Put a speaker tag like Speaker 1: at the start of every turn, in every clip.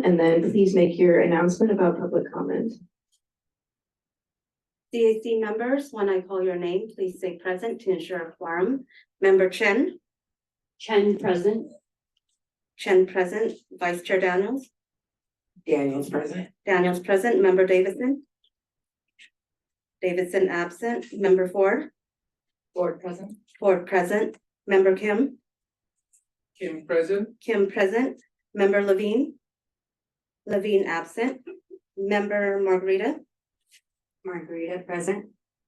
Speaker 1: and then please make your announcement about public comment.
Speaker 2: CAC members, when I call your name, please say present to ensure a quorum. Member Chen.
Speaker 3: Chen present.
Speaker 2: Chen present. Vice Chair Daniels.
Speaker 3: Daniels present.
Speaker 2: Daniels present. Member Davidson. Davidson absent. Member Ford.
Speaker 3: Ford present.
Speaker 2: Ford present. Member Kim.
Speaker 3: Kim present.
Speaker 2: Kim present. Member Levine. Levine absent. Member Margarita.
Speaker 3: Margarita present.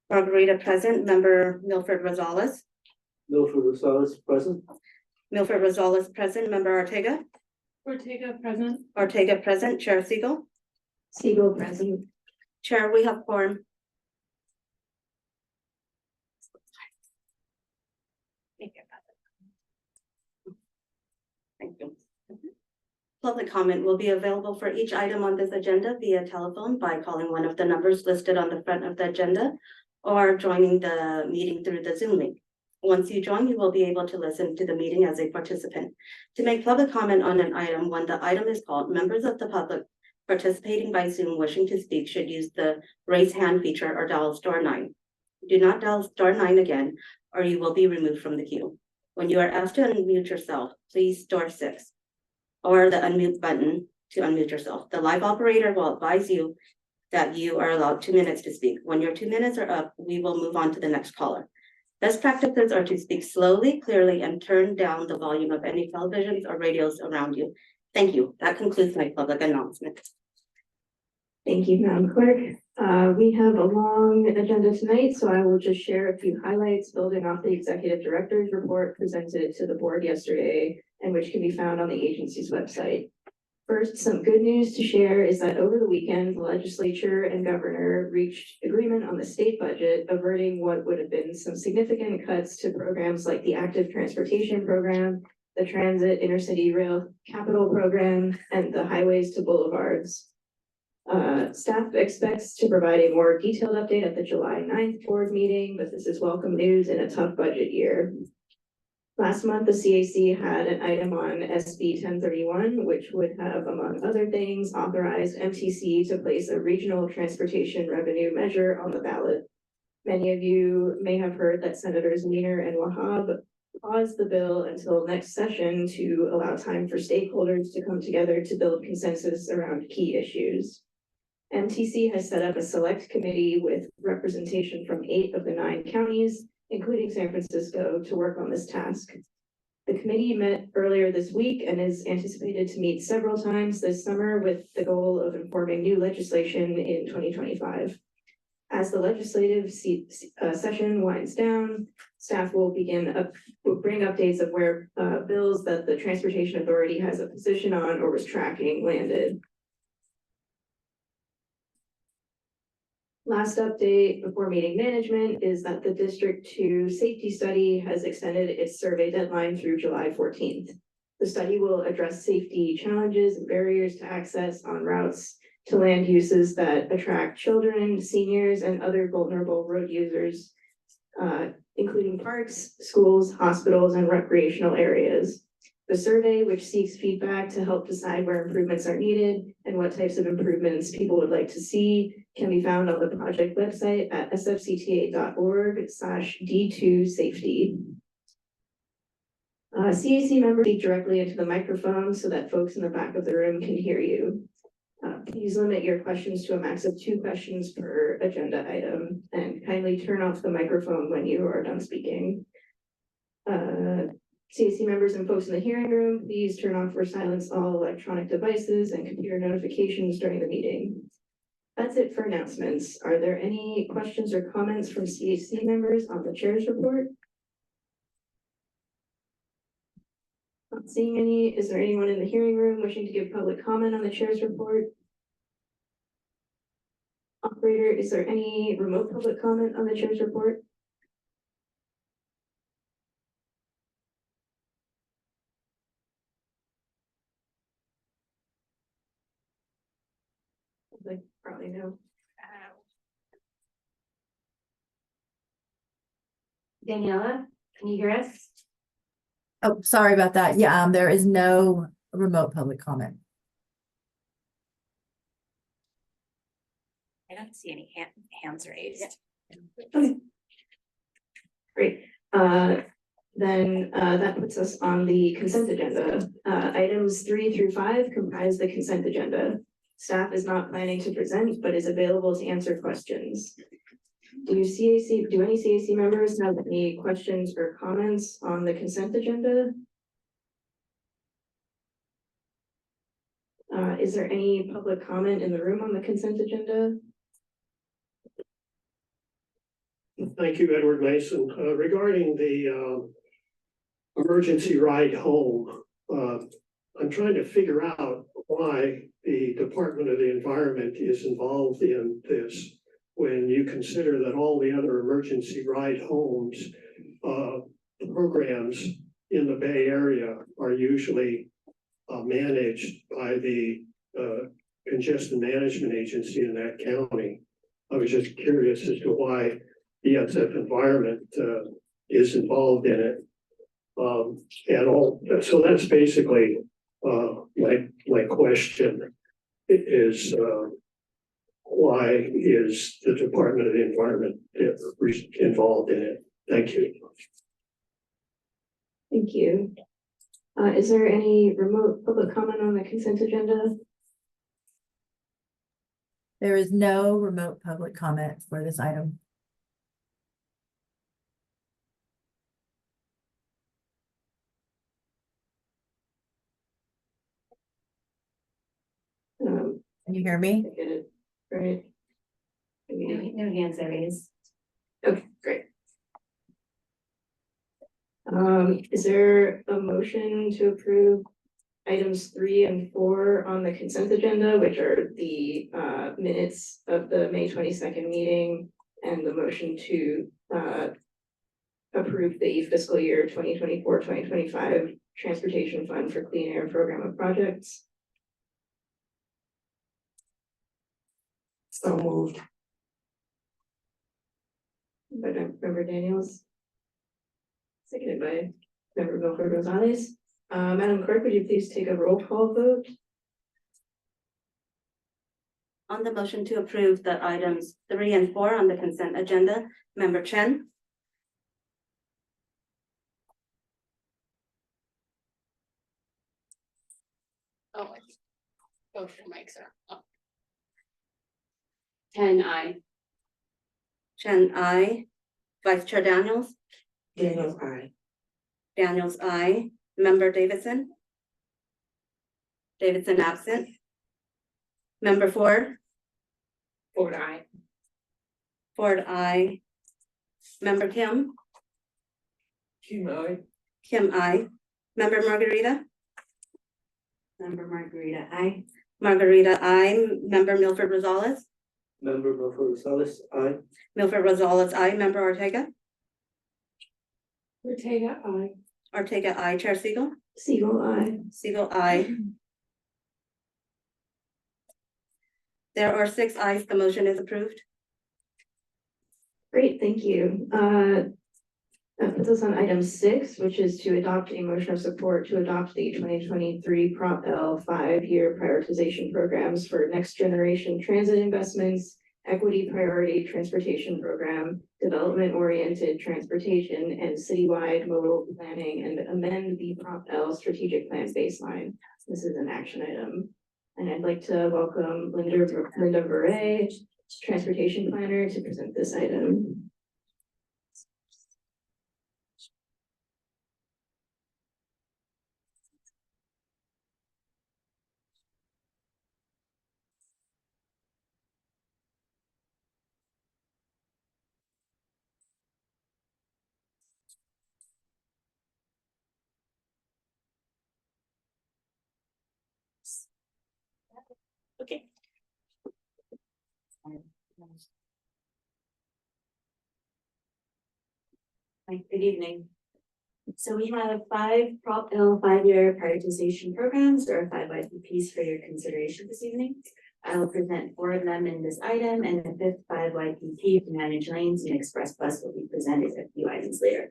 Speaker 2: Margarita present. Member Milford Rosales.
Speaker 4: Milford Rosales present.
Speaker 2: Milford Rosales present. Member Ortega.
Speaker 3: Ortega present.
Speaker 2: Ortega present. Chair Siegel.
Speaker 1: Siegel present.
Speaker 2: Chair, we have quorum. Thank you. Public comment will be available for each item on this agenda via telephone by calling one of the numbers listed on the front of the agenda or joining the meeting through the Zoom link. Once you join, you will be able to listen to the meeting as a participant. To make public comment on an item, when the item is called, members of the public participating by Zoom wishing to speak should use the raise hand feature or dial *9. Do not dial *9 again, or you will be removed from the queue. When you are asked to unmute yourself, please *6 or the unmute button to unmute yourself. The live operator will advise you that you are allowed 2 minutes to speak. When your 2 minutes are up, we will move on to the next caller. Best practices are to speak slowly, clearly, and turn down the volume of any televisions or radios around you. Thank you. That concludes my public announcement.
Speaker 1: Thank you, Madam Clerk. We have a long agenda tonight, so I will just share a few highlights building off the Executive Director's report presented to the board yesterday and which can be found on the agency's website. First, some good news to share is that over the weekend, the legislature and governor reached agreement on the state budget, averting what would have been some significant cuts to programs like the Active Transportation Program, the Transit Intercity Rail Capital Program, and the Highways to Boulevards. Staff expects to provide a more detailed update at the July 9th board meeting, but this is welcome news in a tough budget year. Last month, the CAC had an item on SB 1031, which would have, among other things, authorized MTC to place a regional transportation revenue measure on the ballot. Many of you may have heard that Senators Wiener and Wahab paused the bill until next session to allow time for stakeholders to come together to build consensus around key issues. MTC has set up a select committee with representation from 8 of the 9 counties, including San Francisco, to work on this task. The committee met earlier this week and is anticipated to meet several times this summer with the goal of informing new legislation in 2025. As the legislative session winds down, staff will bring updates of where bills that the Transportation Authority has a position on or was tracking landed. Last update before meeting management is that the District 2 safety study has extended its survey deadline through July 14th. The study will address safety challenges and barriers to access on routes to land uses that attract children, seniors, and other vulnerable road users, including parks, schools, hospitals, and recreational areas. The survey, which seeks feedback to help decide where improvements are needed and what types of improvements people would like to see, can be found on the project website at sfcta.org/D2safety. CAC members speak directly into the microphone so that folks in the back of the room can hear you. Please limit your questions to a max of 2 questions per agenda item, and kindly turn off the microphone when you are done speaking. CAC members and folks in the hearing room, please turn off or silence all electronic devices and computer notifications during the meeting. That's it for announcements. Are there any questions or comments from CAC members on the chair's report? Not seeing any. Is there anyone in the hearing room wishing to give public comment on the chair's report? Operator, is there any remote public comment on the chair's report? Like, probably no.
Speaker 5: Daniela, can you hear us?
Speaker 6: Oh, sorry about that. Yeah, there is no remote public comment.
Speaker 5: don't see any hands raised.
Speaker 1: Okay. Great, then that puts us on the consent agenda. Items 3 through 5 comprise the consent agenda. Staff is not planning to present, but is available to answer questions. Do any CAC members have any questions or comments on the consent agenda? Is there any public comment in the room on the consent agenda?
Speaker 6: Thank you, Edward Mason. Regarding the emergency ride home, I'm trying to figure out why the Department of the Environment is involved in this when you consider that all the other emergency ride homes programs in the Bay Area are usually managed by the Congestion Management Agency in that county. I was just curious as to why ESF Environment is involved in it. So that's basically my question is why is the Department of the Environment involved in it? Thank you.
Speaker 1: Thank you. Is there any remote public comment on the consent agenda?
Speaker 7: There is no remote public comment for this item. Can you hear me?
Speaker 1: I get it, right?
Speaker 5: No hands are raised.
Speaker 1: Okay, great. Is there a motion to approve items 3 and 4 on the consent agenda, which are the minutes of the May 22nd meeting and the motion to approve the fiscal year 2024-2025 transportation fund for clean air program of projects?
Speaker 3: So moved.
Speaker 1: By Member Daniels. Seconded by Member Milford Rosales. Madam Clerk, would you please take a roll call vote?
Speaker 2: On the motion to approve the items 3 and 4 on the consent agenda, Member Chen,
Speaker 3: Oh, both your mics are up.
Speaker 5: 10 I.
Speaker 2: Chen, I, Vice Chair Daniels,
Speaker 3: Daniels, aye.
Speaker 2: Daniels, I, Member Davidson. Davidson absent. Member Ford,
Speaker 3: Ford, aye.
Speaker 2: Ford, I. Member Kim,
Speaker 3: Kim, aye.
Speaker 2: Kim, I. Member Margarita,
Speaker 5: Member Margarita, I.
Speaker 2: Margarita, I. Member Milford Rosales,
Speaker 4: Member Milford Rosales, aye.
Speaker 2: Milford Rosales, I. Member Ortega,
Speaker 3: Ortega, aye.
Speaker 2: Ortega, I. Chair Siegel,
Speaker 1: Siegel, aye.
Speaker 2: Siegel, I. There are 6 ayes, the motion is approved.
Speaker 1: Great, thank you. That puts us on item 6, which is to adopt a motion of support to adopt the 2023 Prop L 5-year prioritization programs for next generation transit investments, equity priority transportation program, development oriented transportation, and citywide modal planning, and amend the Prop L strategic plan baseline. This is an action item. And I'd like to welcome Linda Beret, transportation planner, to present this item.
Speaker 5: Okay. Hi, good evening. So we have 5 Prop L 5-year prioritization programs, or 5 YPPs for your consideration this evening. I will present 4 of them in this item, and the 5th 5 YPP for managed lanes and express bus will be presented a few items later.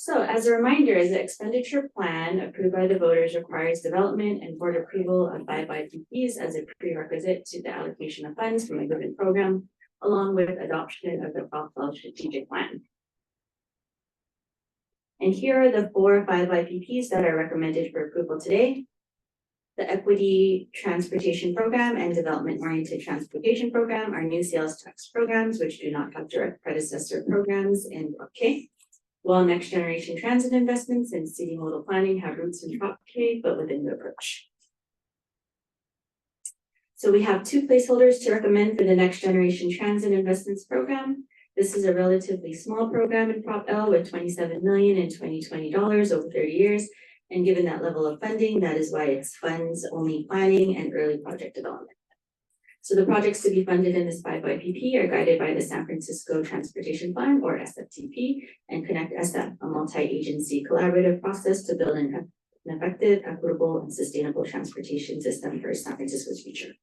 Speaker 5: So as a reminder, the expenditure plan approved by the voters requires development and board approval of 5 IPPs as a prerequisite to the allocation of funds from a given program, along with adoption of the Prop 12 strategic plan. And here are the 4 or 5 IPPs that are recommended for approval today. The Equity Transportation Program and Development Oriented Transportation Program are new sales tax programs which do not have direct predecessor programs in Prop K. While Next Generation Transit Investments and City Modal Planning have roots in Prop K, but within the approach. So we have 2 placeholders to recommend for the Next Generation Transit Investments Program. This is a relatively small program in Prop L with $27 million in 2020 over 30 years. And given that level of funding, that is why it's funds only planning and early project development. So the projects to be funded in this 5 IPP are guided by the San Francisco Transportation Plan, or SFTP, and Connect SF, a multi-agency collaborative process to build an effective, equitable, and sustainable transportation system for San Francisco's future.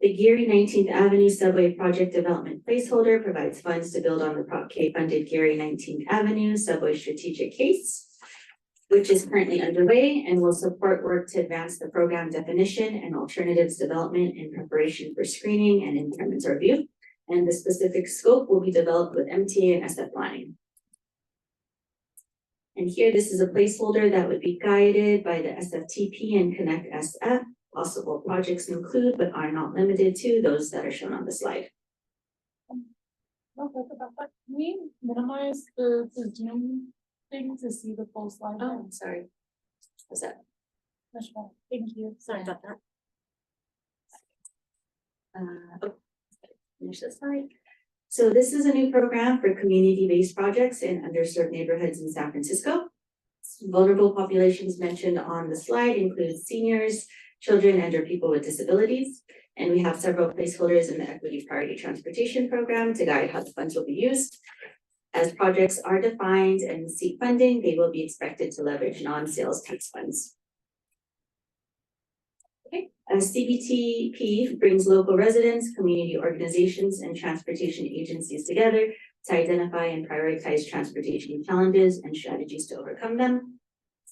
Speaker 5: The Geary 19th Avenue Subway Project Development Placeholder provides funds to build on the Prop K funded Geary 19th Avenue Subway Strategic Case, which is currently underway and will support work to advance the program definition and alternatives development in preparation for screening and impairments review. And the specific scope will be developed with MTA and SF planning. And here, this is a placeholder that would be guided by the SFTP and Connect SF. Possible projects include, but are not limited to, those that are shown on the slide.
Speaker 3: No, but can we minimize the Zoom thing to see the full slide?
Speaker 5: Oh, sorry. What's that?
Speaker 3: Michelle, thank you.
Speaker 5: Sorry about that. Finish this slide. So this is a new program for community-based projects in underserved neighborhoods in San Francisco. Vulnerable populations mentioned on the slide include seniors, children, and or people with disabilities. And we have several placeholders in the Equity Priority Transportation Program to guide how the funds will be used. As projects are defined and seek funding, they will be expected to leverage non-sales tax funds. Okay, as CBTP brings local residents, community organizations, and transportation agencies together to identify and prioritize transportation challenges and strategies to overcome them.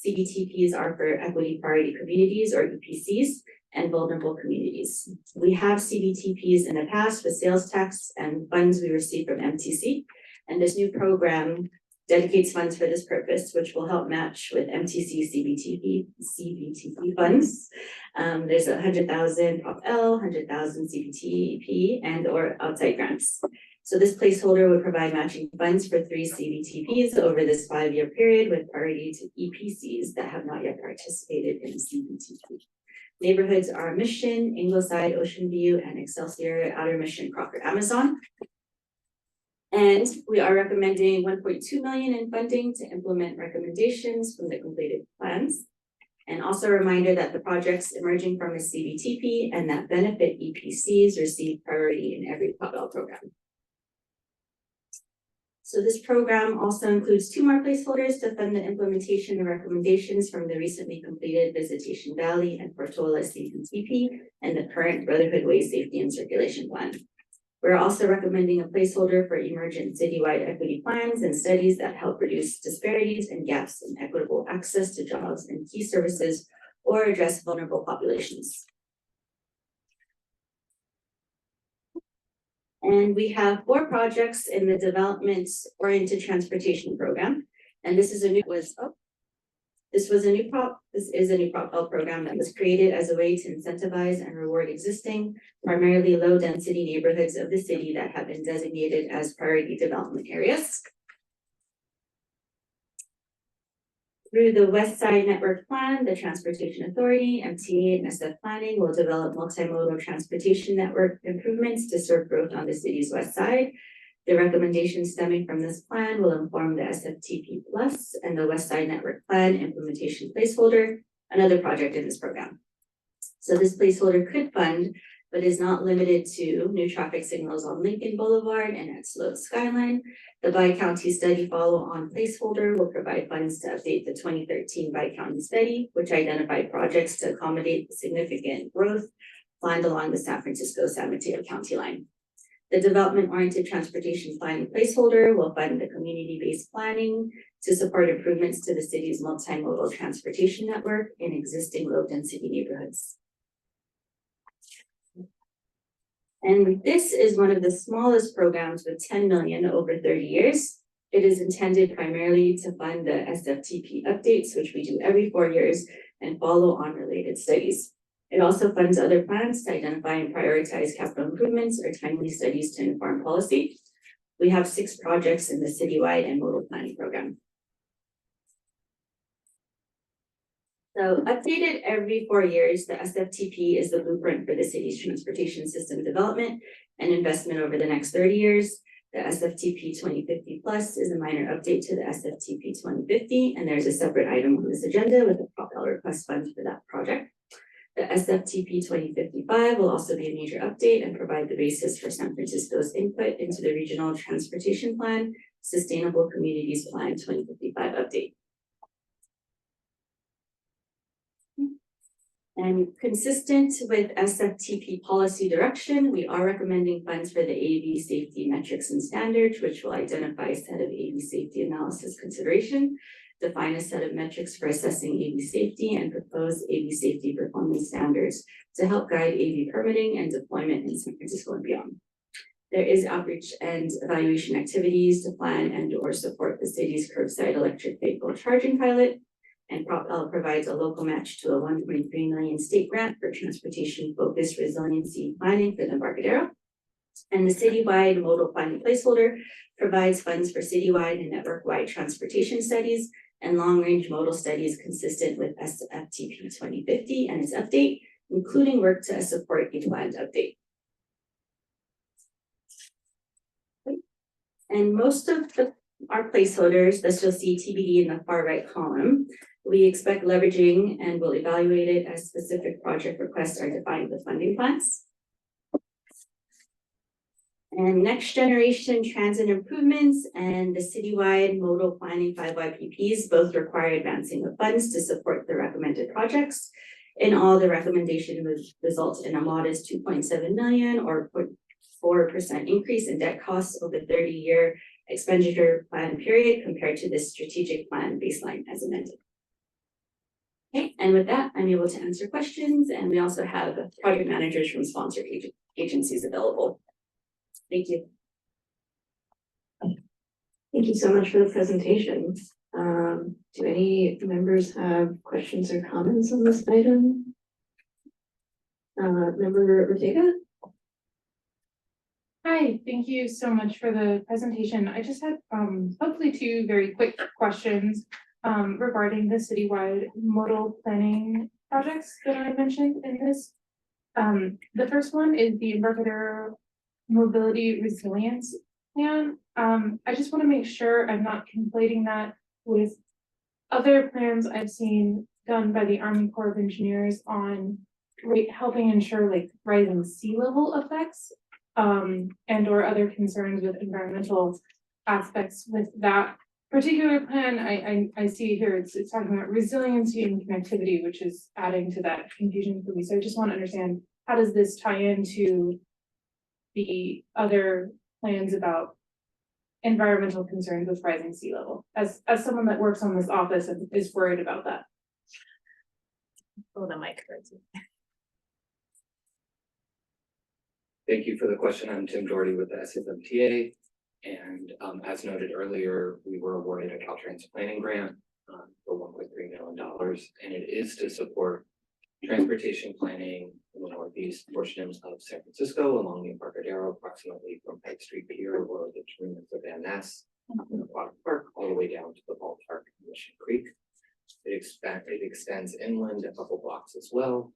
Speaker 5: CBTPs are for equity priority communities, or EPCs, and vulnerable communities. We have CBTPs in the past with sales tax and funds we receive from MTC, and this new program dedicates funds for this purpose, which will help match with MTC CBTP funds. There's 100,000 Prop L, 100,000 CBTP, and or outside grants. So this placeholder would provide matching funds for 3 CBTPs over this 5-year period with priority to EPCs that have not yet participated in CBTP. Neighborhoods are Mission, Ingleside, Ocean View, and Excelsior, Outer Mission, Crawford, Amazon. And we are recommending $1.2 million in funding to implement recommendations from the completed plans. And also a reminder that the projects emerging from the CBTP and that benefit EPCs receive priority in every Prop L program. So this program also includes 2 more placeholders to fund the implementation and recommendations from the recently completed Visitation Valley and Portola CBTP and the current Brotherhood Way Safety and Circulation Plan. We're also recommending a placeholder for emergent citywide equity plans and studies that help reduce disparities and gaps in equitable access to jobs and key services or address vulnerable populations. And we have 4 projects in the development oriented transportation program. And this is a new This is a new Prop L program that was created as a way to incentivize and reward existing, primarily low density neighborhoods of the city that have been designated as priority development areas. Through the West Side Network Plan, the Transportation Authority, MTA, and SF Planning will develop multimodal transportation network improvements to serve growth on the city's west side. The recommendations stemming from this plan will inform the SFTP Plus and the West Side Network Plan implementation placeholder, another project in this program. So this placeholder could fund, but is not limited to, new traffic signals on Lincoln Boulevard and at Sloat Skyline. The Bi-County Study follow-on placeholder will provide funds to update the 2013 Bi-County Study, which identified projects to accommodate the significant growth planned along the San Francisco-San Mateo County line.
Speaker 2: The development-oriented transportation planning placeholder will fund the community-based planning to support improvements to the city's multimodal transportation network in existing low-density neighborhoods. And this is one of the smallest programs with 10 million over 30 years. It is intended primarily to fund the SFTP updates, which we do every 4 years, and follow on related studies. It also funds other plans to identify and prioritize capital improvements or timely studies to inform policy. We have 6 projects in the citywide and modal planning program. So updated every 4 years, the SFTP is the blueprint for the city's transportation system development and investment over the next 30 years. The SFTP 2050 Plus is a minor update to the SFTP 2050, and there's a separate item on this agenda with a Prop L request fund for that project. The SFTP 2055 will also be a major update and provide the basis for San Francisco's input into the Regional Transportation Plan, Sustainable Communities Plan 2055 update. And consistent with SFTP policy direction, we are recommending funds for the AV safety metrics and standards, which will identify a set of AV safety analysis consideration, define a set of metrics for assessing AV safety, and propose AV safety performance standards to help guide AV permitting and deployment in San Francisco and beyond. There is outreach and evaluation activities to plan and or support the city's curbside electric vehicle charging pilot. And Prop L provides a local match to a 1.3 million state grant for transportation-focused resiliency planning for the Embarcadero. And the citywide modal planning placeholder provides funds for citywide and network-wide transportation studies and long-range modal studies consistent with SFTP 2050 and its update, including work to support a planned update. And most of our placeholders, this you'll see TBD in the far right column, we expect leveraging and will evaluate it as specific project requests are defined with funding plans. And next generation transit improvements and the citywide modal planning 5 YPPs both require advancing of funds to support the recommended projects. In all, the recommendation would result in a modest 2.7 million or 0.4% increase in debt costs over the 30-year expenditure plan period compared to the strategic plan baseline as amended. Okay, and with that, I'm able to answer questions, and we also have project managers from sponsored agencies available. Thank you.
Speaker 1: Thank you so much for the presentation. Do any members have questions or comments on this item? Member Ortega?
Speaker 3: Hi, thank you so much for the presentation. I just had hopefully 2 very quick questions regarding the citywide modal planning projects that I mentioned in this. The first one is the Embarcadero Mobility Resilience Plan. I just want to make sure I'm not conflating that with other plans I've seen done by the Army Corps of Engineers on helping ensure like rising sea level effects and or other concerns with environmental aspects with that particular plan. I see here it's talking about resiliency and connectivity, which is adding to that confusion for me. So I just want to understand, how does this tie into the other plans about environmental concerns with rising sea level? As someone that works on this office and is worried about that. Oh, the mic.
Speaker 8: Thank you for the question. I'm Tim Doherty with the SFCTA. And as noted earlier, we were awarded a Caltrans planning grant for $1.3 million. And it is to support transportation planning in the northeast portion of San Francisco along the Embarcadero, approximately from Pike Street Pier or the terminus of Van Ness, Aquatic Park, all the way down to the ballpark in Mission Creek. It extends inland a couple blocks as well.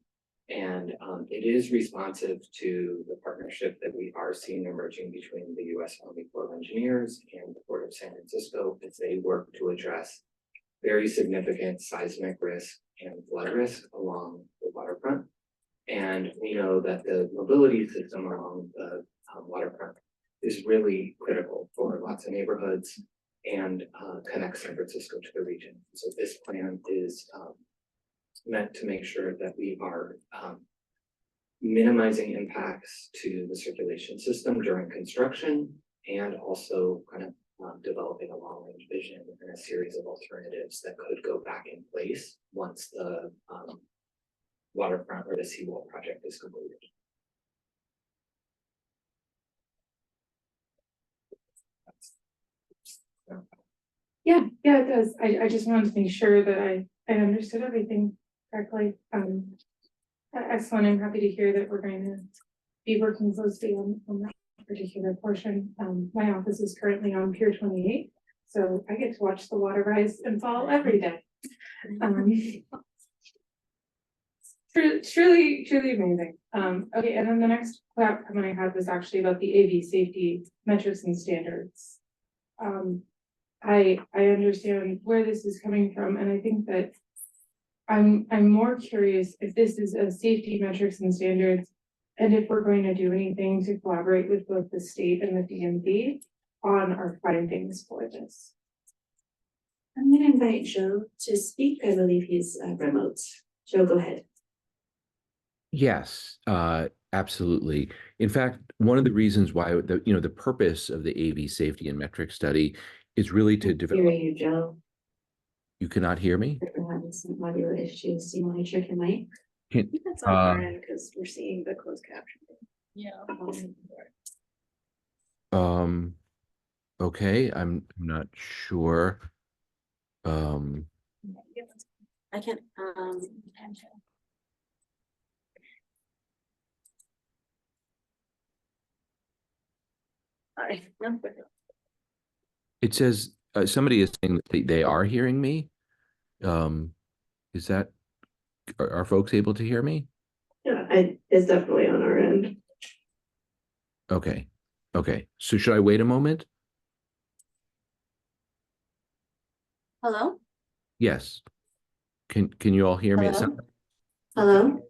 Speaker 8: And it is responsive to the partnership that we are seeing emerging between the U.S. Army Corps of Engineers and the Port of San Francisco as they work to address very significant seismic risk and flood risk along the waterfront. And we know that the mobility system along the waterfront is really critical for lots of neighborhoods and connects San Francisco to the region. So this plan is meant to make sure that we are minimizing impacts to the circulation system during construction, and also kind of developing a long-range vision and a series of alternatives that could go back in place once the waterfront or the seawall project is completed.
Speaker 3: Yeah, it does. I just wanted to make sure that I understood everything correctly. Excellent. I'm happy to hear that we're going to be working closely on that particular portion. My office is currently on Pier 28, so I get to watch the water rise and fall every day. Truly amazing. Okay, and then the next comment I had was actually about the AV safety metrics and standards. I understand where this is coming from, and I think that I'm more curious if this is a safety metrics and standards, and if we're going to do anything to collaborate with both the state and the DMV on our findings for this.
Speaker 5: I'm gonna invite Joe to speak. I believe he's remote. Joe, go ahead.
Speaker 9: Yes, absolutely. In fact, one of the reasons why the purpose of the AV safety and metric study is really to
Speaker 5: Hear
Speaker 9: develop.
Speaker 5: you, Joe.
Speaker 9: You cannot hear me?
Speaker 5: We're having some audio issues. Do you want to check your mic?
Speaker 1: That's on our end because we're seeing the closed caption.
Speaker 9: Okay, I'm not sure.
Speaker 2: I can, sorry, no.
Speaker 9: It says somebody is saying that they are hearing me. Is that, are folks able to hear me?
Speaker 1: Yeah, it's definitely on our end.
Speaker 9: Okay. So should I wait a moment?
Speaker 2: Hello?
Speaker 9: Yes. Can you all hear me? It
Speaker 2: Hello?
Speaker 9: sounds-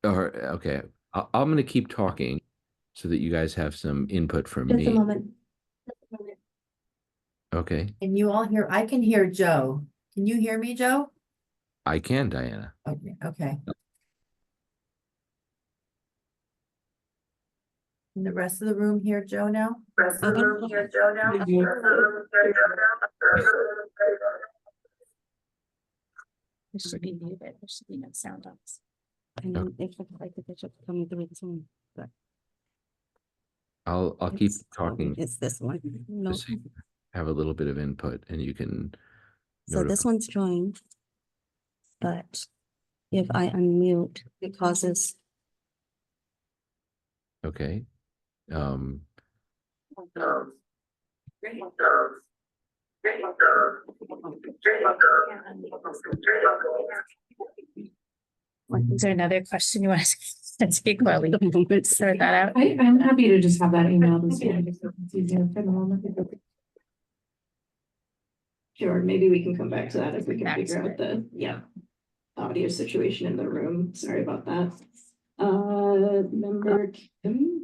Speaker 2: Hello?
Speaker 9: Okay. I'm going to keep talking so that you guys have some input from
Speaker 2: Just a
Speaker 9: me.
Speaker 2: moment.
Speaker 9: Okay.
Speaker 7: Can you all hear? I can hear Joe. Can you hear me, Joe?
Speaker 9: I can, Diana.
Speaker 7: Okay. And the rest of the room hear Joe now?
Speaker 10: It should be muted. There should be no sound on this. And then if like the bishop coming through this one, but
Speaker 9: I'll keep talking.
Speaker 10: it's this one. No.
Speaker 9: Just have a little bit of input and you can
Speaker 10: So this one's joined. But if I unmute, it causes.
Speaker 9: Okay.
Speaker 10: Is there another question you want to take while we sort that out?
Speaker 3: I'm happy to just have that emailed as well. It's easier for the moment.
Speaker 1: Sure, maybe we can come back to that if we can
Speaker 10: Back
Speaker 1: figure
Speaker 10: to
Speaker 1: out the, audio situation in the room. Sorry about that. Member Kim?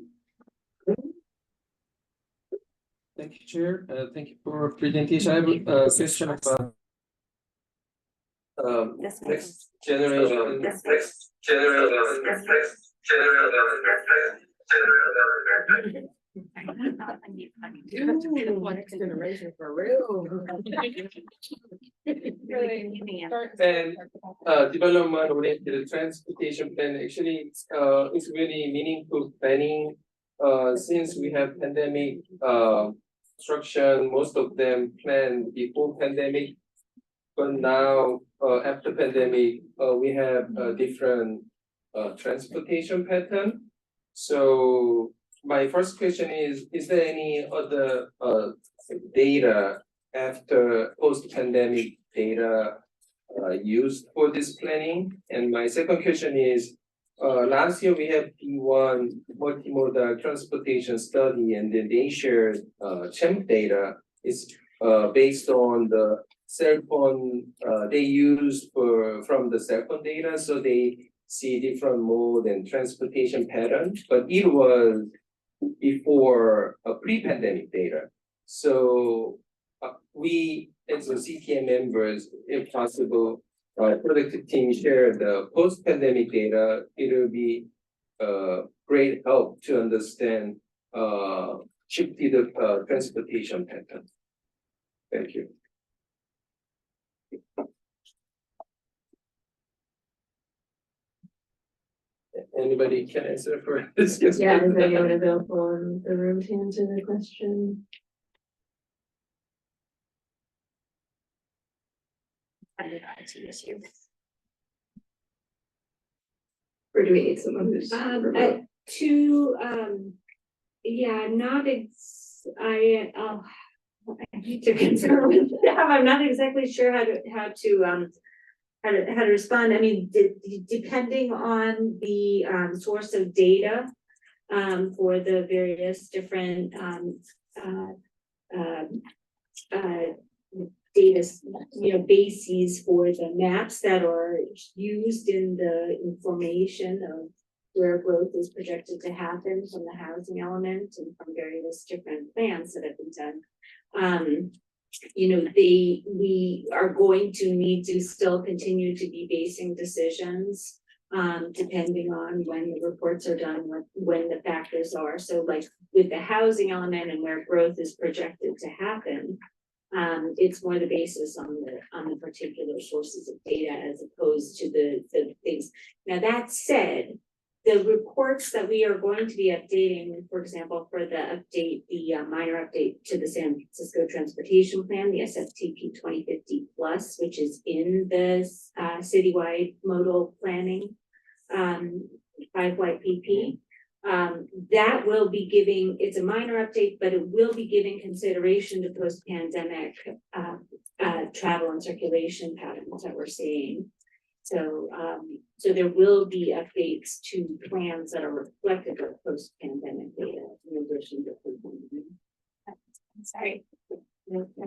Speaker 4: Thank you, Chair. Thank you for presentation. I have a question about next generation.
Speaker 1: Generation for real.
Speaker 4: And development oriented transportation plan actually it's really meaningful planning. Since we have pandemic construction, most of them planned before pandemic. But now after pandemic, we have a different transportation pattern. So my first question is there any other data after post-pandemic data used for this planning? And my second question is, last year we had P1 multimodal transportation study, and then they shared CHEMP data. It's based on the cell phone they used from the cell phone data, so they see different mode and transportation patterns, but it was before pre-pandemic data. So we as a CTA members, if possible, product team share the post-pandemic data, it will be great help to understand shifted transportation pattern. Thank you. Anybody can answer for this?
Speaker 1: Yeah, is anyone available in the room to answer the question? Or do we need someone who's remote?
Speaker 5: Yeah, not I need to confirm with staff. I'm not exactly sure how to respond. I mean, depending on the source of data for the various different data, bases for the maps that are used in the information of where growth is projected to happen from the housing element and from various different plans that have been done. We are going to need to still continue to be basing decisions depending on when the reports are done, when the factors are. So like with the housing element and where growth is projected to happen, it's more the basis on the particular sources of data as opposed to the things. Now, that said, the reports that we are going to be updating, for example, for the minor update to the San Francisco Transportation Plan, the SFTP 2050 plus, which is in the citywide modal planning 5YPP. That will be giving, it's a minor update, but it will be giving consideration to post-pandemic travel and circulation patterns that we're seeing. So there will be updates to plans that are reflective of post-pandemic data in addition to pre-pandemic.
Speaker 11: I'm sorry.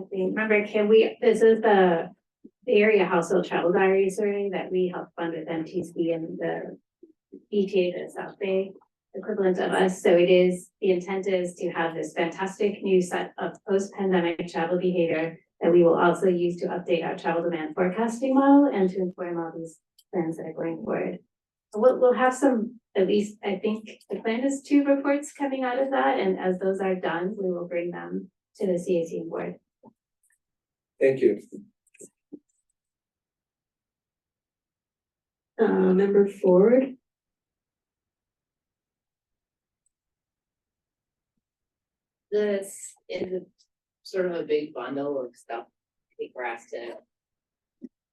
Speaker 11: Remember, this is the area household travel diary survey that we helped fund with MTC and the ETA, the South Bay equivalent of us. So the intent is to have this fantastic new set of post-pandemic travel behavior that we will also use to update our travel demand forecasting model and to inform all these plans that are going forward. So we'll have some, at least I think the plan is 2 reports coming out of that. And as those are done, we will bring them to the CAC board.
Speaker 4: Thank you.
Speaker 1: Member Ford.
Speaker 12: This is sort of a big bundle of stuff I think we're asked to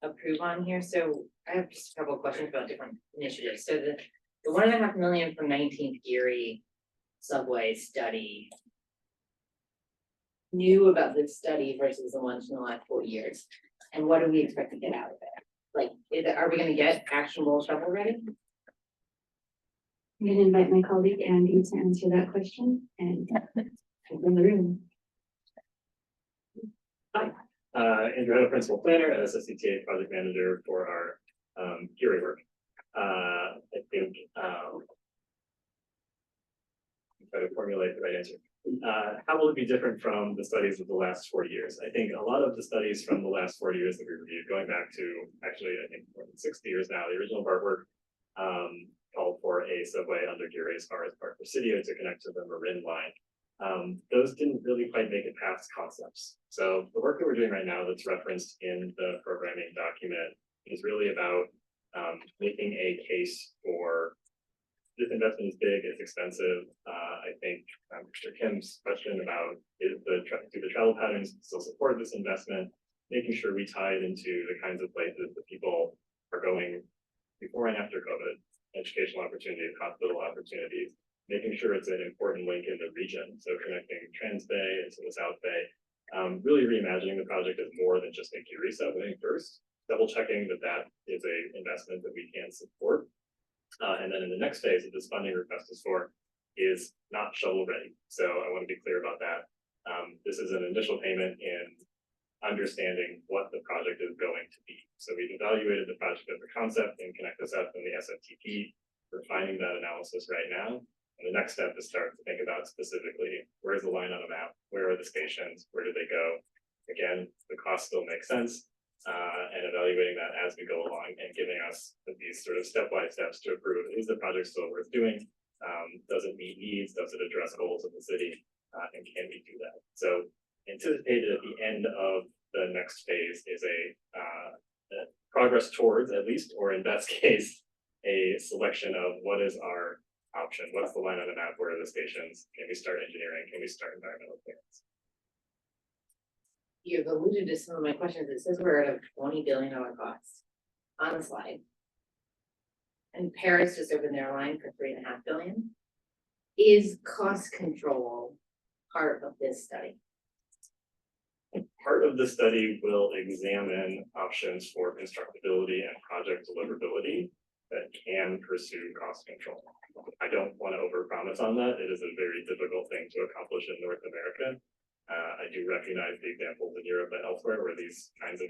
Speaker 12: approve on here. So I have just a couple of questions about different initiatives. So the $1.5 million from 19th Geary subway study. Knew about this study versus the ones from the last 4 years. And what do we expect to get out of it? Like, are we gonna get actionable shovel ready?
Speaker 5: I'm gonna invite my colleague Andy to answer that question and in the room.
Speaker 13: Hi, Andrew Hedda, Principal Planner and SFCTA Project Manager for our Geary work. I think try to formulate the right answer. How will it be different from the studies of the last 4 years? I think a lot of the studies from the last 4 years that we reviewed, going back to actually I think more than 60 years now, the original BART work called for a subway under Geary as far as Park Presidio to connect to the Marin line. Those didn't really quite make it past concepts. So the work that we're doing right now that's referenced in the programming document is really about making a case for this investment is big, it's expensive. I think Mr. Kim's question about do the travel patterns still support this investment, making sure we tie it into the kinds of places that people are going before and after COVID, educational opportunities, hospital opportunities, making sure it's an important link in the region. So connecting Trans Bay into the South Bay, really reimagining the project as more than just a Geary subway first, double checking that that is a investment that we can support. And then in the next phase that this funding request is for is not shovel ready. So I want to be clear about that. This is an initial payment in understanding what the project is going to be. So we've evaluated the project as a concept and Connect Us Up in the SFTP. We're refining that analysis right now. And the next step is start to think about specifically, where's the line on a map? Where are the stations? Where do they go? Again, the cost still makes sense. and evaluating that as we go along and giving us these sort of stepwise steps to approve, is the project still worth doing? Does it meet needs? Does it address goals of the city? And can we do that? So anticipated at the end of the next phase is a progress towards, at least, or in best case, a selection of what is our option, what's the line on the map, where are the stations, can we start engineering, can we start environmental plans?
Speaker 12: You've alluded to some of my questions. It says we're at a $20 billion cost on the slide. And Paris just opened their line for $3.5 billion. Is cost control part of this study?
Speaker 13: Part of the study will examine options for constructability and project deliverability that can pursue cost control. I don't want to overpromise on that. It is a very difficult thing to accomplish in North America. I do recognize the examples in Europe and elsewhere where these kinds of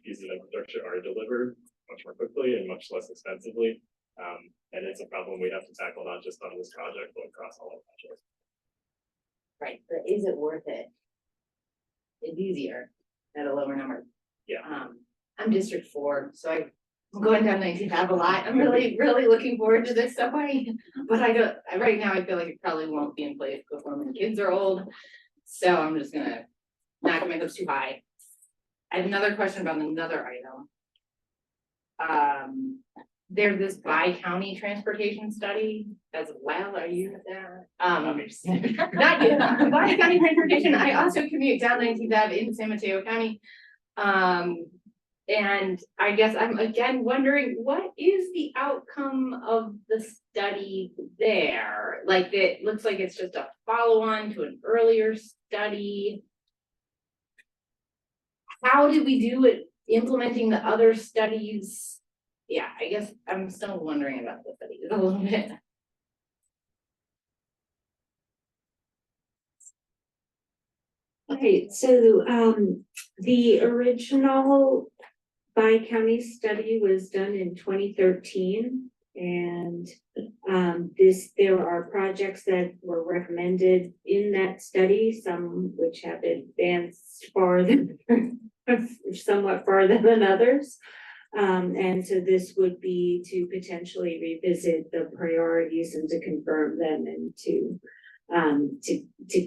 Speaker 13: pieces of infrastructure are delivered much more quickly and much less expensively. And it's a problem we have to tackle not just on this project, but across all our projects.
Speaker 12: Right, but is it worth it? It's easier at a lower number.
Speaker 13: Yeah.
Speaker 12: I'm District 4, so I'm going down 19th Ave a lot. I'm really looking forward to this subway. But right now I feel like it probably won't be in place before my kids are old. So I'm just gonna not get my hopes too high. I have another question about another item. There's this bi-county transportation study as well. Are you there? Not you. Bi-county transportation. I also commute down 19th Ave into San Mateo County. And I guess I'm again wondering, what is the outcome of the study there? Like, it looks like it's just a follow-on to an earlier study. How did we do it implementing the other studies? Yeah, I guess I'm still wondering about the studies a little bit.
Speaker 5: Okay, so the original bi-county study was done in 2013, and there are projects that were recommended in that study, some which have advanced somewhat farther than others. And so this would be to potentially revisit the priorities and to confirm them, and to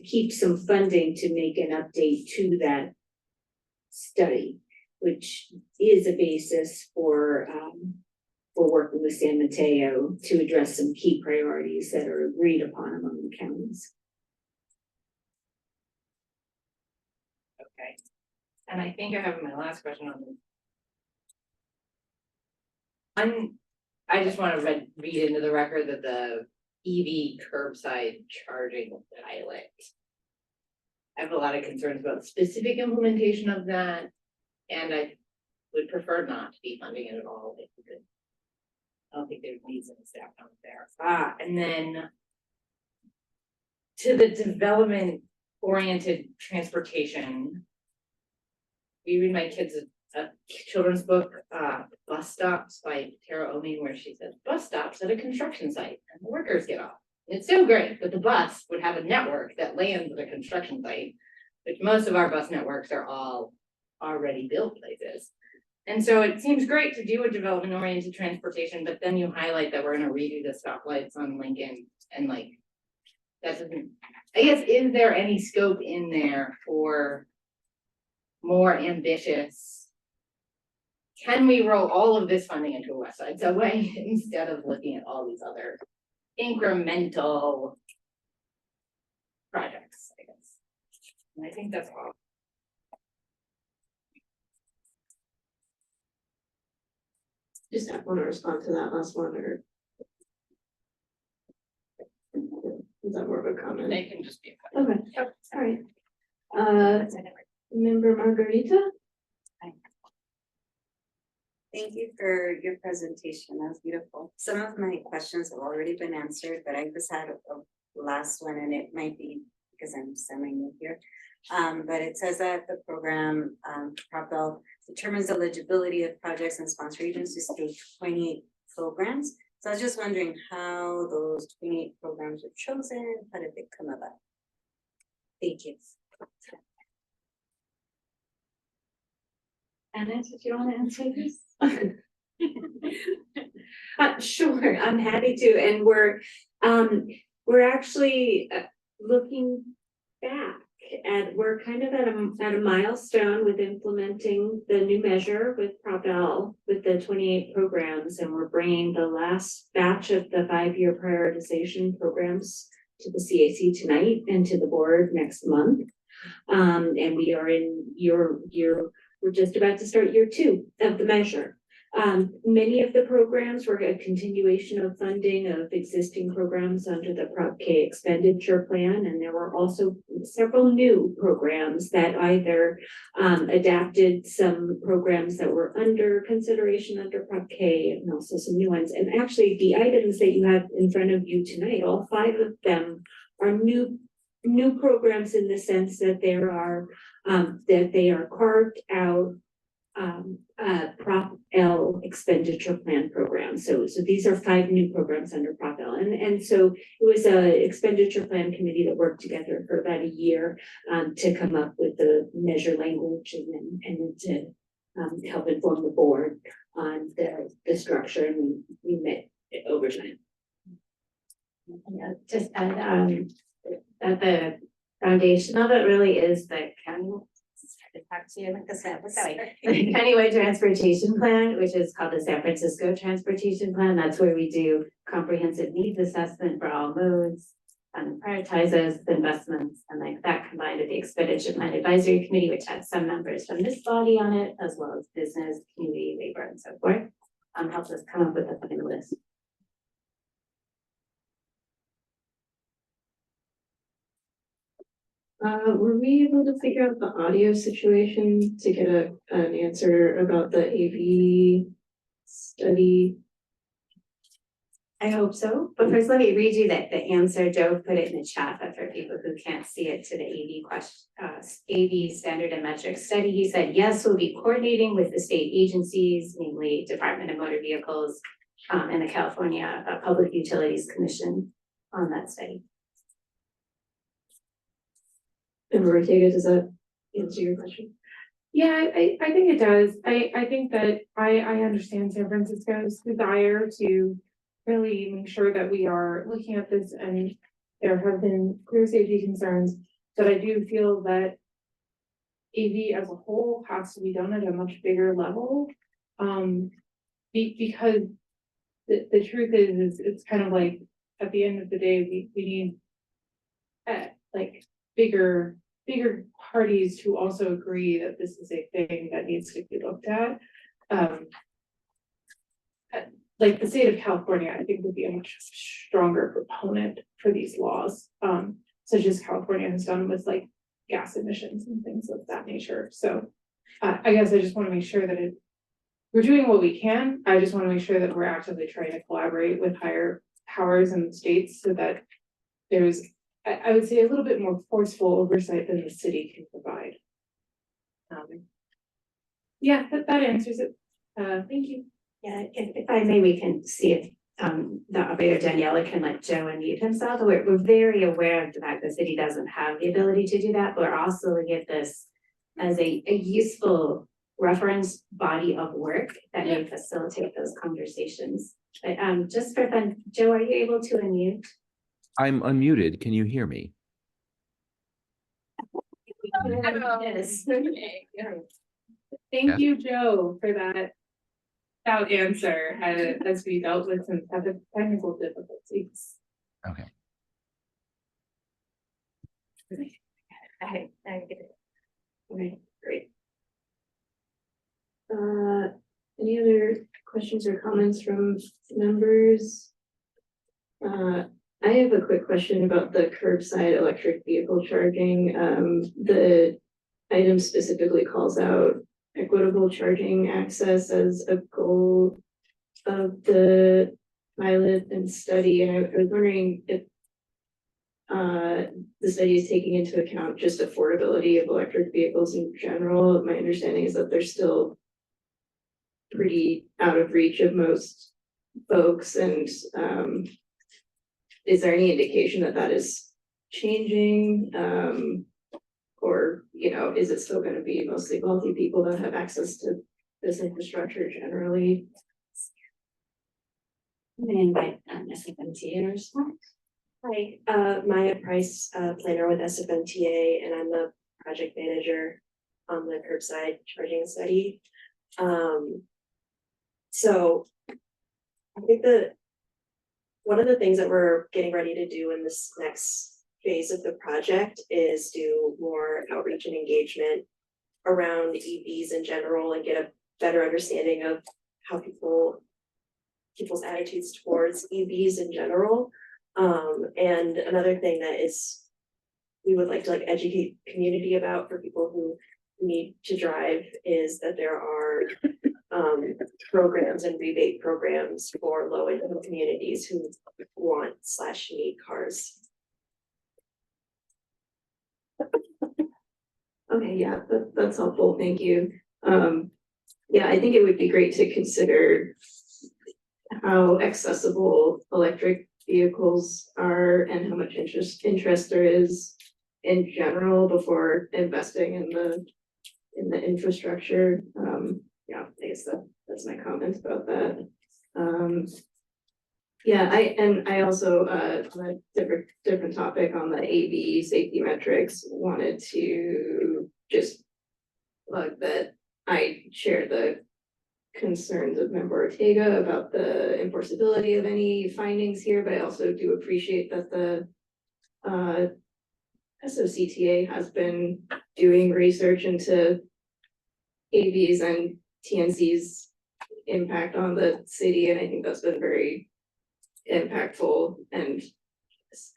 Speaker 5: keep some funding to make an update to that study, which is a basis for working with San Mateo to address some key priorities that are agreed upon among the counties.
Speaker 12: Okay. And I think I have my last question on this. I just want to read into the record that the EV curbside charging pilot. I have a lot of concerns about specific implementation of that, and I would prefer not to be funding it at all if we could. I don't think there needs any staff out there. And then to the development-oriented transportation. We read my kids a children's book, Bus Stops by Tara Omi, where she says bus stops at a construction site and the workers get off. And it's so great that the bus would have a network that lands at a construction site, which most of our bus networks are all already built places. And so it seems great to do a development oriented transportation, but then you highlight that we're gonna redo the stoplights on Lincoln, and like, that doesn't, I guess, is there any scope in there for more ambitious? Can we roll all of this funding into a West Side subway instead of looking at all these other incremental projects, I guess? And I think that's all.
Speaker 1: Just want to respond to that last one, or is that more of a comment?
Speaker 12: They can just be.
Speaker 1: Okay, all right. Member Margarita?
Speaker 14: Thank you for your presentation. That was beautiful. Some of my questions have already been answered, but I just had a last one, and it might be because I'm semi-new here. But it says that the program, PropL, determines eligibility of projects and sponsor agencies through 28 programs. So I was just wondering how those 28 programs were chosen. How did they come about? Thank you.
Speaker 11: Anna, did you want to answer this? Sure, I'm happy to, and we're actually looking back at, we're kind of at a milestone with implementing the new measure with Prop L with the 28 programs, and we're bringing the last batch of the 5-year prioritization programs to the CAC tonight and to the board next month. And we are in we're just about to start year 2 of the measure. Many of the programs were a continuation of funding of existing programs under the Prop K expenditure plan, and there were also several new programs that either adapted some programs that were under consideration under Prop K, and also some new ones. And actually, the items that you have in front of you tonight, all 5 of them are new programs in the sense that there are that they are carved out Prop L expenditure plan program. So these are 5 new programs under Prop L. And so it was a expenditure plan committee that worked together for about a year to come up with the measure language and to help inform the board on the structure, and we met over time.
Speaker 5: Yeah, just add that the foundation of it really is the county. To talk to you like this, the countywide transportation plan, which is called the San Francisco Transportation Plan. That's where we do comprehensive needs assessment for all modes and prioritizes the investments, and like that combined with the expenditure plan advisory committee, which had some members from this body on it, as well as business, community, labor, and so forth, helps us come up with a final list.
Speaker 1: Were we able to figure out the audio situation to get an answer about the AV study?
Speaker 5: I hope so, but first let me read you the answer. Joe put it in the chat, but for people who can't see it, to the AV question, AV standard and metrics study. He said, yes, we'll be coordinating with the state agencies, namely Department of Motor Vehicles and the California Public Utilities Commission on that study.
Speaker 1: And Ortega, does that answer your question?
Speaker 3: Yeah, I think it does. I think that I understand San Francisco's desire to really make sure that we are looking at this, and there have been clear safety concerns, but I do feel that AV as a whole has to be done at a much bigger level. Because the truth is it's kind of like at the end of the day, we need like bigger parties to also agree that this is a thing that needs to be looked at. Like the state of California, I think would be a much stronger proponent for these laws, such as California has done with like gas emissions and things of that nature. So I guess I just want to make sure that we're doing what we can. I just want to make sure that we're actively trying to collaborate with higher powers in the states so that there's, I would say, a little bit more forceful oversight than the city can provide. Yeah, that answers it. Thank you.
Speaker 5: Yeah, if I may, we can see if the operator Daniela can let Joe unmute himself. We're very aware of the fact the city doesn't have the ability to do that, but we're also looking at this as a useful reference body of work that may facilitate those conversations. But just for fun, Joe, are you able to unmute?
Speaker 9: I'm unmuted. Can you hear me?
Speaker 5: Yes.
Speaker 3: Thank you, Joe, for that answer as we dealt with some technical difficulties.
Speaker 9: Okay.
Speaker 5: I get it.
Speaker 1: Okay, great. Any other questions or comments from members? I have a quick question about the curbside electric vehicle charging. The item specifically calls out equitable charging access as a goal of the pilot and study. And I was wondering if the study is taking into account just affordability of electric vehicles in general. My understanding is that they're still pretty out of reach of most folks, and is there any indication that that is changing, or you know, is it still gonna be mostly wealthy people that have access to this infrastructure generally?
Speaker 5: I'm gonna invite SFMTA to respond.
Speaker 15: Hi, Maya Price, planner with SFMTA, and I'm the project manager on the curbside charging study. So I think one of the things that we're getting ready to do in this next phase of the project is do more outreach and engagement around EVs in general and get a better understanding of how people's attitudes towards EVs in general. And another thing that we would like to educate community about for people who need to drive is that there are programs and rebate programs for low income communities who want/need cars.
Speaker 1: Okay, yeah, that's helpful, thank you. Yeah, I think it would be great to consider how accessible electric vehicles are and how much interest there is in general before investing in the infrastructure. Yeah, I guess that's my comments about that. Yeah, I also on a different topic on the AV safety metrics wanted to just plug that I share the concerns of Member Ortega about the enforceability of any findings here, but I also do appreciate that the SFCTA has been doing research into AVs and TNC's impact on the city, and I think that's been very impactful and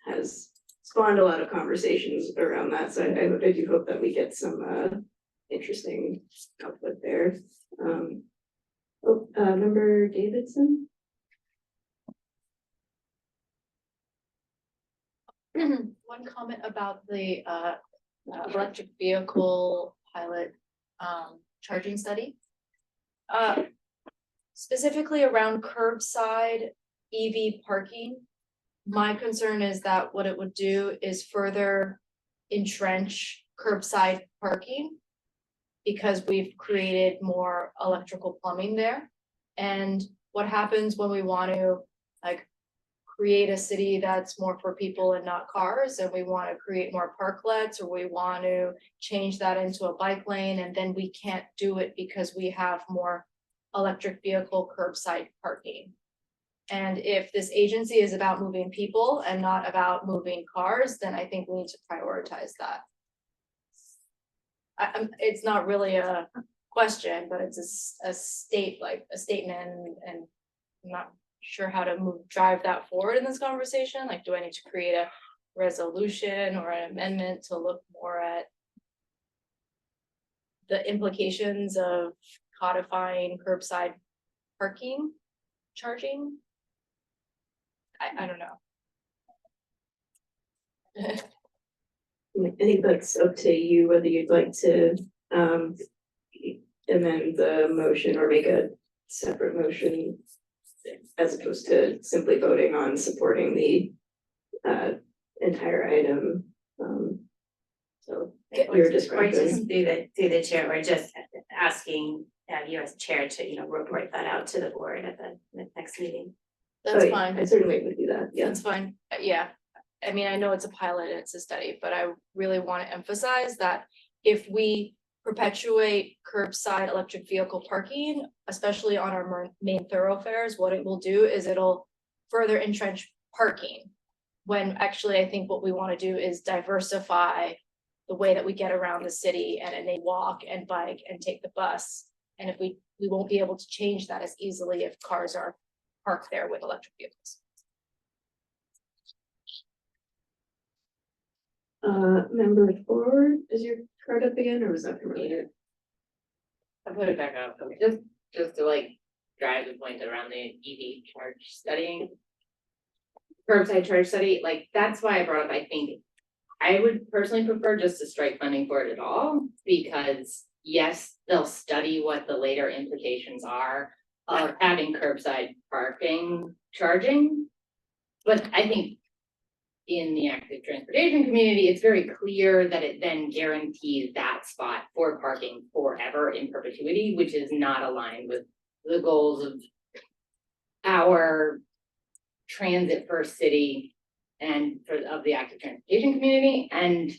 Speaker 1: has spawned a lot of conversations around that. So I do hope that we get some interesting output there. Member Davidson?
Speaker 16: One comment about the electric vehicle pilot charging study. Specifically around curbside EV parking. My concern is that what it would do is further entrench curbside parking because we've created more electrical plumbing there. And what happens when we want to like create a city that's more for people and not cars, and we want to create more parklets, or we want to change that into a bike lane, and then we can't do it because we have more electric vehicle curbside parking. And if this agency is about moving people and not about moving cars, then I think we need to prioritize that. It's not really a question, but it's a statement, and I'm not sure how to drive that forward in this conversation. Like, do I need to create a resolution or an amendment to look more at the implications of codifying curbside parking charging? I don't know.
Speaker 1: I think that's up to you whether you'd like to amend the motion or make a separate motion as opposed to simply voting on supporting the entire item. So your
Speaker 5: Or
Speaker 1: discretion.
Speaker 5: just through the chair, we're just asking you as chair to, report that out to the board at the next meeting.
Speaker 16: That's fine.
Speaker 1: I certainly would do that, yeah.
Speaker 16: That's fine. Yeah. I mean, I know it's a pilot and it's a study, but I really want to emphasize that if we perpetuate curbside electric vehicle parking, especially on our main thoroughfares, what it will do is it'll further entrench parking. When actually, I think what we want to do is diversify the way that we get around the city, and they walk and bike and take the bus. And if we won't be able to change that as easily if cars are parked there with electric vehicles.
Speaker 1: Member Ford, is your card up again, or was that from earlier?
Speaker 12: I put it back up, just to drive the point around the EV charge studying. Curbside charge study, that's why I brought up, I think, I would personally prefer just to strike funding for it at all, because yes, they'll study what the later implications are of having curbside parking charging. But I think in the active transportation community, it's very clear that it then guarantees that spot for parking forever in perpetuity, which is not aligned with the goals of our transit first city and of the active transportation community. And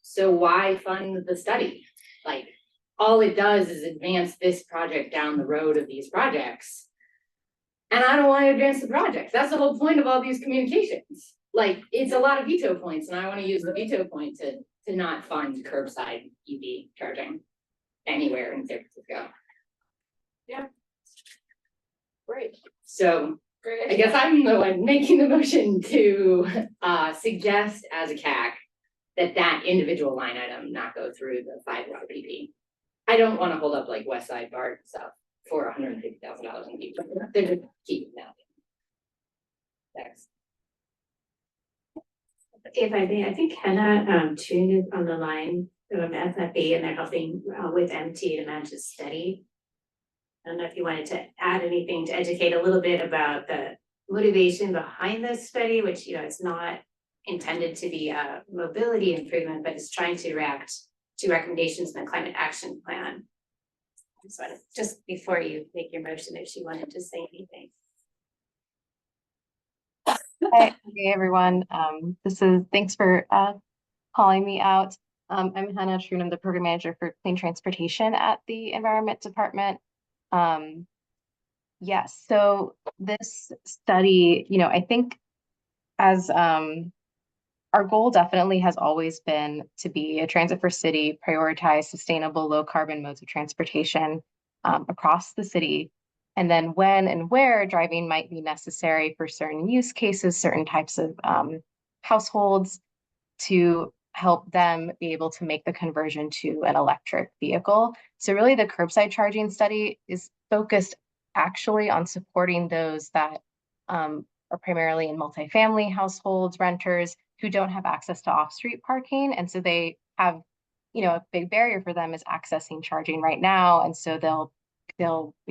Speaker 12: so why fund the study? Like, all it does is advance this project down the road of these projects. And I don't want to advance the projects. That's the whole point of all these communications. Like, it's a lot of veto points, and I want to use the veto point to not fund curbside EV charging anywhere in San Francisco.
Speaker 16: Yeah. Great.
Speaker 12: So
Speaker 16: Great.
Speaker 12: I guess I'm the one making the motion to suggest as a CAC that individual line item not go through the 5 PP. I don't want to hold up like West Side BART stuff for $150,000 in people. They're just keeping that. Thanks.
Speaker 11: If I may, I think Hannah June is on the line from SFA, and they're helping with MT to manage the study. I don't know if you wanted to add anything to educate a little bit about the motivation behind this study, which, you know, it's not intended to be a mobility improvement, but it's trying to react to recommendations in the climate action plan. So just before you make your motion, if she wanted to say anything.
Speaker 17: Hi, hey everyone. Thanks for calling me out. I'm Hannah Troon. I'm the program manager for clean transportation at the Environment Department. Yes, so this study, you know, I think as our goal definitely has always been to be a transit first city, prioritize sustainable low carbon modes of transportation across the city. And then when and where driving might be necessary for certain use cases, certain types of households, to help them be able to make the conversion to an electric vehicle. So really the curbside charging study is focused actually on supporting those that are primarily in multifamily households, renters who don't have access to off-street parking. And so they have, you know, a big barrier for them is accessing charging right now. And so they'll you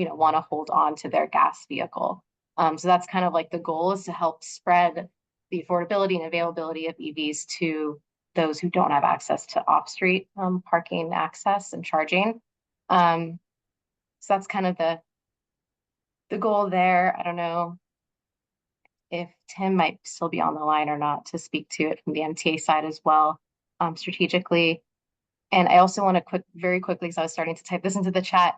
Speaker 17: know, want to hold on to their gas vehicle. So that's kind of like the goal, is to help spread the affordability and availability of EVs to those who don't have access to off-street parking access and charging. So that's kind of the goal there. I don't know if Tim might still be on the line or not to speak to it from the MTA side as well, strategically. And I also want to very quickly, because I was starting to type this into the chat,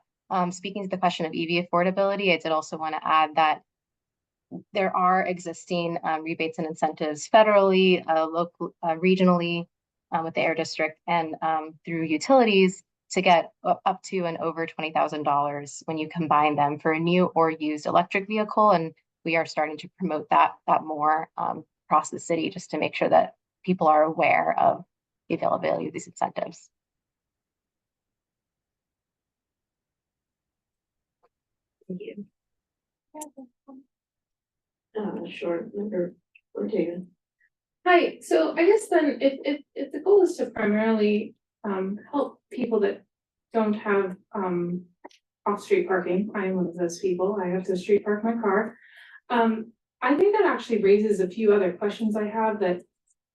Speaker 17: speaking to the question of EV affordability, I did also want to add that there are existing rebates and incentives federally, local, regionally, with the Air District, and through utilities to get up to and over $20,000 when you combine them for a new or used electric vehicle. And we are starting to promote that more across the city, just to make sure that people are aware of the availability of these incentives.
Speaker 1: Thank you. Sure, Member Ortega.
Speaker 3: Hi, so I guess then if the goal is to primarily help people that don't have off-street parking, I am one of those people, I have to street park my car. I think that actually raises a few other questions I have, that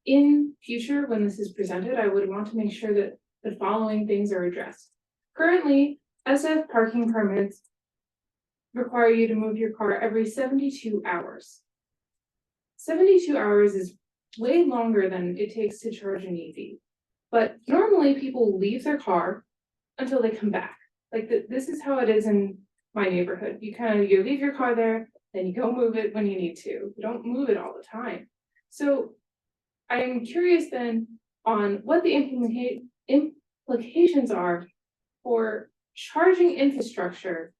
Speaker 3: in future, when this is presented, I would want to make sure that the following things are addressed. Currently, SF parking permits require you to move your car every 72 hours. 72 hours is way longer than it takes to charge an EV. But normally people leave their car until they come back. Like this is how it is in my neighborhood. You leave your car there, then you go move it when you need to. You don't move it all the time. So I'm curious then on what the implications are for charging infrastructure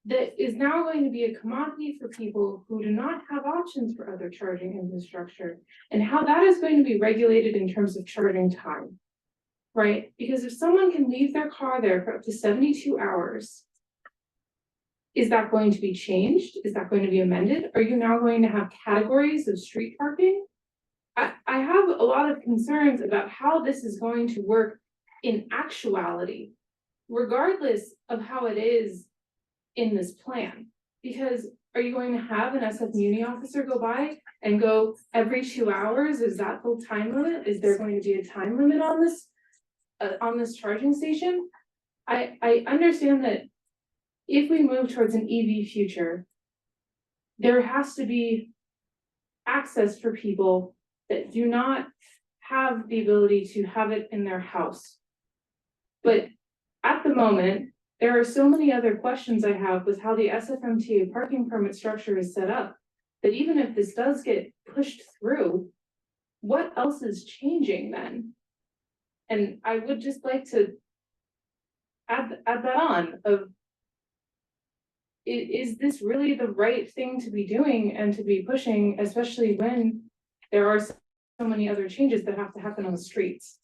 Speaker 3: that is now going to be a commodity for people who do not have options for other charging infrastructure, and how that is going to be regulated in terms of charging time, right? Because if someone can leave their car there for up to 72 hours, is that going to be changed? Is that going to be amended? Are you now going to have categories of street parking? I have a lot of concerns about how this is going to work in actuality, regardless of how it is in this plan, because are you going to have an SF Muni officer go by and go every 2 hours? Is that the time limit? Is there going to be a time limit on this charging station? I understand that if we move towards an EV future, there has to be access for people that do not have the ability to have it in their house. But at the moment, there are so many other questions I have with how the SFMTA parking permit structure is set up, that even if this does get pushed through, what else is changing then? And I would just like to add that on of, is this really the right thing to be doing and to be pushing, especially when there are so many other changes that have to happen on the streets?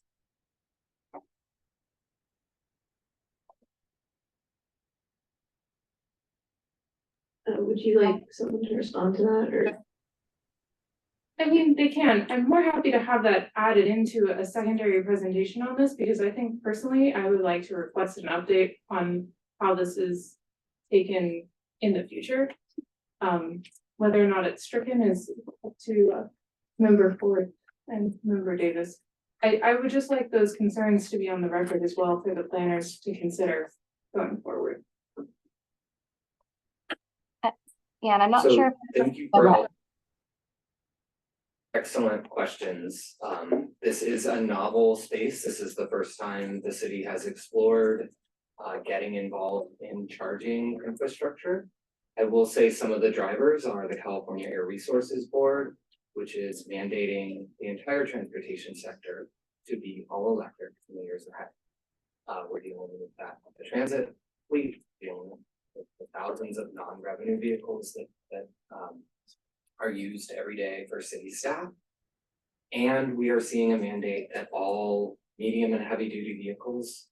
Speaker 1: Would you like someone to respond to that, or?
Speaker 3: I mean, they can. I'm more happy to have that added into a secondary presentation on this, because I think personally, I would like to request an update on how this is taken in the future. Whether or not it's stricken is up to member Ford and member Davis. I would just like those concerns to be on the record as well for the planners to consider going forward.
Speaker 17: Yeah, and I'm not
Speaker 8: So,
Speaker 17: sure.
Speaker 8: thank you for all. Excellent questions. This is a novel space. This is the first time the city has explored getting involved in charging infrastructure. I will say some of the drivers are the California Air Resources Board, which is mandating the entire transportation sector to be all electric in the years ahead. We're dealing with that with the transit fleet, dealing with the thousands of non-revenue vehicles that are used every day for city staff. And we are seeing a mandate that all medium and heavy duty vehicles,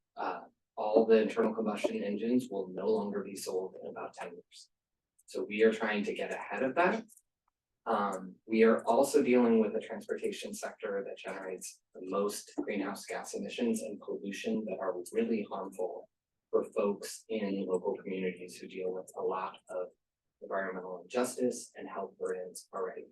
Speaker 8: all the internal combustion engines will no longer be sold in about 10 years. So we are trying to get ahead of that. We are also dealing with a transportation sector that generates the most greenhouse gas emissions and pollution that are really harmful for folks in local communities who deal with a lot of environmental injustice and health burdens already.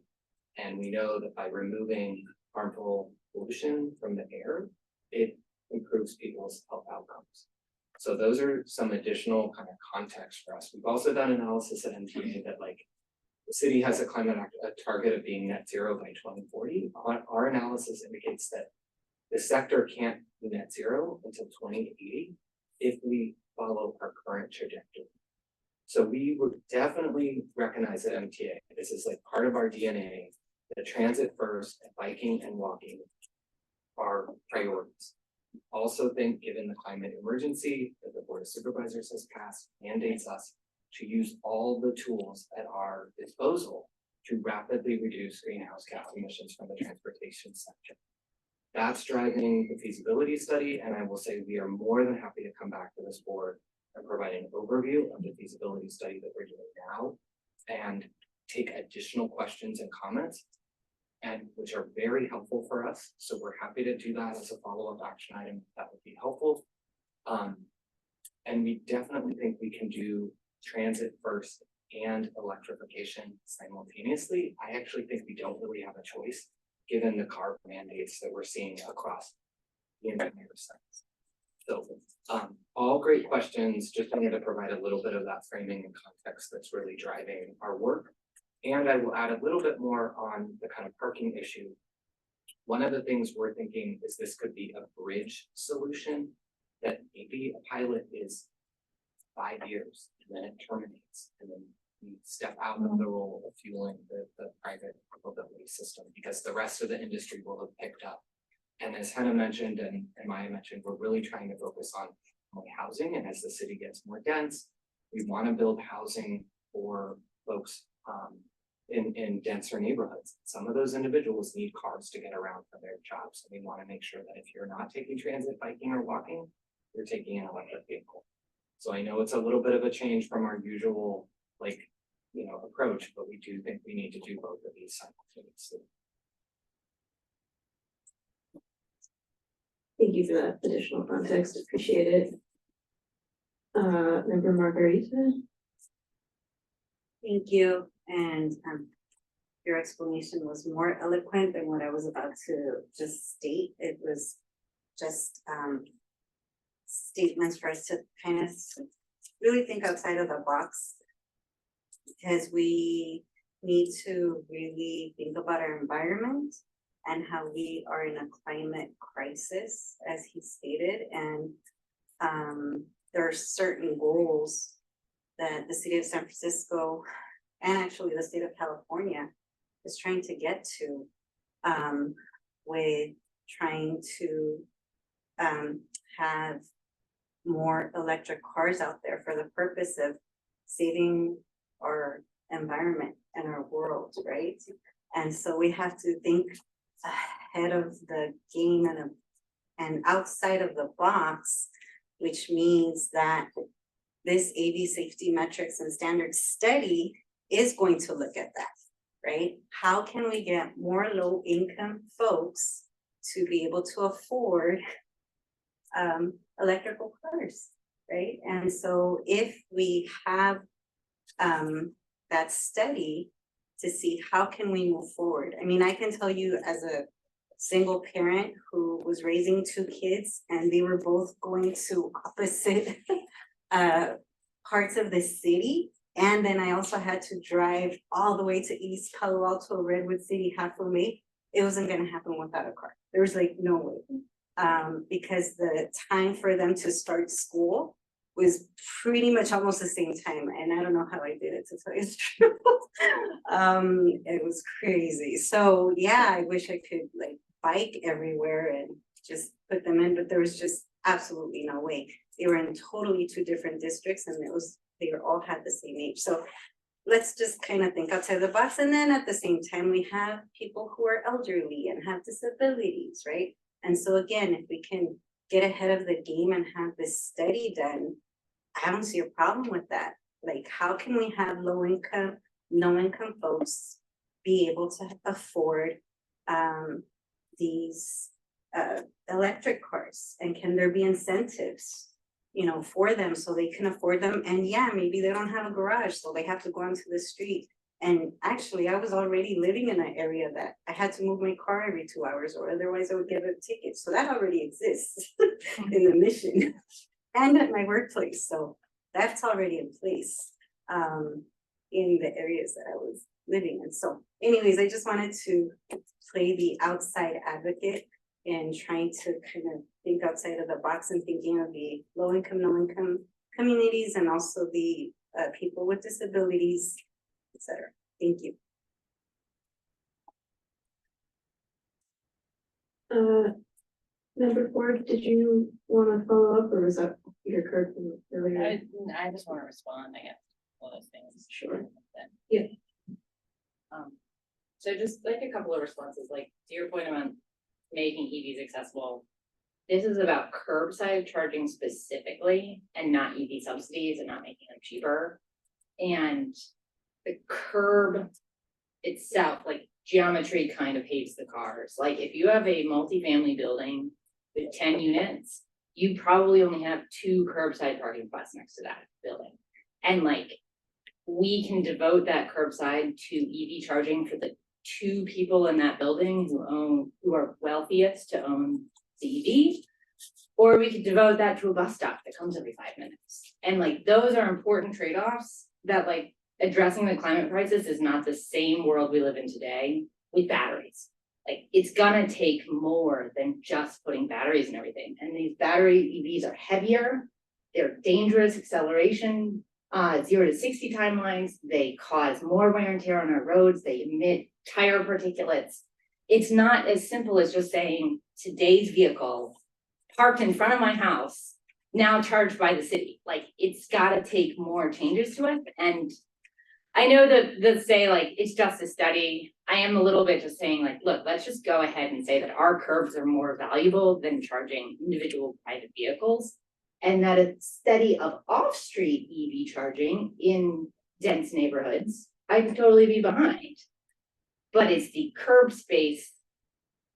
Speaker 8: And we know that by removing harmful pollution from the air, it improves people's health outcomes. So those are some additional kind of context for us. We've also done analysis at MTA that like the city has a target of being net zero by 2040. Our analysis indicates that the sector can't be net zero until 2080 if we follow our current trajectory. So we would definitely recognize at MTA, this is like part of our DNA, that transit first and biking and walking are priorities. Also think, given the climate emergency that the Board of Supervisors has passed, mandates us to use all the tools at our disposal to rapidly reduce greenhouse gas emissions from the transportation sector. That's driving the feasibility study, and I will say we are more than happy to come back to this board and provide an overview of the feasibility study that we're doing now and take additional questions and comments, and which are very helpful for us. So we're happy to do that as a follow-up action item that would be helpful. And we definitely think we can do transit first and electrification simultaneously. I actually think we don't really have a choice given the car mandates that we're seeing across the entire sites. So all great questions. Just wanted to provide a little bit of that framing and context that's really driving our work. And I will add a little bit more on the kind of parking issue. One of the things we're thinking is this could be a bridge solution, that maybe a pilot is 5 years and then it terminates, and then we step out of the role of fueling the private mobility system because the rest of the industry will have picked up. And as Hannah mentioned and Maya mentioned, we're really trying to focus on housing, and as the city gets more dense, we want to build housing for folks in denser neighborhoods. Some of those individuals need cars to get around for their jobs, and we want to make sure that if you're not taking transit, biking, or walking, you're taking an electric vehicle. So I know it's a little bit of a change from our usual approach, but we do think we need to do both of these simultaneously.
Speaker 1: Thank you for that additional context. Appreciate it. Member Margarita.
Speaker 14: Thank you, and your explanation was more eloquent than what I was about to just state. It was just statements for us to kind of really think outside of the box, because we need to really think about our environment and how we are in a climate crisis, as he stated, and there are certain goals that the city of San Francisco and actually the state of California is trying to get to, with trying to have more electric cars out there for the purpose of saving our environment and our world, right? And so we have to think ahead of the game and outside of the box, which means that this AV safety metrics and standards study is going to look at that, right? How can we get more low income folks to be able to afford electrical cars, right? And so if we have that study to see how can we move forward. I mean, I can tell you as a single parent who was raising two kids and they were both going to opposite parts of the city. And then I also had to drive all the way to East Palo Alto, Redwood City, halfway. It wasn't going to happen without a car. There was like no way, because the time for them to start school was pretty much almost the same time. And I don't know how I did it, to tell you the truth. It was crazy. So yeah, I wish I could like bike everywhere and just put them in, but there was just absolutely no way. They were in totally two different districts, and they were all had the same age. So let's just kind of think outside the box. And then at the same time, we have people who are elderly and have disabilities, right? And so again, if we can get ahead of the game and have this study done, I don't see a problem with that. Like, how can we have low income, no income folks be able to afford these electric cars? And can there be incentives, you know, for them so they can afford them? And yeah, maybe they don't have a garage, so they have to go onto the street. And actually, I was already living in an area that I had to move my car every 2 hours, or otherwise I would get a ticket. So that already exists in the mission and at my workplace. So that's already in place in the areas that I was living in. So anyways, I just wanted to play the outside advocate and trying to kind of think outside of the box and thinking of the low income, no income communities, and also the people with disabilities, etc. Thank you.
Speaker 1: Member Ford, did you want to follow up, or was that your card from earlier?
Speaker 12: I just want to respond, I guess, to all those things.
Speaker 1: Sure. Yeah.
Speaker 12: So just like a couple of responses, like to your point about making EVs accessible. This is about curbside charging specifically, and not EV subsidies, and not making them cheaper. And the curb itself, like geometry kind of hates the cars. Like if you have a multifamily building with 10 units, you probably only have 2 curbside parking spots next to that building. And like, we can devote that curbside to EV charging for the 2 people in that building who are wealthiest to own the EV, or we could devote that to a bus stop that comes every 5 minutes. And like, those are important trade-offs that like addressing the climate crisis is not the same world we live in today with batteries. Like it's gonna take more than just putting batteries in everything. And these battery EVs are heavier, they're dangerous acceleration, 0 to 60 timelines, they cause more wear and tear on our roads, they emit tire particulates. It's not as simple as just saying today's vehicle parked in front of my house, now charged by the city. Like it's gotta take more changes to it. And I know that say like, it's just a study. I am a little bit just saying like, look, let's just go ahead and say that our curbs are more valuable than charging individual private vehicles. And that a study of off-street EV charging in dense neighborhoods, I could totally be behind. But it's the curb space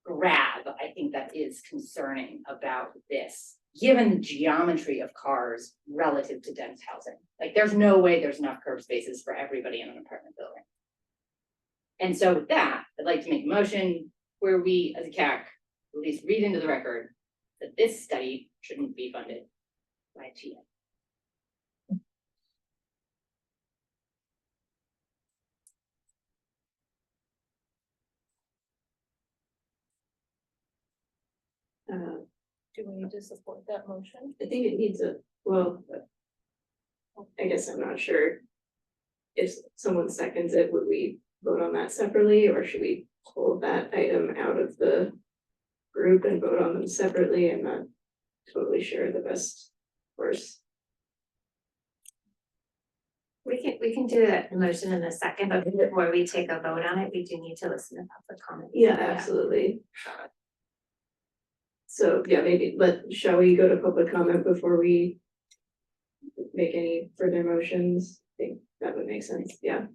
Speaker 12: grab, I think, that is concerning about this given the geometry of cars relative to dense housing. Like, there's no way there's enough curb spaces for everybody in an apartment building. And so with that, I'd like to make a motion where we, as a CAC, at least read into the record that this study shouldn't be funded by TA.
Speaker 16: Do we need to support that motion?
Speaker 1: I think it needs a, well, I guess I'm not sure. If someone seconds it, would we vote on that separately, or should we pull that item out of the group and vote on them separately? I'm not totally sure the best course.
Speaker 11: We can do that motion in a second, but before we take a vote on it, we do need to listen to public comment.
Speaker 1: Yeah, absolutely. So, yeah, maybe, shall we go to public comment before we make any further motions? I think that would make sense, yeah.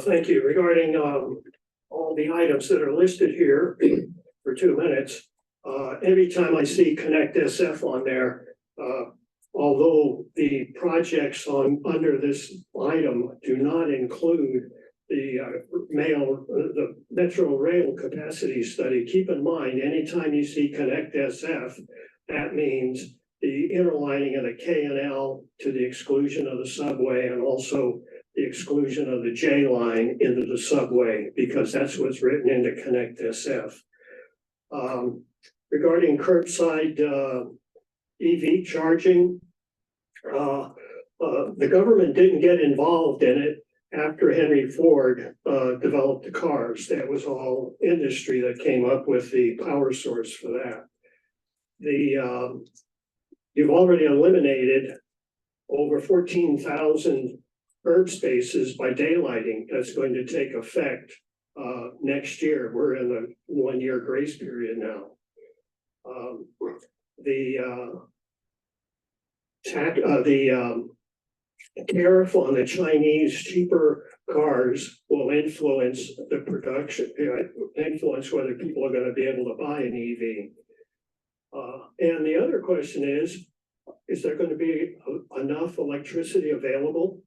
Speaker 6: Thank you. Regarding all the items that are listed here for 2 minutes, every time I see Connect SF on there, although the projects under this item do not include the Metro Rail capacity study, keep in mind, anytime you see Connect SF, that means the interlining of the K&L to the exclusion of the subway, and also the exclusion of the J line into the subway, because that's what's written into Connect SF. Regarding curbside EV charging, the government didn't get involved in it after Henry Ford developed the cars. That was all industry that came up with the power source for that. You've already eliminated over 14,000 curb spaces by daylighting. That's going to take effect next year. We're in the 1-year grace period now. Tariff on the Chinese cheaper cars will influence the production, influence whether people are going to be able to buy an EV. And the other question is there going to be enough electricity available?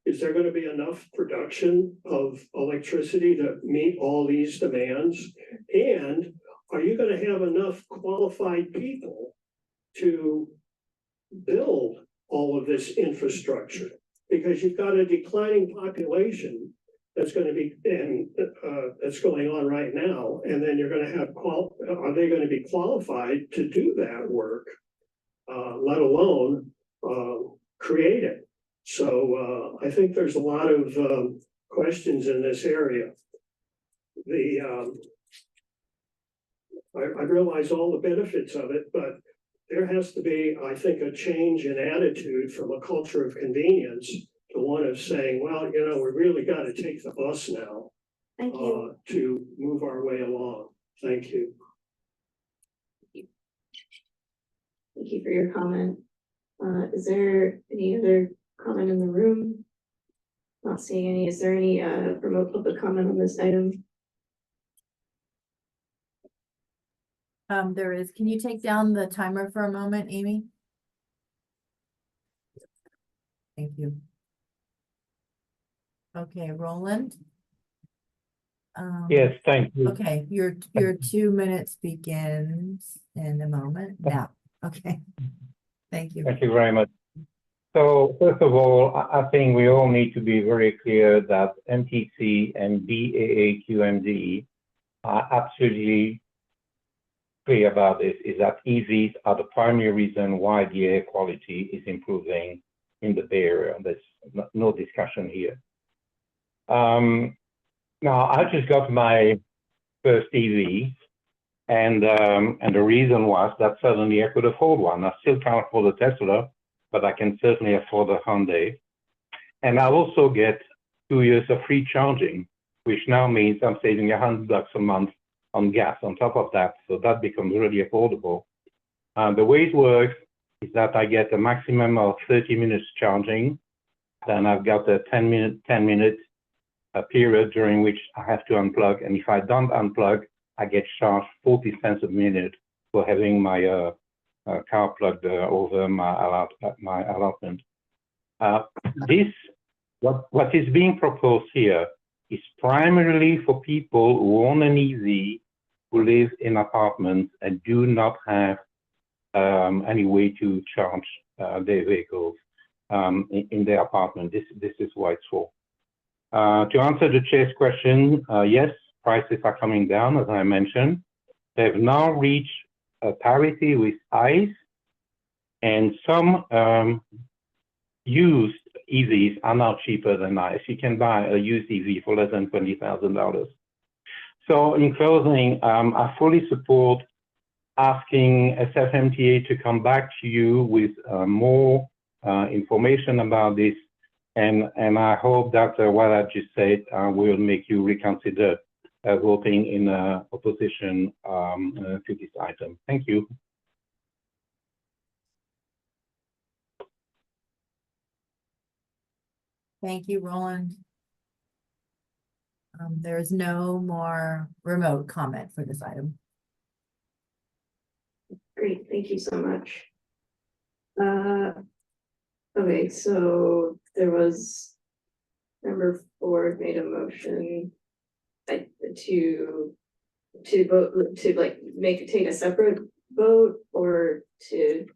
Speaker 6: Is there going to be enough production of electricity to meet all these demands? And are you going to have enough qualified people to build all of this infrastructure? Because you've got a declining population that's going to be, and that's going on right now. And then you're going to have, are they going to be qualified to do that work, let alone create it? So I think there's a lot of questions in this area. I realize all the benefits of it, but there has to be, I think, a change in attitude from a culture of convenience to one of saying, well, we really got to take the bus now.
Speaker 2: Thank you.
Speaker 6: To move our way along. Thank you.
Speaker 1: Thank you for your comment. Is there any other comment in the room? Not seeing any. Is there any remote public comment on this item?
Speaker 7: There is. Can you take down the timer for a moment, Amy? Thank you. Okay, Roland.
Speaker 18: Yes, thank you.
Speaker 7: Okay, your 2 minutes begins in a moment now. Okay, thank you.
Speaker 18: Thank you very much. So first of all, I think we all need to be very clear that MTC and BAAQMD are absolutely clear about this, is that EVs are the primary reason why the air quality is improving in the Bay Area. There's no discussion here. Now, I just got my first EV, and the reason was that suddenly I could afford one. I still can't afford a Tesla, but I can certainly afford a Hyundai. And I also get 2 years of free charging, which now means I'm saving $100 a month on gas on top of that. So that becomes really affordable. The way it works is that I get a maximum of 30 minutes charging. Then I've got a 10 minute a period during which I have to unplug. And if I don't unplug, I get charged 40 cents a minute for having my car plugged over my allotment. What is being proposed here is primarily for people who own an EV, who live in apartments and do not have any way to charge their vehicles in their apartment. This is what it's for. To answer the chair's question, yes, prices are coming down, as I mentioned. They have now reached a parity with ICE, and some used EVs are now cheaper than ICE. You can buy a used EV for less than $20,000. So in closing, I fully support asking SFMTA to come back to you with more information about this, and I hope that what I just said will make you reconsider voting in opposition to this item. Thank you.
Speaker 7: Thank you, Roland. There is no more remote comment for this item.
Speaker 1: Great, thank you so much. Okay, so there was member Ford made a motion to vote, to like take a separate vote, or to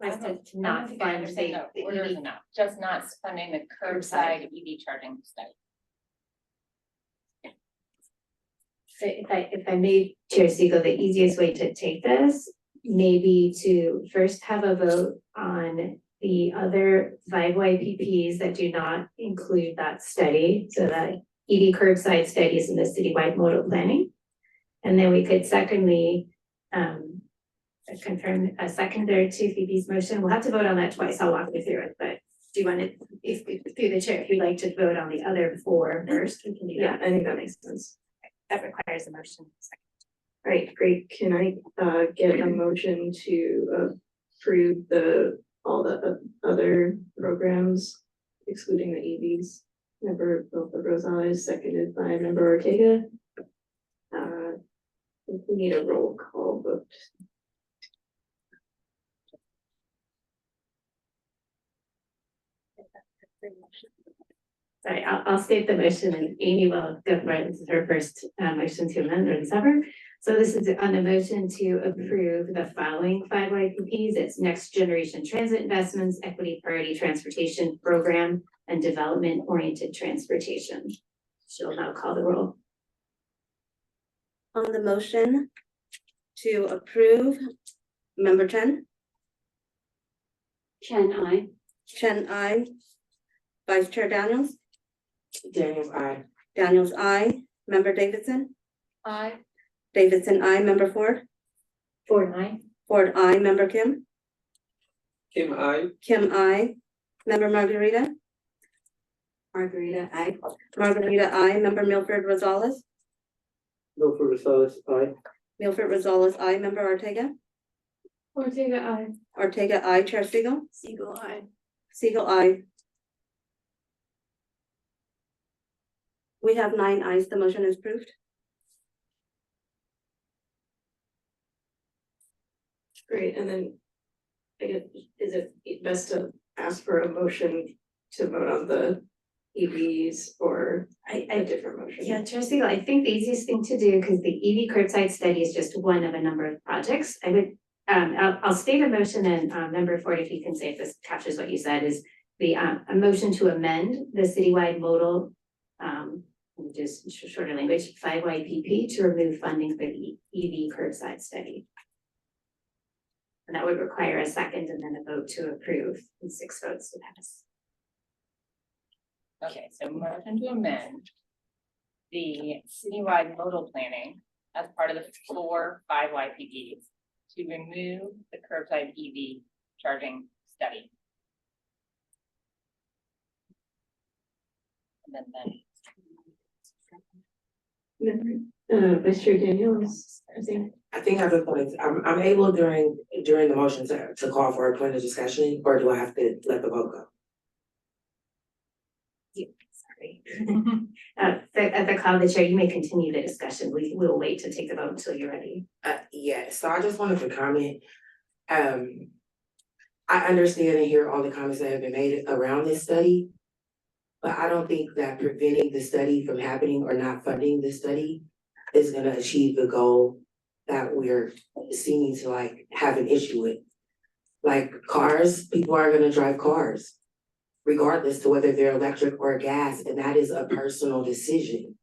Speaker 12: To not fund the
Speaker 19: order is
Speaker 12: EV.
Speaker 19: enough, just not funding the curbside EV charging study.
Speaker 11: So if I may, Chair Siegel, the easiest way to take this, maybe to first have a vote on the other 5 YPPs that do not include that study, so that EV curbside studies in the citywide modal planning. And then we could secondly, confirm a seconder to Phoebe's motion. We'll have to vote on that twice. I'll walk you through it, but do you want to, if through the chair, if you'd like to vote on the other 4 first, we can do
Speaker 1: yeah,
Speaker 11: that.
Speaker 1: I think that makes sense.
Speaker 11: That requires a motion.
Speaker 1: All right, great. Can I get a motion to approve all the other programs excluding the EVs? Member Rosales, seconded by member Ortega. We need a roll call vote.
Speaker 11: Sorry, I'll state the motion and Amy will go for it. This is her first motion to amend or sever. So this is on a motion to approve the following 5 YPPs. It's next generation transit investments, equity priority transportation program, and development oriented transportation. She'll now call the roll.
Speaker 2: On the motion to approve, member Chen?
Speaker 5: Chen, I.
Speaker 2: Chen, I. Vice Chair Daniels?
Speaker 12: Daniels, I.
Speaker 2: Daniels, I. Member Davidson?
Speaker 16: Aye.
Speaker 2: Davidson, I. Member Ford?
Speaker 11: Ford, I.
Speaker 2: Ford, I. Member Kim?
Speaker 4: Kim, I.
Speaker 2: Kim, I. Member Margarita?
Speaker 5: Margarita, I.
Speaker 2: Margarita, I. Member Milford Rosales?
Speaker 4: Milford Rosales, I.
Speaker 2: Milford Rosales, I. Member Ortega?
Speaker 3: Ortega, aye.
Speaker 2: Ortega, I. Chair Siegel?
Speaker 11: Siegel, I.
Speaker 2: Siegel, I. We have 9 ayes. The motion is approved.
Speaker 1: Great, and then I guess, is it best to ask for a motion to vote on the EVs or a different motion?
Speaker 11: Yeah, Chair Siegel, I think the easiest thing to do, because the EV curbside study is just one of a number of projects, I would, I'll state a motion and member Ford, if you can say if this captures what you said, is the a motion to amend the citywide modal, just shorter language, 5 YPP to remove funding for the EV curbside study. And that would require a second and then a vote to approve, and 6 votes to pass.
Speaker 19: Okay, so motion to amend the citywide modal planning as part of the 4 5 YPPs to remove the curbside EV charging study. And then
Speaker 1: Vice Chair Daniels,
Speaker 12: I think at this point, I'm able during the motion to call for a point of discussion, or do I have to let the vote go?
Speaker 11: At the call of the chair, you may continue the discussion. We will wait to take the vote until you're ready.
Speaker 20: Yeah, so I just wanted to comment. I understand and hear all the comments that have been made around this study. But I don't think that preventing the study from happening or not funding the study is gonna achieve the goal that we're seeming to like have an issue with. Like cars, people are gonna drive cars, regardless to whether they're electric or gas, and that is a personal decision.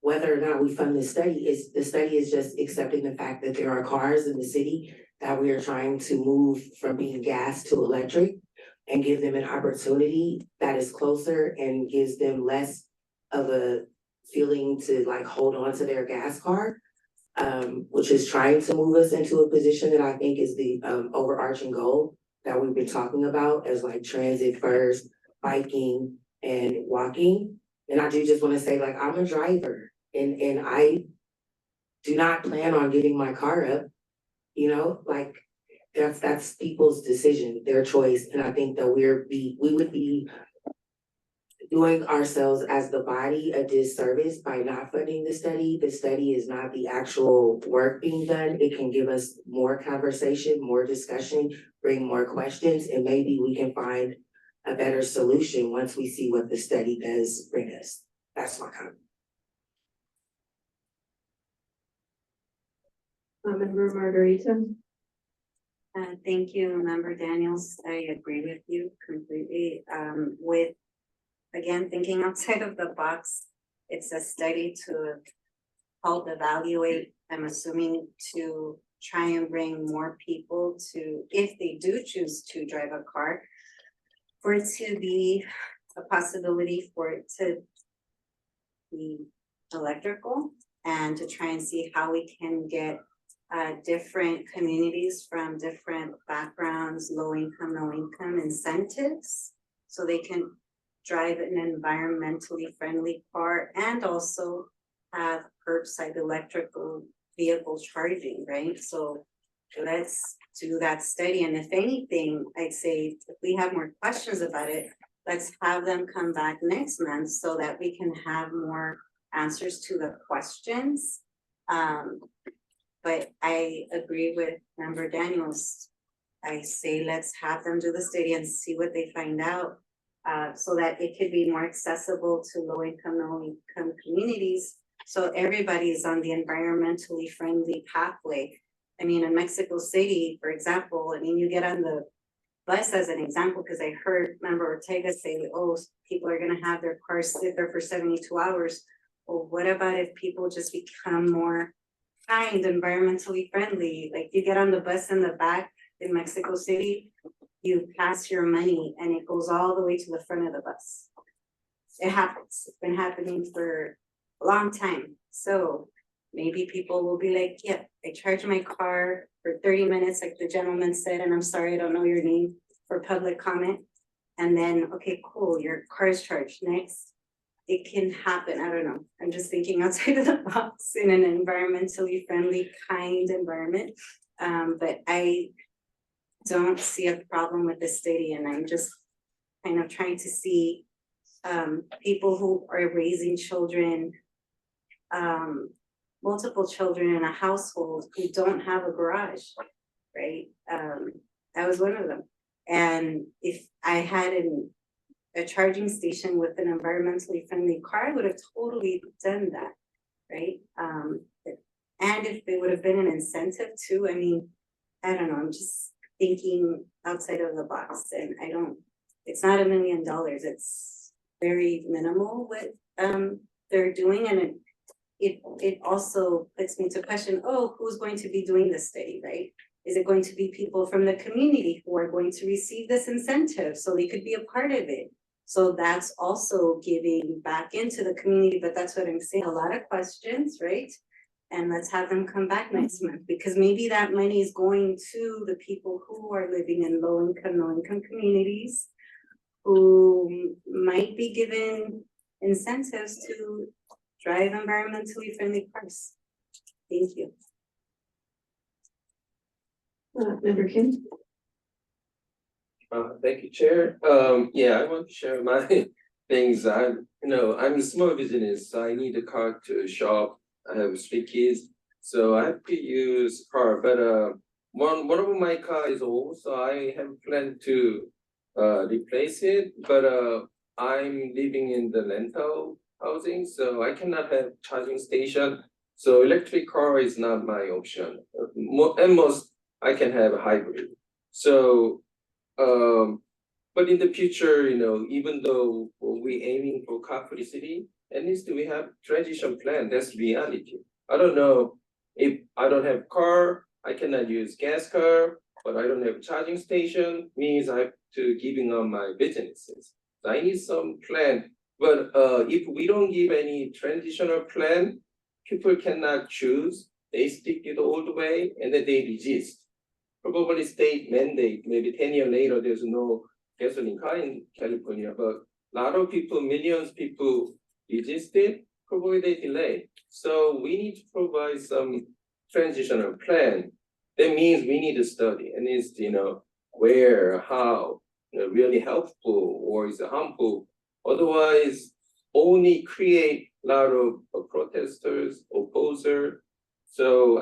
Speaker 20: Whether or not we fund the study is just accepting the fact that there are cars in the city that we are trying to move from being gas to electric and give them an opportunity that is closer and gives them less of a feeling to like hold on to their gas car, which is trying to move us into a position that I think is the overarching goal that we've been talking about as like transit first, biking and walking. And I do just want to say, like, I'm a driver and I do not plan on giving my car up, you know, like that's people's decision, their choice. And I think that we would be doing ourselves as the body a disservice by not funding the study. The study is not the actual work being done. It can give us more conversation, more discussion, bring more questions, and maybe we can find a better solution once we see what the study does bring us. That's my comment.
Speaker 1: Member Margarita.
Speaker 14: Thank you, Member Daniels. I agree with you completely. With, again, thinking outside of the box, it's a study to help evaluate, I'm assuming, to try and bring more people to, if they do choose to drive a car, for it to be a possibility for it to be electrical, and to try and see how we can get different communities from different backgrounds, low income incentives, so they can drive an environmentally friendly car and also have curbside electrical vehicle charging, right? So let's do that study. And if anything, I'd say if we have more questions about it, let's have them come back next month so that we can have more answers to the questions. But I agree with Member Daniels. I say let's have them do the study and see what they find out, so that it could be more accessible to low income communities. So everybody's on the environmentally friendly pathway. I mean, in Mexico City, for example, I mean, you get on the bus as an example, because I heard Member Ortega say, oh, people are gonna have their cars sit there for 72 hours. Well, what about if people just become more kind, environmentally friendly? Like you get on the bus in the back in Mexico City, you pass your money and it goes all the way to the front of the bus. It happens. It's been happening for a long time. So maybe people will be like, yeah, I charge my car for 30 minutes, like the gentleman said, and I'm sorry, I don't know your name, for public comment. And then, okay, cool, your car is charged. Next, it can happen. I don't know. I'm just thinking outside of the box in an environmentally friendly, kind environment. But I don't see a problem with this study, and I'm just kind of trying to see people who are raising children, multiple children in a household who don't have a garage, right? I was one of them. And if I had a charging station with an environmentally friendly car, I would have totally done that, right? And if it would have been an incentive too, I mean, I don't know, I'm just thinking outside of the box, and it's not $1 million, it's very minimal what they're doing. And it also puts me to question, oh, who's going to be doing this study, right? Is it going to be people from the community who are going to receive this incentive so they could be a part of it? So that's also giving back into the community, but that's what I'm saying, a lot of questions, right? And let's have them come back next month, because maybe that money is going to the people who are living in low income communities, who might be given incentives to drive environmentally friendly cars. Thank you.
Speaker 1: Member Kim.
Speaker 4: Thank you, Chair. Yeah, I want to share my things. I'm a small business, so I need a car to shop. I have 3 kids, so I have to use car. But one of my car is old, so I have planned to replace it. But I'm living in the rental housing, so I cannot have charging station. So electric car is not my option. At most, I can have a hybrid. So, but in the future, even though we're aiming for car-free city, at least we have transition plan. That's reality. I don't know if I don't have car, I cannot use gas car, but I don't have charging station, means I have to giving up my businesses. So I need some plan. But if we don't give any transitional plan, people cannot choose. They stick it all the way, and then they resist. Probably state mandate, maybe 10 years later, there's no gasoline car in California, but a lot of people, millions of people resisted, probably they delay. So we need to provide some transitional plan. That means we need to study, and it's, where, how, really helpful or is it harmful. Otherwise, only create a lot of protesters, opposer. So,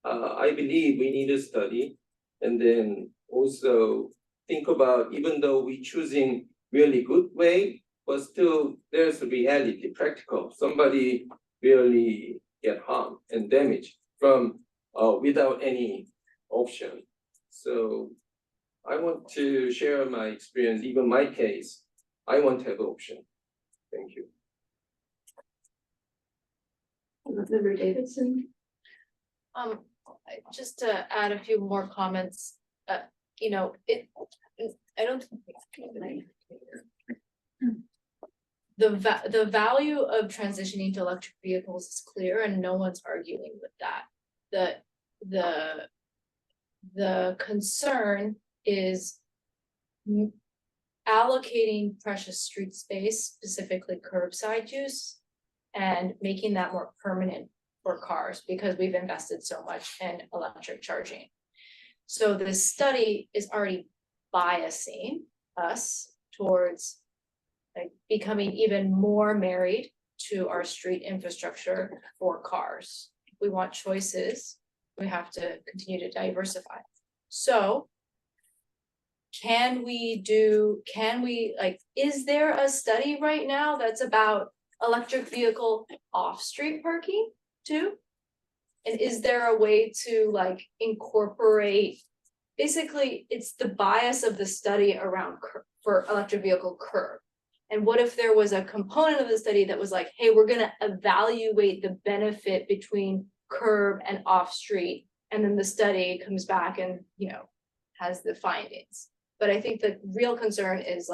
Speaker 4: I believe we need to study, and then also think about, even though we're choosing really good way, but still there's a reality, practical. Somebody really get harmed and damaged from without any option. So I want to share my experience, even my case. I want to have option. Thank you.
Speaker 1: Member Davidson.
Speaker 16: Just to add a few more comments, I don't. The value of transitioning to electric vehicles is clear, and no one's arguing with that. The concern is allocating precious street space, specifically curbside use, and making that more permanent for cars, because we've invested so much in electric charging. So this study is already biasing us towards becoming even more married to our street infrastructure for cars. If we want choices, we have to continue to diversify. So is there a study right now that's about electric vehicle off-street parking too? And is there a way to incorporate, basically it's the bias of the study around for electric vehicle curb. And what if there was a component of the study that was hey, we're gonna evaluate the benefit between curb and off-street, and then the study comes back and has the findings. But I think the real concern is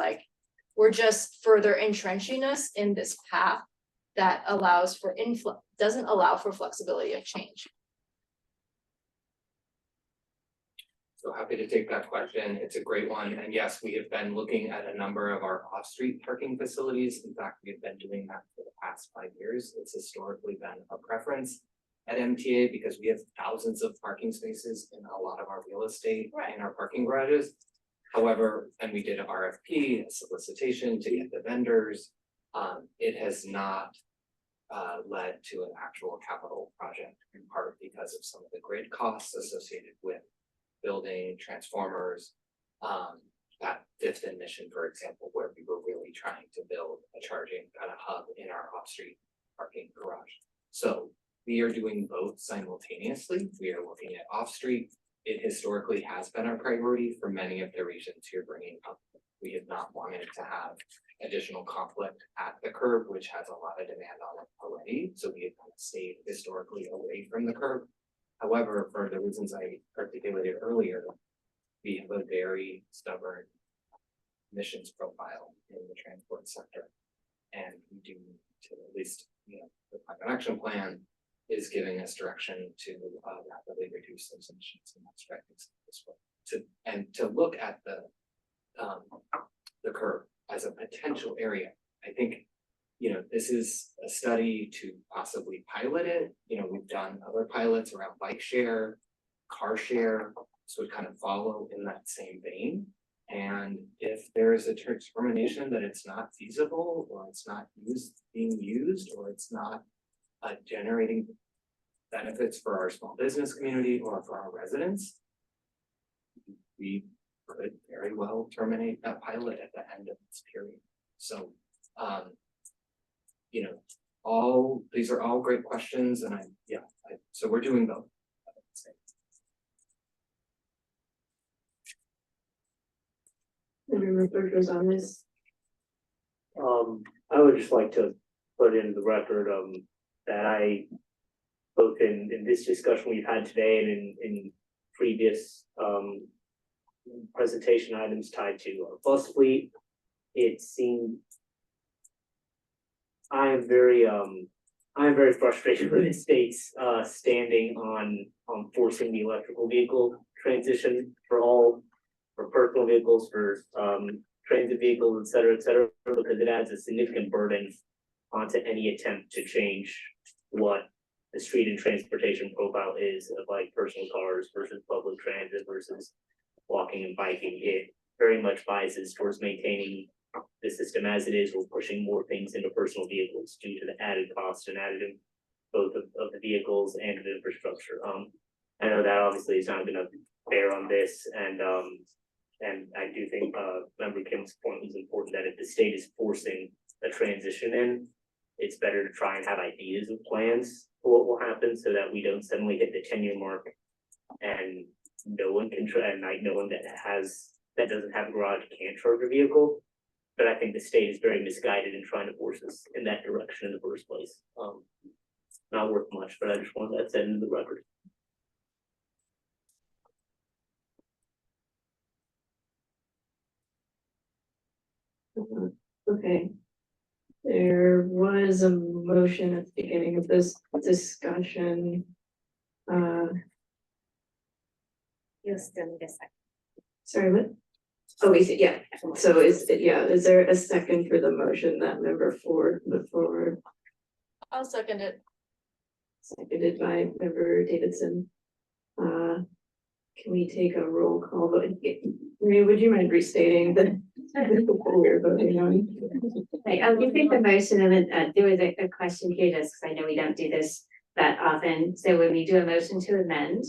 Speaker 16: we're just further entrenching us in this path that doesn't allow for flexibility of change.
Speaker 8: So happy to take that question. It's a great one. And yes, we have been looking at a number of our off-street parking facilities. In fact, we've been doing that for the past 5 years. It's historically been a preference at MTA because we have thousands of parking spaces in a lot of our real estate in our parking garages. However, and we did an RFP, a solicitation to get the vendors. It has not led to an actual capital project, in part because of some of the grid costs associated with building transformers. That Fifth and Mission, for example, where we were really trying to build a charging kind of hub in our off-street parking garage. So we are doing both simultaneously. We are looking at off-street. It historically has been our priority for many of the regions you're bringing up. We have not wanted to have additional conflict at the curb, which has a lot of demand on it already. So we have kind of stayed historically away from the curb. However, for the reasons I articulated earlier, we have a very stubborn emissions profile in the transport sector. And we do need to, at least, the climate action plan is giving us direction to rapidly reduce those emissions, and that's directing this way. To look at the curb as a potential area, I think this is a study to possibly pilot it. We've done other pilots around bike share, car share, so it kind of follow in that same vein. And if there is a determination that it's not feasible, or it's not being used, or it's not generating benefits for our small business community or for our residents, we could very well terminate that pilot at the end of this period. So, you know, these are all great questions, and so we're doing both.
Speaker 1: Member Rosales.
Speaker 21: I would just like to put in the record, that I, both in this discussion we've had today and in previous, presentation items tied to our bus fleet, it seemed I am very frustrated with the state's standing on forcing the electrical vehicle transition for personal vehicles, for transit vehicles, et cetera, because it adds a significant burden onto any attempt to change what the street and transportation profile is of like personal cars versus public transit versus walking and biking. It very much biases towards maintaining the system as it is. We're pushing more things into personal vehicles due to the added cost and added both of the vehicles and the infrastructure. I know that obviously is not gonna bear on this, and I do think Member Kim's point was important, that if the state is forcing a transition in, it's better to try and have ideas of plans for what will happen, so that we don't suddenly hit the 10-year mark and no one can no one that doesn't have a garage can't charge a vehicle. But I think the state is very misguided in trying to force us in that direction in the first place. Not worth much, but I just wanted that said into the record.
Speaker 1: Okay. There was a motion at the beginning of this discussion.
Speaker 5: You'll still need a second.
Speaker 1: Sorry, what? Oh, yeah, so is there a second for the motion that Member Ford put forward?
Speaker 16: I'll second it.
Speaker 1: Seconded by Member Davidson. Can we take a roll call vote? Maria, would you mind restating the what we're voting on?
Speaker 11: Right, I'll repeat the motion, and then there was a question here, just because I know we don't do this that often. So when we do a motion to amend,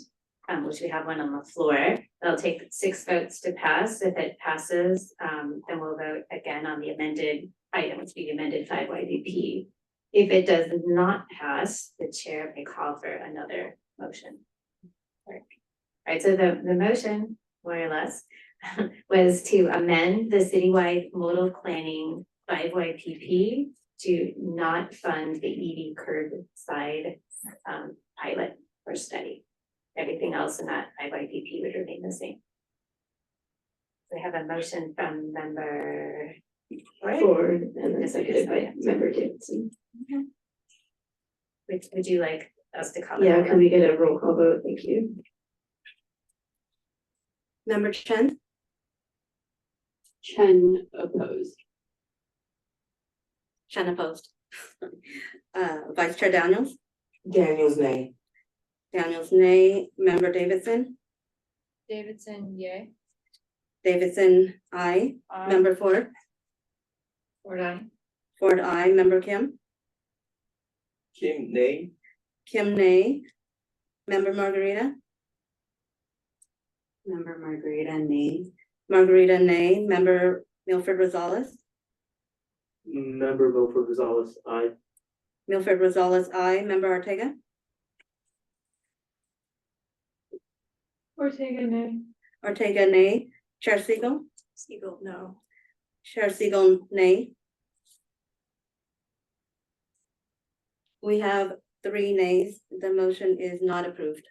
Speaker 11: which we have one on the floor, it'll take 6 votes to pass. If it passes, then we'll vote again on the amended item, which would be amended 5YVP. If it does not pass, the chair may call for another motion. Right, so the motion, more or less, was to amend the citywide modal planning 5YPP to not fund the EV curbside pilot or study. Everything else in that 5YPP would remain the same. We have a motion from Member
Speaker 1: Ford and then seconded by Member Davidson.
Speaker 11: Would you like us to call?
Speaker 1: Yeah, can we get a roll call vote? Thank you.
Speaker 2: Member Chen?
Speaker 1: Chen opposed.
Speaker 2: Chen opposed. Vice Chair Daniels?
Speaker 20: Daniels, nay.
Speaker 2: Daniels, nay. Member Davidson?
Speaker 16: Davidson, yay.
Speaker 2: Davidson, aye.
Speaker 16: Aye.
Speaker 2: Member Ford?
Speaker 16: Ford, aye.
Speaker 2: Ford, aye. Member Kim?
Speaker 4: Kim, nay.
Speaker 2: Kim, nay. Member Margarita?
Speaker 14: Member Margarita, nay.
Speaker 2: Margarita, nay. Member Milford Rosales?
Speaker 21: Member Milford Rosales, aye.
Speaker 2: Milford Rosales, aye. Member Ortega?
Speaker 3: Ortega, nay.
Speaker 2: Ortega, nay. Chair Siegel?
Speaker 15: Siegel, no.
Speaker 2: Chair Siegel, nay. We have 3 nays. The motion is not approved.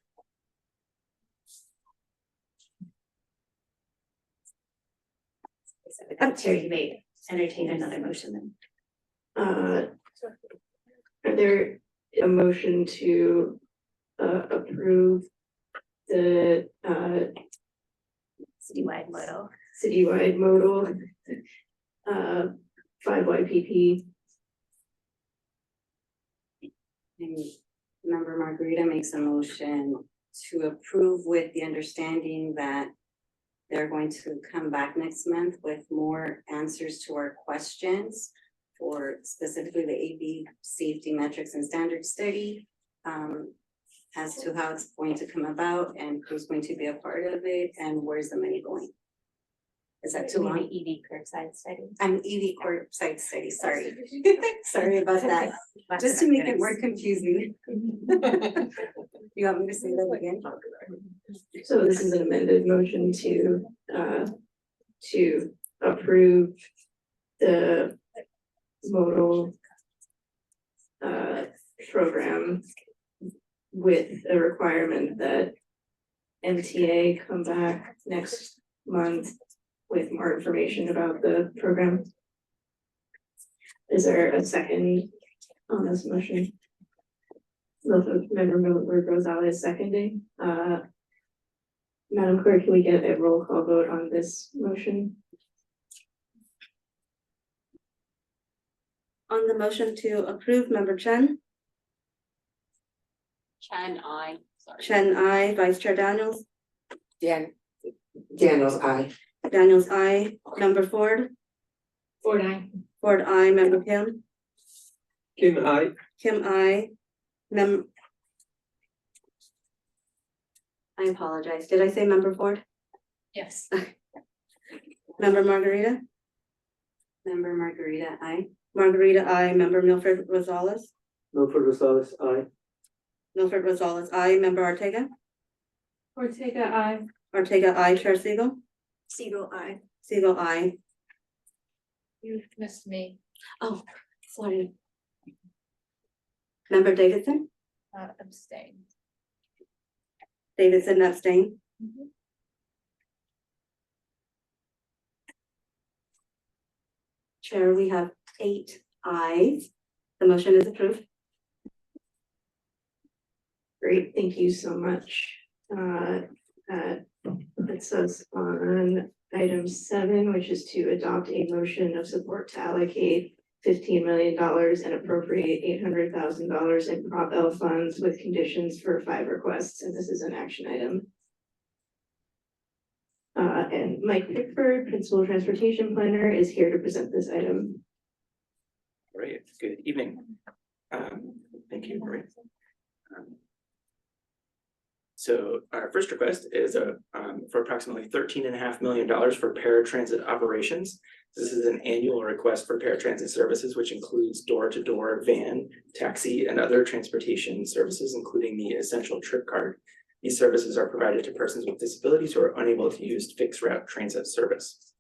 Speaker 11: Chair, you may entertain another motion then.
Speaker 1: Are there a motion to approve the
Speaker 11: Citywide modal.
Speaker 1: 5YPP?
Speaker 14: And Member Margarita makes a motion to approve with the understanding that They're going to come back next month with more answers to our questions for specifically the AV safety metrics and standards study. As to how it's going to come about and who's going to be a part of it and where's the money going. Is that too long?
Speaker 11: EV curbside study.
Speaker 14: EV curbside study, sorry. Sorry about that, just to make it more confusing. You want me to say that again?
Speaker 1: So this is an amended motion to approve the modal program with a requirement that MTA come back next month with more information about the program. Is there a second on this motion? Member Rosales seconding. Madam Clerk, can we get a roll call vote on this motion?
Speaker 2: On the motion to approve, Member Chen.
Speaker 12: Chen, I. Sorry.
Speaker 2: Chen, I. Vice Chair Daniels.
Speaker 20: Daniels, aye.
Speaker 2: Daniels, I. Member Ford.
Speaker 11: Ford, I.
Speaker 2: Ford, I. Member Kim.
Speaker 4: Kim, I.
Speaker 2: Kim, I. I apologize. Did I say Member Ford?
Speaker 11: Yes.
Speaker 2: Member Margarita.
Speaker 14: Member Margarita, aye.
Speaker 2: Margarita, I. Member Milford Rosales.
Speaker 21: Milford Rosales, aye.
Speaker 2: Milford Rosales, I. Member Ortega.
Speaker 3: Ortega, I.
Speaker 2: Ortega, I. Chair Siegel.
Speaker 15: Siegel, aye.
Speaker 2: Siegel, I.
Speaker 11: You missed me.
Speaker 2: Oh, sorry. Member Davidson.
Speaker 11: Abstain.
Speaker 2: Davidson abstain. Chair, we have 8 ayes. The motion is approved.
Speaker 1: Great, thank you so much. That puts us on item 7, which is to adopt a motion of support to allocate $15 million and appropriate $800,000 in Prop L funds with conditions for 5 requests, and this is an action item. And Mike Pickford, Principal Transportation Planner, is here to present this item.
Speaker 10: All right, good evening. Thank you, Marie. So our first request is for approximately $13.5 million for paratransit operations. This is an annual request for paratransit services, which includes door-to-door, van, taxi, and other transportation services, including the essential trip card. These services are provided to persons with disabilities who are unable to use fixed route transit service.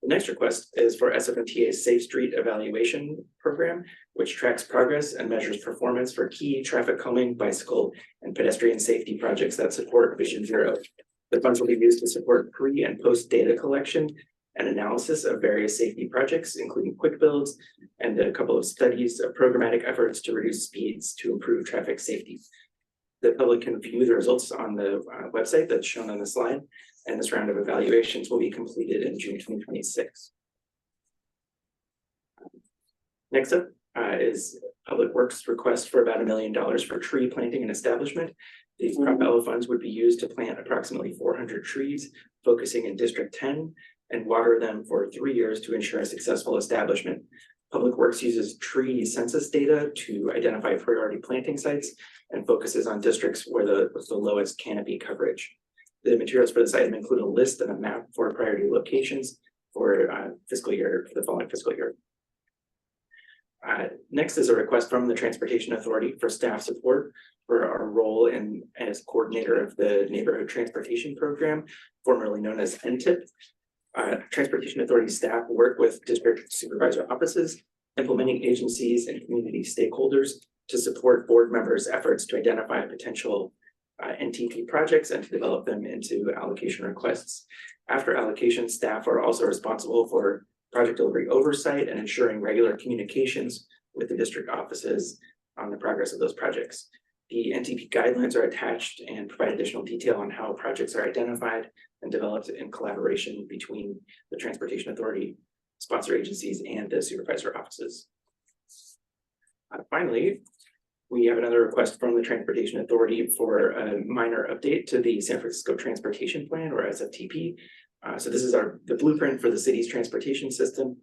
Speaker 10: The next request is for SFCTA's Safe Street Evaluation Program, which tracks progress and measures performance for key traffic calming, bicycle, and pedestrian safety projects that support Vision Zero. The funds will be used to support pre- and post data collection and analysis of various safety projects, including quick builds and a couple of studies of programmatic efforts to reduce speeds to improve traffic safety. The public can view the results on the website that's shown on the slide, and this round of evaluations will be completed in June 2026. Next up is Public Works request for about $1 million for tree planting and establishment. These Prop L funds would be used to plant approximately 400 trees, focusing in District 10, and water them for 3 years to ensure a successful establishment. Public Works uses tree census data to identify priority planting sites and focuses on districts where with the lowest canopy coverage. The materials for this item include a list and a map for priority locations for the following fiscal year. Next is a request from the Transportation Authority for staff support for our role as coordinator of the Neighborhood Transportation Program, formerly known as NTIP. Transportation Authority staff work with district supervisor offices, implementing agencies, and community stakeholders to support board members' efforts to identify potential NTP projects and to develop them into allocation requests. After allocation, staff are also responsible for project delivery oversight and ensuring regular communications with the district offices on the progress of those projects. The NTP guidelines are attached and provide additional detail on how projects are identified and developed in collaboration between the Transportation Authority, sponsor agencies, and the supervisor offices. Finally, we have another request from the Transportation Authority for a minor update to the San Francisco Transportation Plan, or SFTP. So this is the blueprint for the city's transportation system,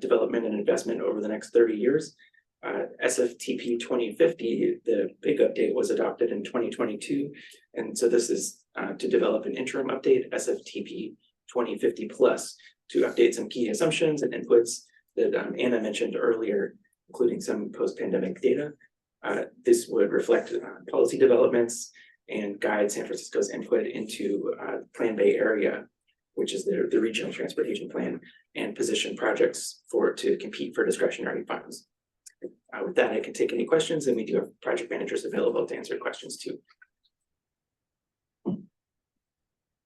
Speaker 10: development and investment over the next 30 years. SFTP 2050, the big update was adopted in 2022. And so this is to develop an interim update, SFTP 2050 plus, to update some key assumptions and inputs that Anna mentioned earlier, including some post-pandemic data. This would reflect policy developments and guide San Francisco's input into Plan Bay Area, which is the regional transportation plan, and position projects to compete for discretionary funds. With that, I can take any questions, and we do have project managers available to answer questions too.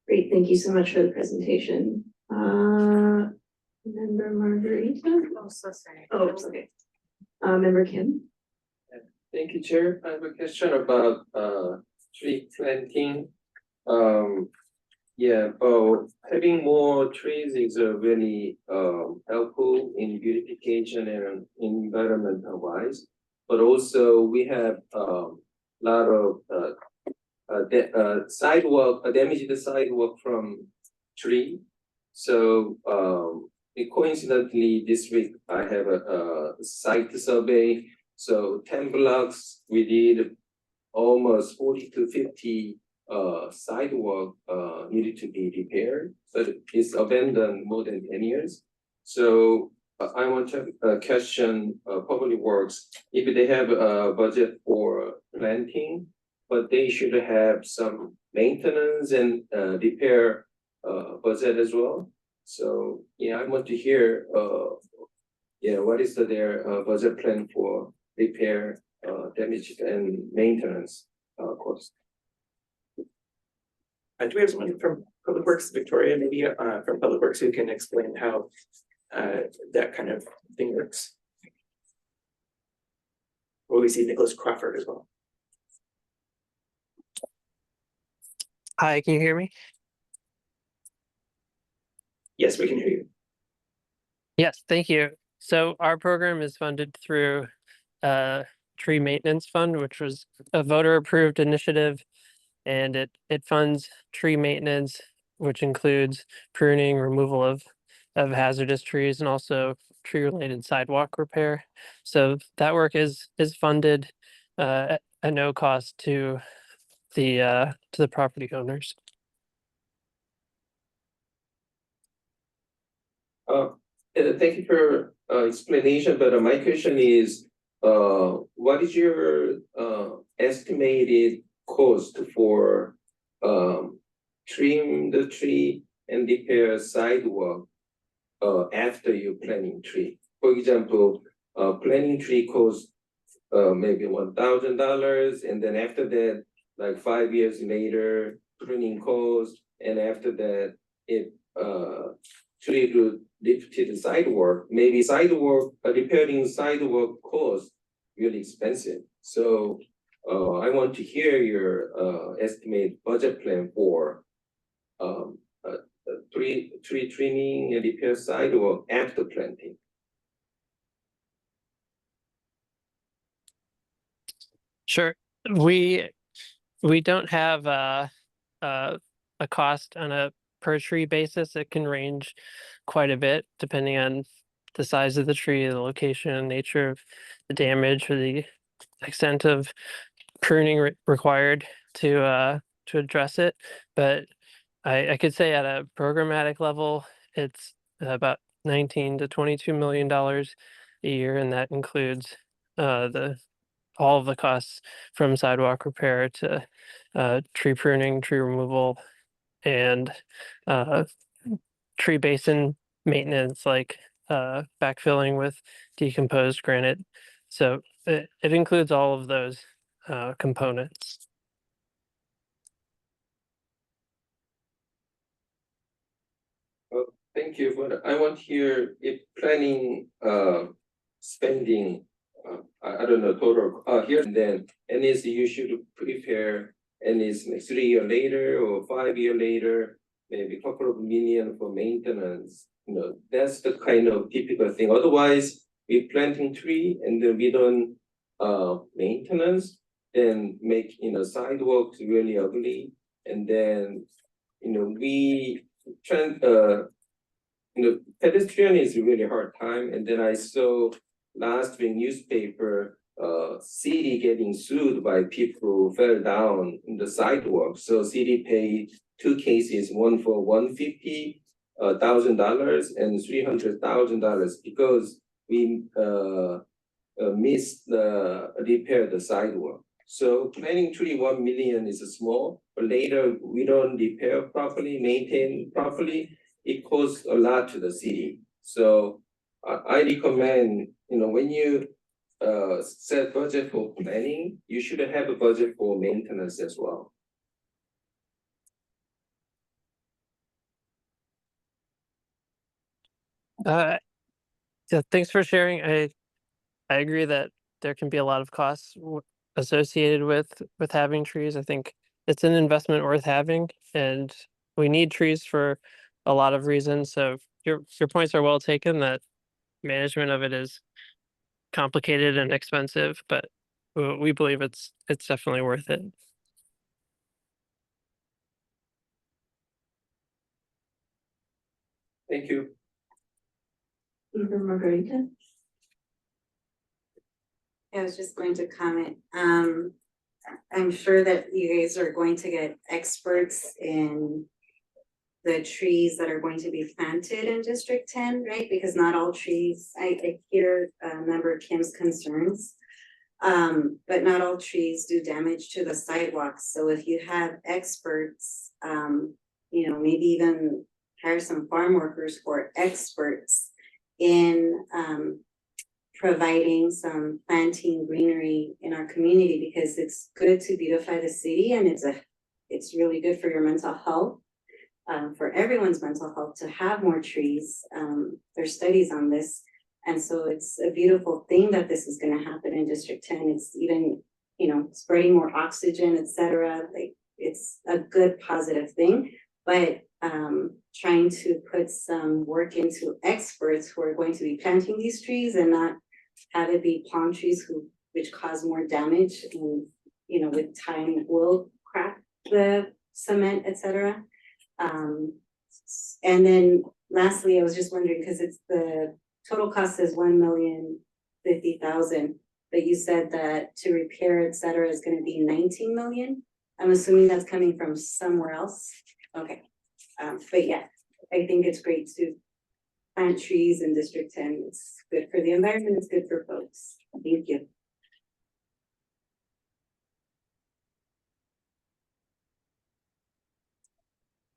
Speaker 1: Great, thank you so much for the presentation. Member Margarita?
Speaker 14: Oh, so sorry.
Speaker 1: Oh, okay. Member Kim?
Speaker 4: Thank you, Chair. I have a question about tree planting. Having more trees is really helpful in beautification and environmental wise. But also we have lot of damaged sidewalk from tree. So coincidentally this week I have a site survey. So 10 blocks we did almost 40 to 50 sidewalk needed to be repaired, but it's abandoned more than 10 years. So I want to question Public Works if they have a budget for planting, but they should have some maintenance and repair budget as well. So I want to hear what is their budget plan for repair, damage and maintenance cost.
Speaker 10: Do we have someone from Public Works, Victoria, maybe from Public Works, who can explain how that kind of thing works? Or we see Nicholas Crawford as well.
Speaker 13: Hi, can you hear me?
Speaker 10: Yes, we can hear you.
Speaker 13: Yes, thank you. So our program is funded through Tree Maintenance Fund, which was a voter-approved initiative, and it funds tree maintenance, which includes pruning, removal of hazardous trees, and also tree-related sidewalk repair. So that work is funded at no cost to the property owners.
Speaker 4: Thank you for explanation, but my question is, what is your estimated cost for trim the tree and repair sidewalk after you planting tree? For example, planting tree costs maybe $1,000, and then after that, like 5 years later, pruning cost, and after that, if tree to lift the sidewalk, maybe repairing sidewalk cost really expensive. So I want to hear your estimated budget plan for tree trimming and repair sidewalk after planting.
Speaker 13: Sure. We don't have a cost on a per tree basis. It can range quite a bit depending on the size of the tree, the location, nature of the damage, or the extent of pruning required to address it. But I could say at a programmatic level, it's about $19 to $22 million a year, and that includes all of the costs from sidewalk repair to tree pruning, tree removal, and tree basin maintenance, like backfilling with decomposed granite. So it includes all of those components.
Speaker 4: Thank you, but I want to hear if planning spending, I don't know, total here and then, and is you should prepare, and it's like 3 years later or 5 years later, maybe a couple of million for maintenance. That's the kind of typical thing. Otherwise, we planting tree and then we don't maintenance, then make, sidewalks really ugly. And then, pedestrian is a really hard time. And then I saw last week newspaper, city getting sued by people who fell down in the sidewalk. So city paid 2 cases, one for $150,000 and $300,000 because we missed the repair the sidewalk. So planning tree 1 million is small, but later we don't repair properly, maintain properly, it costs a lot to the city. So I recommend, when you set budget for planning, you should have a budget for maintenance as well.
Speaker 13: Yeah, thanks for sharing. I agree that there can be a lot of costs associated with having trees. I think it's an investment worth having, and we need trees for a lot of reasons. So your points are well taken that management of it is complicated and expensive, but we believe it's definitely worth it.
Speaker 4: Thank you.
Speaker 1: Margarita?
Speaker 14: I was just going to comment, I'm sure that you guys are going to get experts in the trees that are going to be planted in District 10, right? Because not all trees, I hear Member Kim's concerns, but not all trees do damage to the sidewalks. So if you have experts, maybe even hire some farm workers who are experts in providing some planting greenery in our community, because it's good to beautify the city, and it's really good for your mental health, for everyone's mental health to have more trees. There's studies on this, and so it's a beautiful thing that this is going to happen in District 10. It's even, spreading more oxygen, etc. Like, it's a good positive thing, but trying to put some work into experts who are going to be planting these trees and not have it be palm trees which cause more damage, and with time will crack the cement, etc. And then lastly, I was just wondering, because it's the total cost is $1,050,000, but you said that to repair, etc., is going to be 19 million. I'm assuming that's coming from somewhere else. Okay, but yeah, I think it's great to plant trees in District 10. It's good for the environment, it's good for folks. Thank you.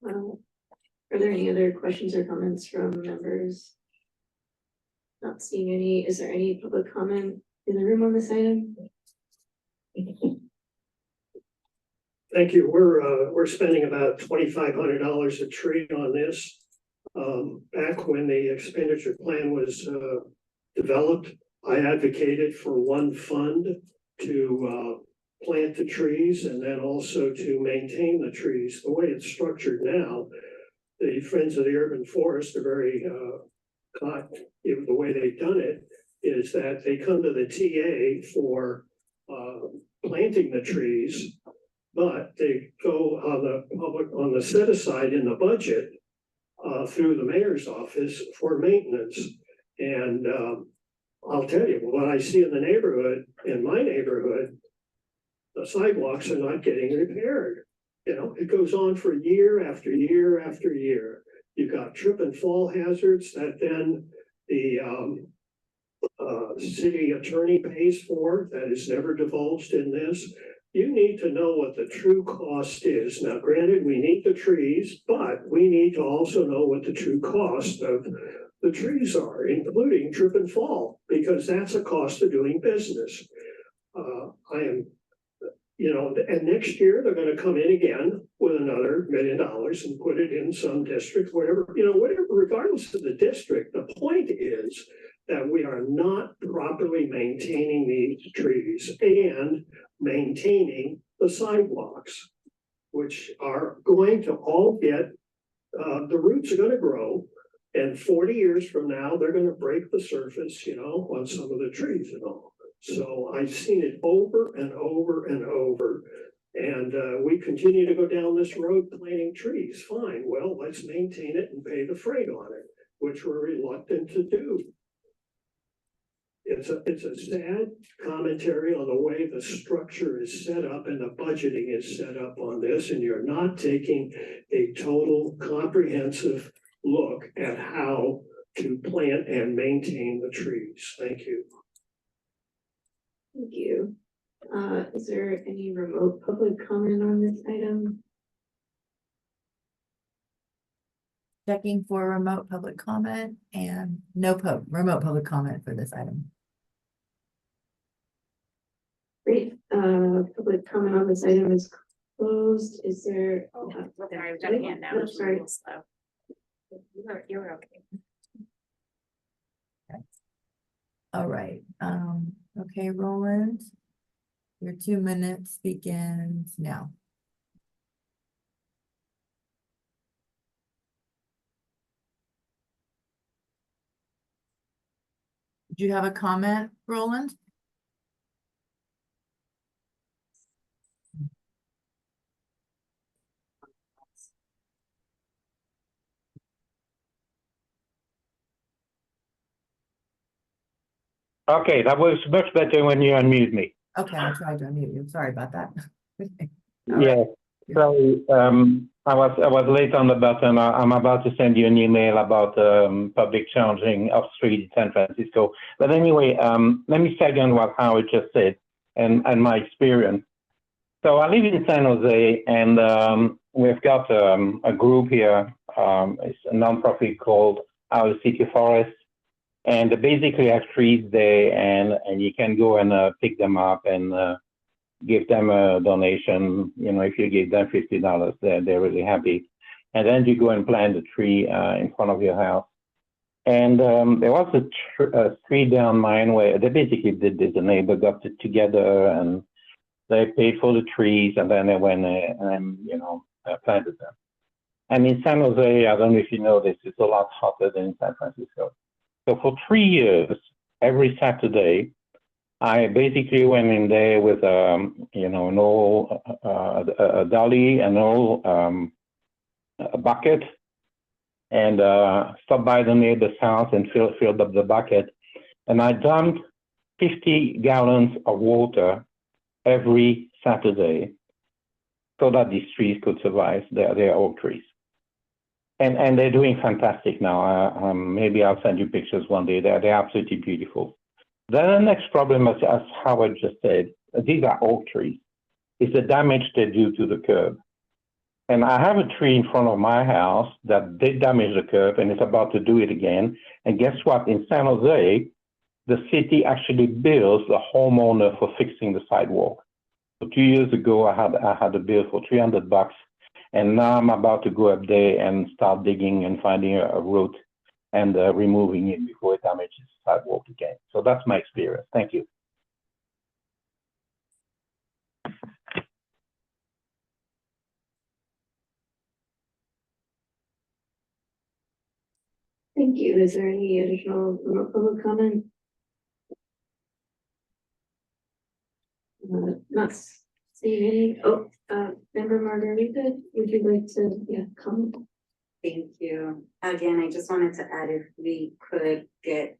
Speaker 1: Are there any other questions or comments from members? Not seeing any. Is there any public comment in the room on this item?
Speaker 6: Thank you. We're spending about $2,500 a tree on this. Back when the expenditure plan was developed, I advocated for one fund to plant the trees and then also to maintain the trees. The way it's structured now, the Friends of the Urban Forest are very the way they've done it is that they come to the TA for planting the trees, but they go on the set aside in the budget through the mayor's office for maintenance. And I'll tell you, what I see in the neighborhood, in my neighborhood, the sidewalks are not getting repaired. It goes on for year after year after year. You've got trip and fall hazards that then the city attorney pays for, that is never divulged in this. You need to know what the true cost is. Now, granted, we need the trees, but we need to also know what the true cost of the trees are, including trip and fall, because that's a cost of doing business. And next year they're going to come in again with another $1 million and put it in some district, whatever, regardless of the district. The point is that we are not properly maintaining these trees and maintaining the sidewalks, which are going to all get, the roots are going to grow, and 40 years from now, they're going to break the surface, on some of the trees and all. So I've seen it over and over and over. And we continue to go down this road planting trees. Fine, well, let's maintain it and pay the freight on it, which we're reluctant to do. It's a sad commentary on the way the structure is set up and the budgeting is set up on this, and you're not taking a total comprehensive look at how to plant and maintain the trees. Thank you.
Speaker 1: Thank you. Is there any remote public comment on this item?
Speaker 7: Checking for remote public comment and no remote public comment for this item.
Speaker 1: Great. Public comment on this item is closed. Is there?
Speaker 11: Sorry, I've got a hand now.
Speaker 1: No, sorry.
Speaker 11: You're okay.
Speaker 7: All right. Okay, Roland, your 2 minutes begins now. Do you have a comment, Roland?
Speaker 18: Okay, that was much better when you unmute me.
Speaker 7: Okay, I tried to unmute you. Sorry about that.
Speaker 18: Yeah, so I was late on the button. I'm about to send you an email about public charging off street in San Francisco. But anyway, let me second what Howard just said and my experience. So I live in San Jose, and we've got a group here. It's a nonprofit called Our City Forest. And they basically have trees there, and you can go and pick them up and give them a donation. You know, if you give them $50, they're really happy. And then you go and plant a tree in front of your house. And there was a street down mine where they basically did this. The neighbor got it together and they paid for the trees, and then they went and planted them. And in San Jose, I don't know if you know this, it's a lot hotter than in San Francisco. So for 3 years, every Saturday, I basically went in there with an old a dolly, an old a bucket, and stopped by the neighbor's house and filled up the bucket. And I dumped 50 gallons of water every Saturday so that these trees could survive. They're oak trees. And they're doing fantastic now. Maybe I'll send you pictures one day. They're absolutely beautiful. Then the next problem, as Howard just said, these are oak trees, is the damage they do to the curb. And I have a tree in front of my house that did damage the curb and is about to do it again. And guess what? In San Jose, the city actually bills the homeowner for fixing the sidewalk. So 2 years ago, I had a bill for $300. And now I'm about to go up there and start digging and finding a root and removing it before it damages the sidewalk again. So that's my experience. Thank you.
Speaker 1: Thank you. Is there any additional public comment? Not seeing any. Oh, Member Margarita, would you like to comment?
Speaker 14: Thank you. Again, I just wanted to add, if we could get,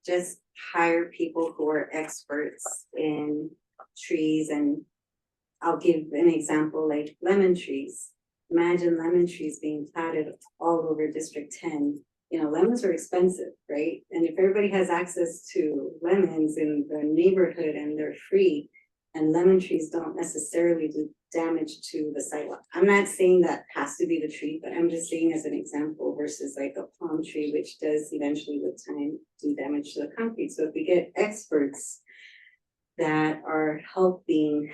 Speaker 14: just hire people who are experts in trees. And I'll give an example, like lemon trees. Imagine lemon trees being planted all over District 10. Lemons are expensive, right? And if everybody has access to lemons in the neighborhood and they're free, and lemon trees don't necessarily do damage to the sidewalk. I'm not saying that has to be the tree, but I'm just saying as an example versus like a palm tree, which does eventually with time do damage to the concrete. So if we get experts that are helping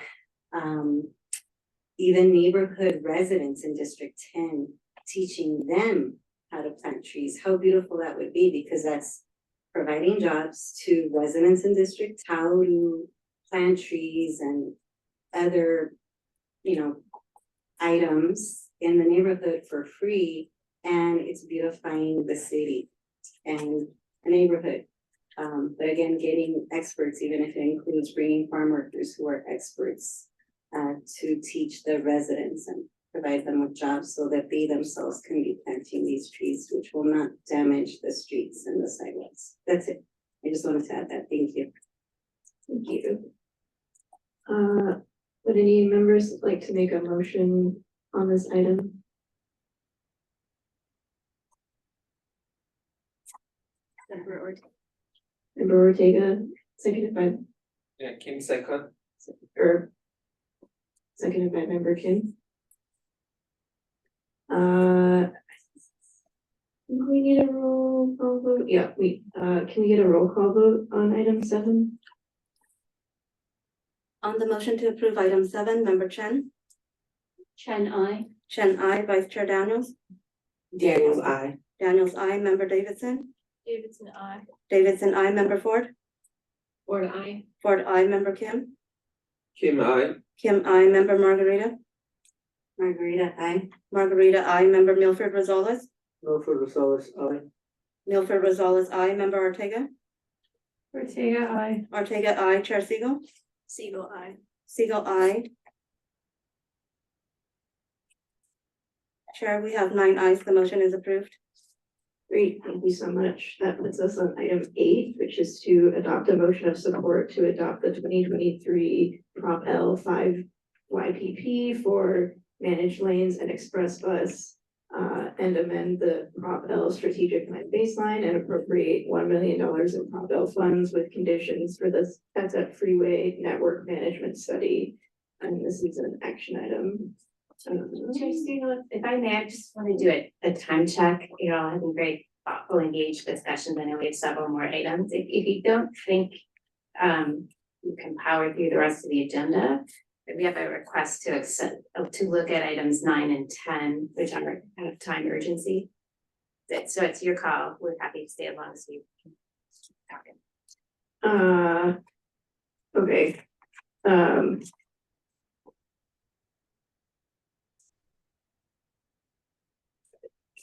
Speaker 14: even neighborhood residents in District 10, teaching them how to plant trees, how beautiful that would be, because that's providing jobs to residents in District, how to plant trees and other, items in the neighborhood for free, and it's beautifying the city and the neighborhood. But again, getting experts, even if it includes bringing farm workers who are experts to teach the residents and provide them with jobs so that they themselves can be planting these trees, which will not damage the streets and the sidewalks. That's it. I just wanted to add that. Thank you.
Speaker 1: Thank you. Would any members like to make a motion on this item? Member Ortega, seconded by,
Speaker 4: Yeah, Kim second.
Speaker 1: or seconded by member Kim. Think we need a roll call vote. Yeah, can we get a roll call vote on item 7?
Speaker 2: On the motion to approve item 7, member Chen.
Speaker 11: Chen, I.
Speaker 2: Chen, I, Vice Chair Daniels.
Speaker 20: Daniels, I.
Speaker 2: Daniels, I, member Davidson.
Speaker 11: Davidson, I.
Speaker 2: Davidson, I, member Ford.
Speaker 11: Ford, I.
Speaker 2: Ford, I, member Kim.
Speaker 4: Kim I.
Speaker 2: Kim, I, member Margarita.
Speaker 14: Margarita, aye.
Speaker 2: Margarita, I, member Milford Rosales.
Speaker 21: Milford Rosales, aye.
Speaker 2: Milford Rosales, I, member Ortega.
Speaker 1: Ortega, aye.
Speaker 2: Ortega, I, Chair Siegel.
Speaker 11: Siegel, I.
Speaker 2: Siegel, I. Chair, we have 9 ayes. The motion is approved.
Speaker 1: Great, thank you so much. That puts us on item 8, which is to adopt a motion of support to adopt the 2023 Prop L 5 YPP for managed lanes and express bus. And amend the Prop L strategic plan baseline and appropriate $1 million in Prop L funds with conditions for this SFCTA freeway network management study. And this is an action item.
Speaker 11: Chair Siegel, if I may, I just want to do a time check. You know, having very thoughtful, engaged discussions. I know we have several more items. If you don't think you can power through the rest of the agenda, we have a request to accept, to look at items 9 and 10, which are kind of time urgency. So it's your call. We're happy to stay as long as you can talk.
Speaker 1: Okay.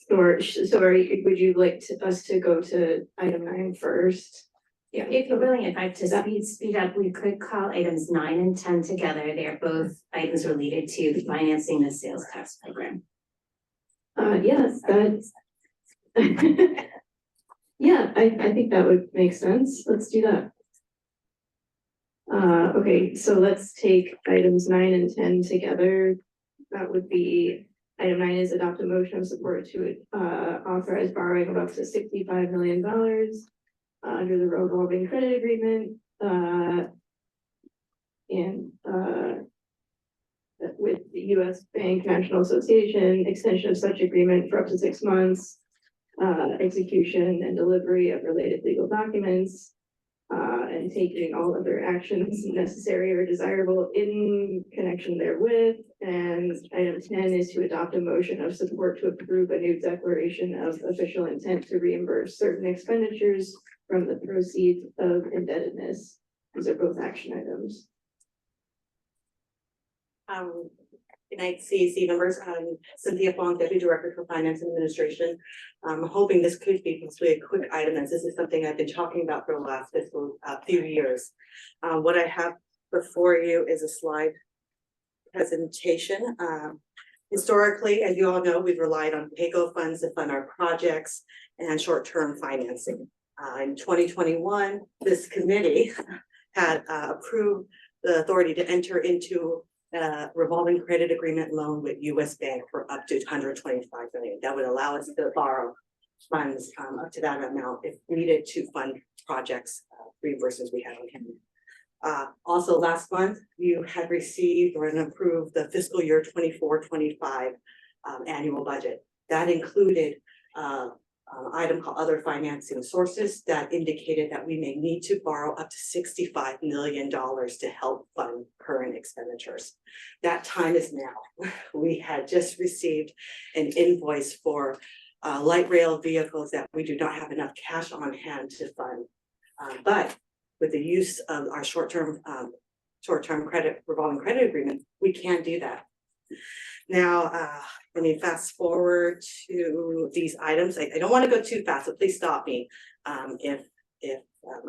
Speaker 1: So would you like us to go to item 9 first?
Speaker 11: Yeah, if you're willing, if I to speed up, we could call items 9 and 10 together. They are both items related to financing the sales tax program.
Speaker 1: Yes, that's. Yeah, I think that would make sense. Let's do that. Okay, so let's take items 9 and 10 together. That would be, item 9 is adopt a motion of support to authorize borrowing of up to $65 million under the revolving credit agreement and with the U.S. Bank National Association, extension of such agreement for up to 6 months, execution and delivery of related legal documents, and taking all other actions necessary or desirable in connection therewith. And item 10 is to adopt a motion of support to approve a new declaration of official intent to reimburse certain expenditures from the proceeds of indebtedness. These are both action items.
Speaker 9: Good night, CAC members. Cynthia Fong, Deputy Director for Finance and Administration. I'm hoping this could be possibly a quick item, as this is something I've been talking about for the last fiscal few years. What I have before you is a slide presentation. Historically, as you all know, we've relied on PAYGO funds to fund our projects and short-term financing. In 2021, this committee had approved the authority to enter into revolving credit agreement loan with U.S. Bank for up to $125 million. That would allow us to borrow funds up to that amount if needed to fund projects, reimbursements we have on hand. Also last month, you had received or approved the fiscal year 24-25 annual budget. That included item called other financing sources that indicated that we may need to borrow up to $65 million to help fund current expenditures. That time is now. We had just received an invoice for light rail vehicles that we do not have enough cash on hand to fund. But with the use of our short-term credit revolving credit agreement, we can do that. Now, let me fast forward to these items. I don't want to go too fast, so please stop me if if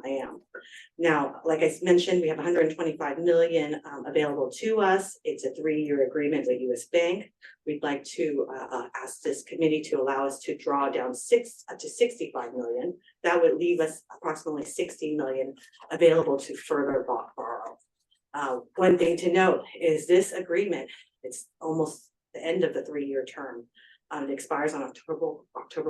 Speaker 9: I am. Now, like I mentioned, we have 125 million available to us. It's a 3-year agreement with US Bank. We'd like to ask this committee to allow us to draw down up to 65 million. That would leave us approximately 60 million available to further borrow. One thing to note is this agreement, it's almost the end of the 3-year term. It expires on October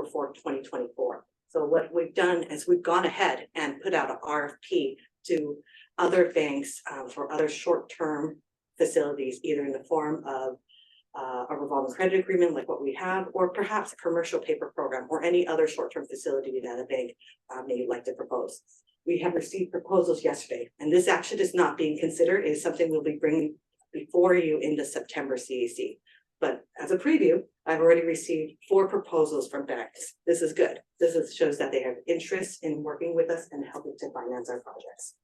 Speaker 9: 4th, 2024. So what we've done is we've gone ahead and put out an RFP to other banks for other short-term facilities, either in the form of a revolving credit agreement like what we have, or perhaps a commercial paper program or any other short-term facility that a bank may like to propose. We have received proposals yesterday, and this action is not being considered. It is something we'll be bringing before you in the September CAC. But as a preview, I've already received 4 proposals from banks. This is good. Shows that they have interest in working with us and helping to finance our projects.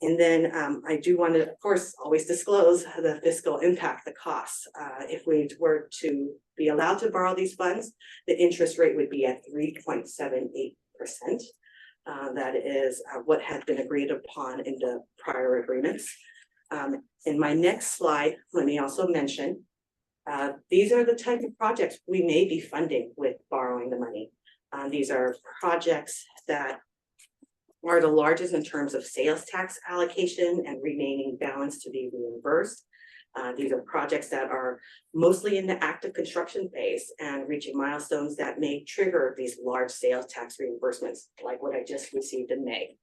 Speaker 9: And then I do want to, of course, always disclose the fiscal impact, the costs. If we were to be allowed to borrow these funds, the interest rate would be at 3.78%. That is what had been agreed upon in the prior agreements. In my next slide, let me also mention, these are the type of projects we may be funding with borrowing the money. These are projects that are the largest in terms of sales tax allocation and remaining balance to be reimbursed. These are projects that are mostly in the active construction phase and reaching milestones that may trigger these large sales tax reimbursements, like what I just received in May.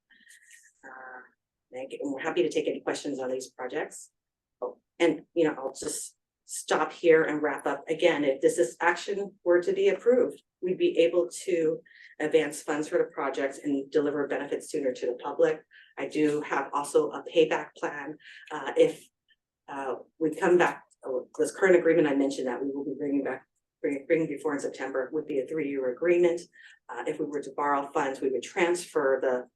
Speaker 9: And we're happy to take any questions on these projects. Oh, and I'll just stop here and wrap up. Again, if this action were to be approved, we'd be able to advance funds for the projects and deliver benefits sooner to the public. I do have also a payback plan. If we come back, this current agreement I mentioned that we will be bringing before in September would be a 3-year agreement. If we were to borrow funds, we would transfer the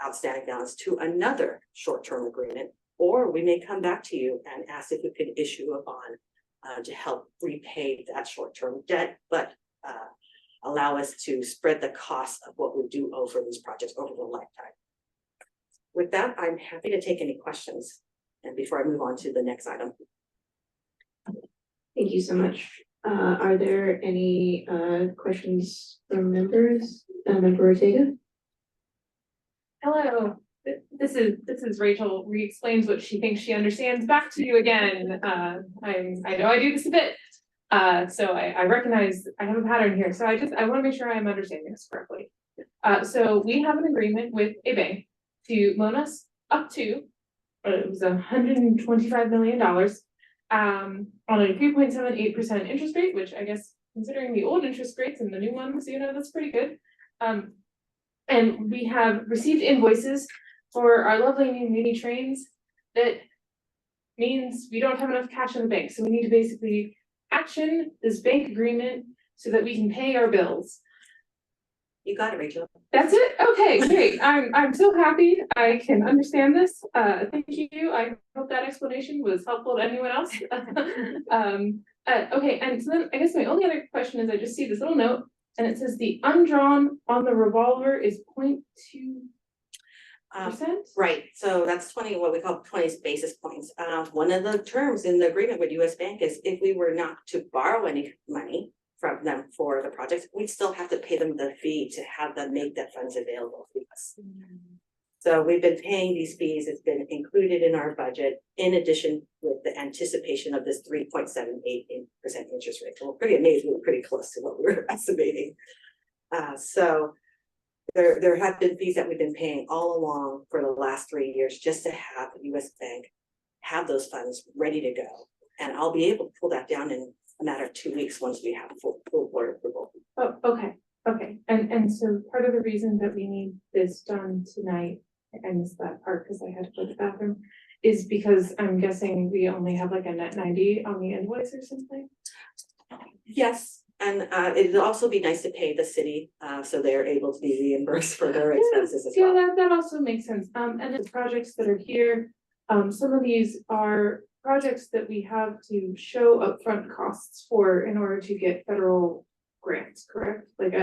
Speaker 9: outstanding balance to another short-term agreement, or we may come back to you and ask if we could issue a bond to help repay that short-term debt, but allow us to spread the cost of what we do over these projects over the lifetime. With that, I'm happy to take any questions. And before I move on to the next item.
Speaker 1: Thank you so much. Are there any questions from members? Member Ortega?
Speaker 3: Hello, this is Rachel re-explains what she thinks she understands back to you again. I know I do this a bit. So I recognize I have a pattern here. So I want to make sure I'm understanding this correctly. So we have an agreement with a bank to loan us up to, it was $125 million on a 3.78% interest rate, which I guess considering the old interest rates and the new ones, that's pretty good. And we have received invoices for our lovely new mini trains. That means we don't have enough cash in the bank. So we need to basically action this bank agreement so that we can pay our bills.
Speaker 9: You got it, Rachel.
Speaker 3: That's it? Okay, great. I'm so happy I can understand this. Thank you. I hope that explanation was helpful to anyone else. Okay, and so then I guess my only other question is I just see this little note and it says the undrawn on the revolver is 0.2%.
Speaker 9: Right, so that's what we call 20 basis points. One of the terms in the agreement with US Bank is if we were not to borrow any money from them for the projects, we'd still have to pay them the fee to have them make that funds available to us. So we've been paying these fees. It's been included in our budget in addition with the anticipation of this 3.78% interest rate. So we're pretty amazed. We're pretty close to what we were estimating. So there have been fees that we've been paying all along for the last 3 years just to have US Bank have those funds ready to go. And I'll be able to pull that down in a matter of 2 weeks once we have full board approval.
Speaker 3: Oh, okay. And so part of the reason that we need this done tonight, I missed that part because I had to go to the bathroom, is because I'm guessing we only have like a net 90 on the invoice or something?
Speaker 9: Yes, and it'd also be nice to pay the city so they're able to be reimbursed for their expenses as well.
Speaker 3: Yeah, that also makes sense. And the projects that are here, some of these are projects that we have to show upfront costs for in order to get federal grants, correct? Like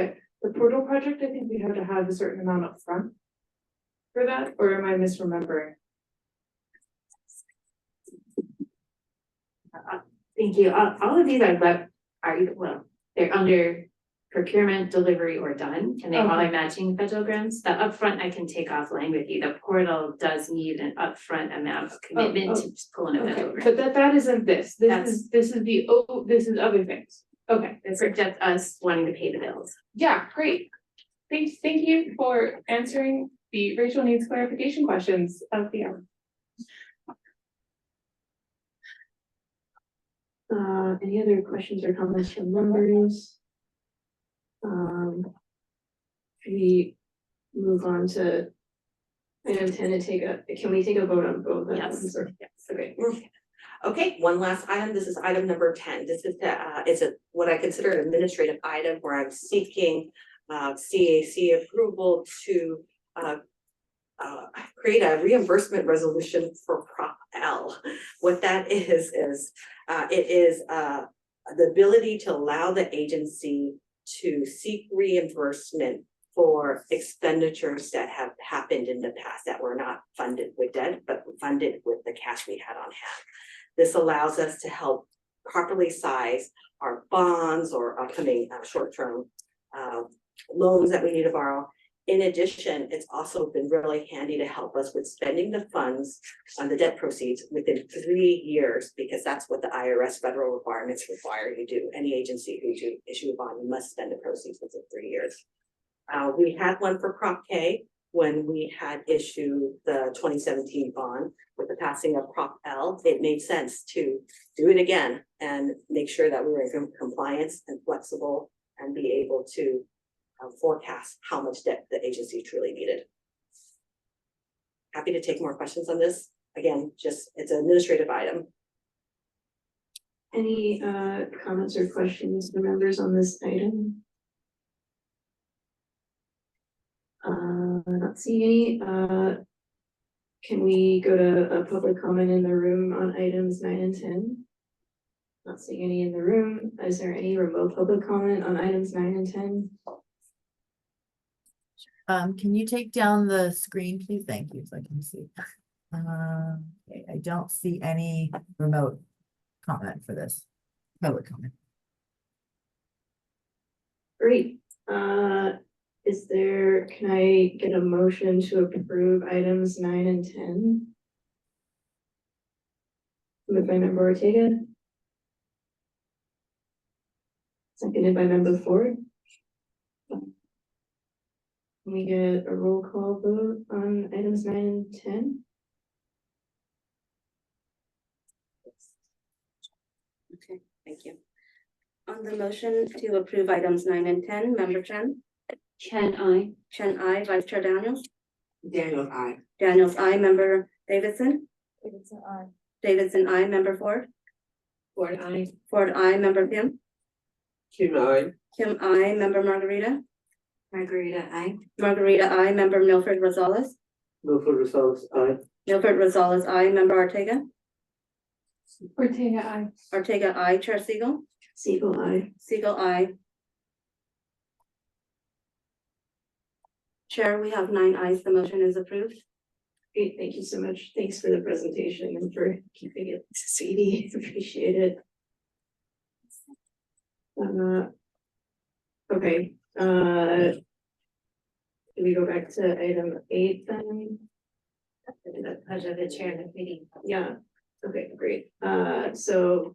Speaker 3: the portal project, I think we have to have a certain amount up front for that, or am I misremembering?
Speaker 11: Thank you. All of these well, they're under procurement, delivery, or done, and they all are matching federal grants. The upfront I can take offline with you. The portal does need an upfront amount of commitment to pull in a federal grant.
Speaker 3: But that isn't this. This is this is other things. Okay.
Speaker 11: It's just us wanting to pay the bills.
Speaker 3: Yeah, great. Thank you for answering the racial needs clarification questions of the hour.
Speaker 1: Any other questions or comments from members? We move on to item 10 and can we take a vote on both?
Speaker 9: Yes.
Speaker 1: Yes. Okay.
Speaker 9: Okay, one last item. This is item number 10. This is what I consider an administrative item where I'm seeking CAC approval to create a reimbursement resolution for Prop L. What that is it is the ability to allow the agency to seek reimbursement for expenditures that have happened in the past that were not funded with debt, but funded with the cash we had on hand. This allows us to help properly size our bonds or upcoming short-term loans that we need to borrow. In addition, it's also been really handy to help us with spending the funds on the debt proceeds within 3 years, because that's what the IRS federal requirements require you do. Any agency who to issue a bond, you must spend the proceeds within 3 years. We had one for Prop K when we had issued the 2017 bond. With the passing of Prop L, it made sense to do it again and make sure that we were in compliance and flexible and be able to forecast how much debt the agency truly needed. Happy to take more questions on this. Again, it's an administrative item.
Speaker 1: Any comments or questions from members on this item? Not seeing any. Can we go to a public comment in the room on items 9 and 10? Not seeing any in the room. Is there any remote public comment on items 9 and 10?
Speaker 7: Can you take down the screen, please? Thank you, so I can see. Okay, I don't see any remote comment for this. Public comment.
Speaker 1: Great. Can I get a motion to approve items 9 and 10? Moved by member Ortega. Seconded by member Ford. Can we get a roll call vote on items 9 and 10?
Speaker 2: Okay, thank you. On the motion to approve items 9 and 10, member Chen?
Speaker 11: Chen, I.
Speaker 2: Chen, I. Vice Chair Daniels?
Speaker 20: Daniels, I.
Speaker 2: Daniels, I. Member Davidson?
Speaker 11: Davidson, I.
Speaker 2: Davidson, I. Member Ford?
Speaker 11: Ford, I.
Speaker 2: Ford, I. Member Kim?
Speaker 4: Kim, I.
Speaker 2: Kim, I. Member Margarita?
Speaker 14: Margarita, I.
Speaker 2: Margarita, I. Member Milford Rosales?
Speaker 21: Milford Rosales, aye.
Speaker 2: Milford Rosales, I. Member Ortega?
Speaker 3: Ortega, I.
Speaker 2: Ortega, I. Chair Siegel?
Speaker 1: Siegel, aye.
Speaker 2: Siegel, I. Chair, we have 9 ayes. The motion is approved.
Speaker 1: Great, thank you so much. Thanks for the presentation and for keeping it speedy. Appreciate it. Okay. Do we go back to item 8 then?
Speaker 11: The pleasure of the chair of the meeting.
Speaker 1: Yeah. Okay, great. To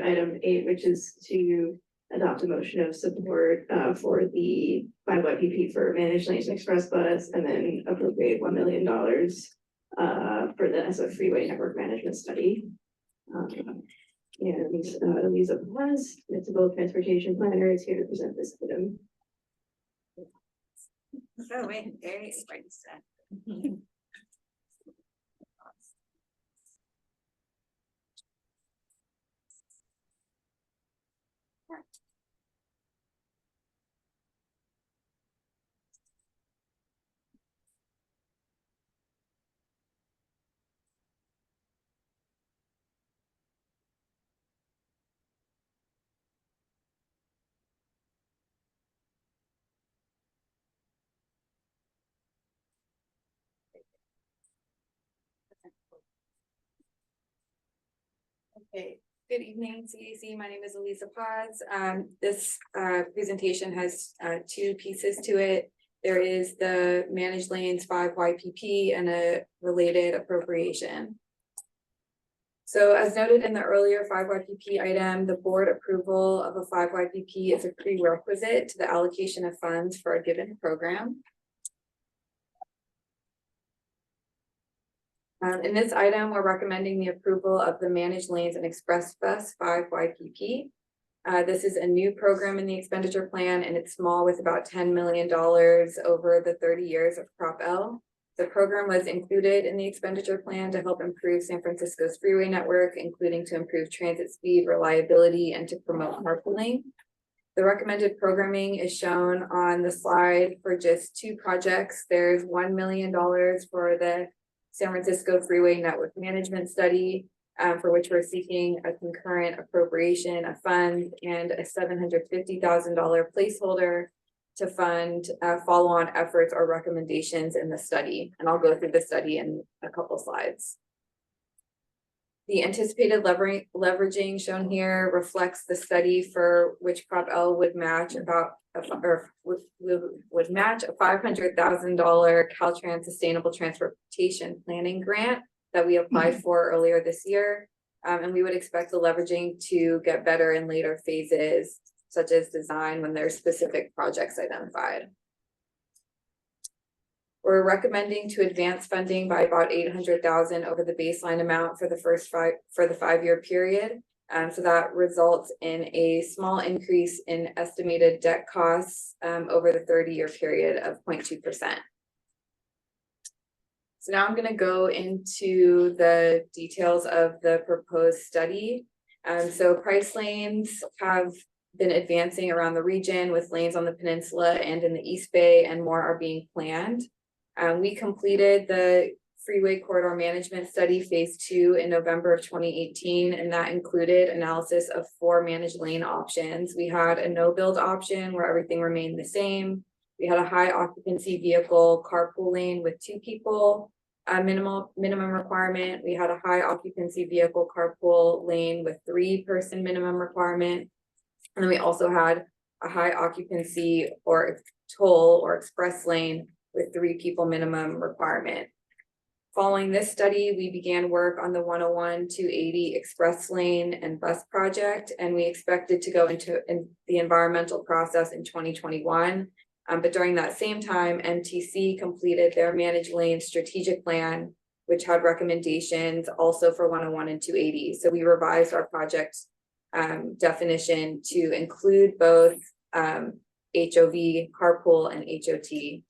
Speaker 1: item 8, which is to adopt a motion of support for the 5 YPP for Managed Lanes Express Bus, and then appropriate $1 million for the SF Freeway Network Management Study. And Lisa Perez, Municipal Transportation Planner, is here to present this item.
Speaker 14: Oh, wait, there is where it's at.
Speaker 17: Okay, good evening, CAC. My name is Elisa Paz. This presentation has two pieces to it. There is the managed lanes 5 YPP and a related appropriation. So as noted in the earlier 5 YPP item, the board approval of a 5 YPP is a prerequisite to the allocation of funds for a given program. In this item, we're recommending the approval of the Managed Lanes and Express Bus 5 YPP. This is a new program in the expenditure plan, and it's small with about $10 million over the 30 years of Prop L. The program was included in the expenditure plan to help improve San Francisco's freeway network, including to improve transit speed, reliability, and to promote carpooling. The recommended programming is shown on the slide for just two projects. There's $1 million for the San Francisco Freeway Network Management Study, for which we're seeking a concurrent appropriation of funds and a $750,000 placeholder to fund follow-on efforts or recommendations in the study. And I'll go through the study in a couple slides. The anticipated leveraging shown here reflects the study for which Prop L would match would match a $500,000 Caltrans Sustainable Transportation Planning Grant that we applied for earlier this year. And we would expect the leveraging to get better in later phases, such as design when there's specific projects identified. We're recommending to advance funding by about $800,000 over the baseline amount for the for the 5-year period. So that results in a small increase in estimated debt costs over the 30-year period of 0.2%. So now I'm going to go into the details of the proposed study. So price lanes have been advancing around the region with lanes on the peninsula and in the East Bay, and more are being planned. We completed the Freeway Corridor Management Study Phase 2 in November of 2018, and that included analysis of 4 managed lane options. We had a no-build option where everything remained the same. We had a high occupancy vehicle carpool lane with 2 people, a minimum requirement. We had a high occupancy vehicle carpool lane with 3-person minimum requirement. And then we also had a high occupancy or toll or express lane with 3 people minimum requirement. Following this study, we began work on the 101-280 express lane and bus project, and we expected to go into the environmental process in 2021. But during that same time, MTC completed their managed lane strategic plan, which had recommendations also for 101 and 280. So we revised our project definition to include both HOV carpool and HOT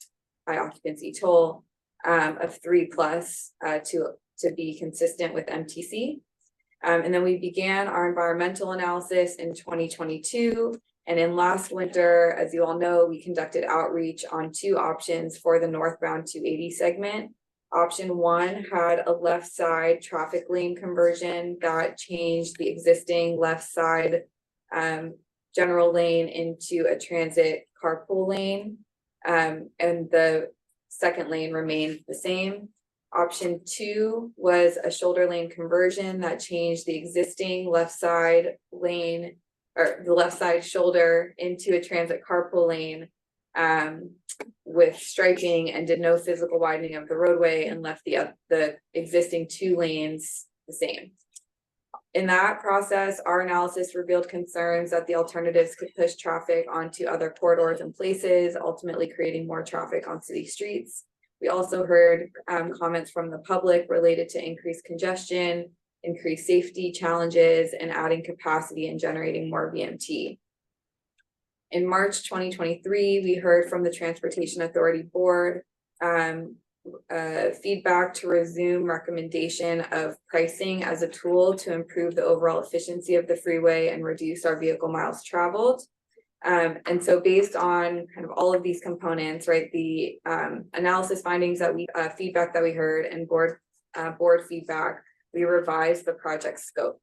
Speaker 17: high occupancy toll of 3+ to be consistent with MTC. And then we began our environmental analysis in 2022. And in last winter, as you all know, we conducted outreach on 2 options for the northbound 280 segment. Option 1 had a left side traffic lane conversion that changed the existing left side general lane into a transit carpool lane. And the second lane remained the same. Option 2 was a shoulder lane conversion that changed the existing left side lane or the left side shoulder into a transit carpool lane with striping, and did no physical widening of the roadway and left the existing 2 lanes the same. In that process, our analysis revealed concerns that the alternatives could push traffic onto other corridors and places, ultimately creating more traffic on city streets. We also heard comments from the public related to increased congestion, increased safety challenges, and adding capacity and generating more VMT. In March 2023, we heard from the Transportation Authority Board feedback to resume recommendation of pricing as a tool to improve the overall efficiency of the freeway and reduce our vehicle miles traveled. And so based on kind of all of these components, right, the analysis findings that feedback that we heard, and board feedback, we revised the project scope.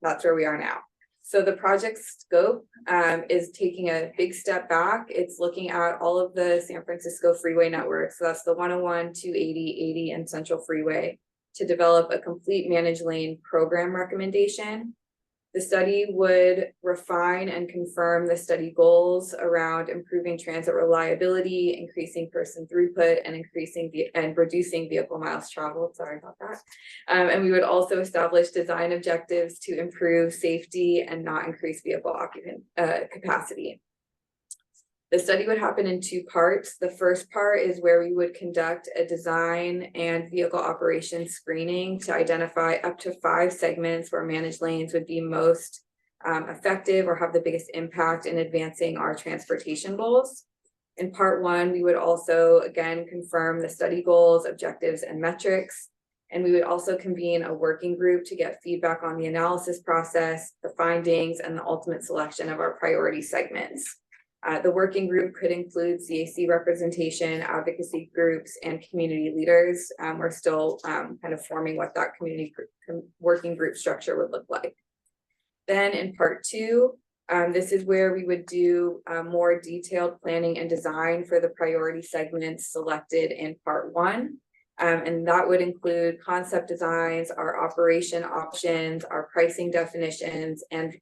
Speaker 17: That's where we are now. So the project scope is taking a big step back. It's looking at all of the San Francisco freeway network. So that's the 101, 280, 80, and Central Freeway to develop a complete managed lane program recommendation. The study would refine and confirm the study goals around improving transit reliability, increasing person throughput, and reducing vehicle miles traveled. Sorry about that. And we would also establish design objectives to improve safety and not increase vehicle occupant capacity. The study would happen in two parts. The first part is where we would conduct a design and vehicle operations screening to identify up to 5 segments where managed lanes would be most effective or have the biggest impact in advancing our transportation goals. In part 1, we would also again confirm the study goals, objectives, and metrics. And we would also convene a working group to get feedback on the analysis process, the findings, and the ultimate selection of our priority segments. The working group could include CAC representation, advocacy groups, and community leaders. We're still kind of forming what that community working group structure would look like. Then in part 2, this is where we would do more detailed planning and design for the priority segments selected in part 1. And that would include concept designs, our operation options, our pricing definitions, and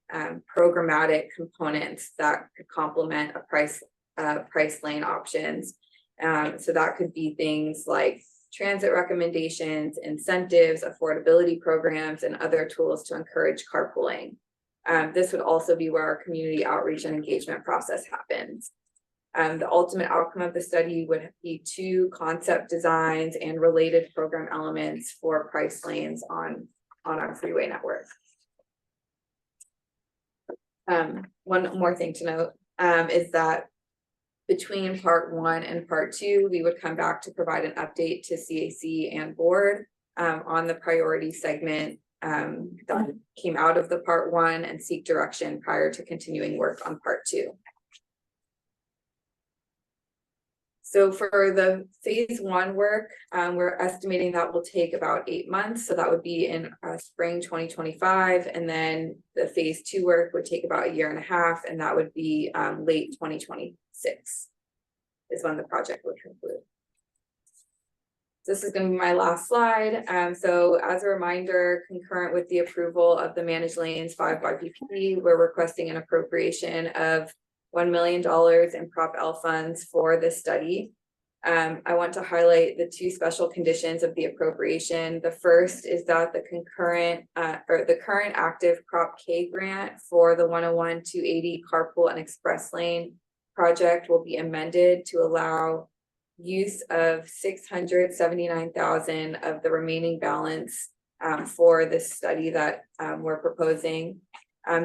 Speaker 17: programmatic components that could complement a price lane options. So that could be things like transit recommendations, incentives, affordability programs, and other tools to encourage carpooling. This would also be where our community outreach and engagement process happens. The ultimate outcome of the study would be 2 concept designs and related program elements for price lanes on our freeway network. One more thing to note is that between part 1 and part 2, we would come back to provide an update to CAC and board on the priority segment that came out of the part 1 and seek direction prior to continuing work on part 2. So for the phase 1 work, we're estimating that will take about 8 months. So that would be in spring 2025. And then the phase 2 work would take about 1.5 years, and that would be late 2026 is when the project would conclude. This is going to be my last slide. So as a reminder, concurrent with the approval of the managed lanes 5YPP, we're requesting an appropriation of $1 million in Prop L funds for this study. I want to highlight the 2 special conditions of the appropriation. The first is that the current active Prop K grant for the 101, 280 carpool and express lane project will be amended to allow use of $679,000 of the remaining balance for this study that we're proposing.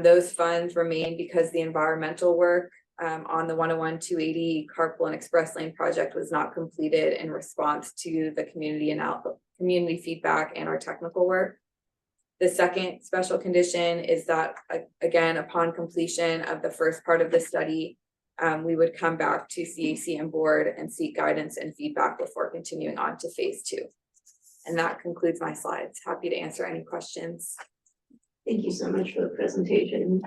Speaker 17: Those funds remain because the environmental work on the 101, 280 carpool and express lane project was not completed in response to the community feedback and our technical work. The second special condition is that, again, upon completion of the first part of the study, we would come back to CAC and board and seek guidance and feedback before continuing on to phase 2. And that concludes my slides. Happy to answer any questions.
Speaker 1: Thank you so much for the presentation.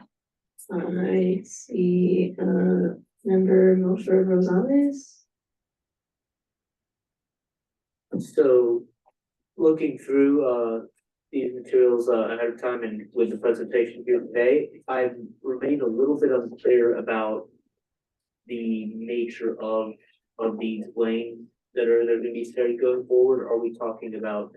Speaker 1: I see member Milford Rosales.
Speaker 21: So looking through these materials ahead of time and with the presentation here today, I've remained a little bit unclear about the nature of these lanes that are going to be studied going forward. Are we talking about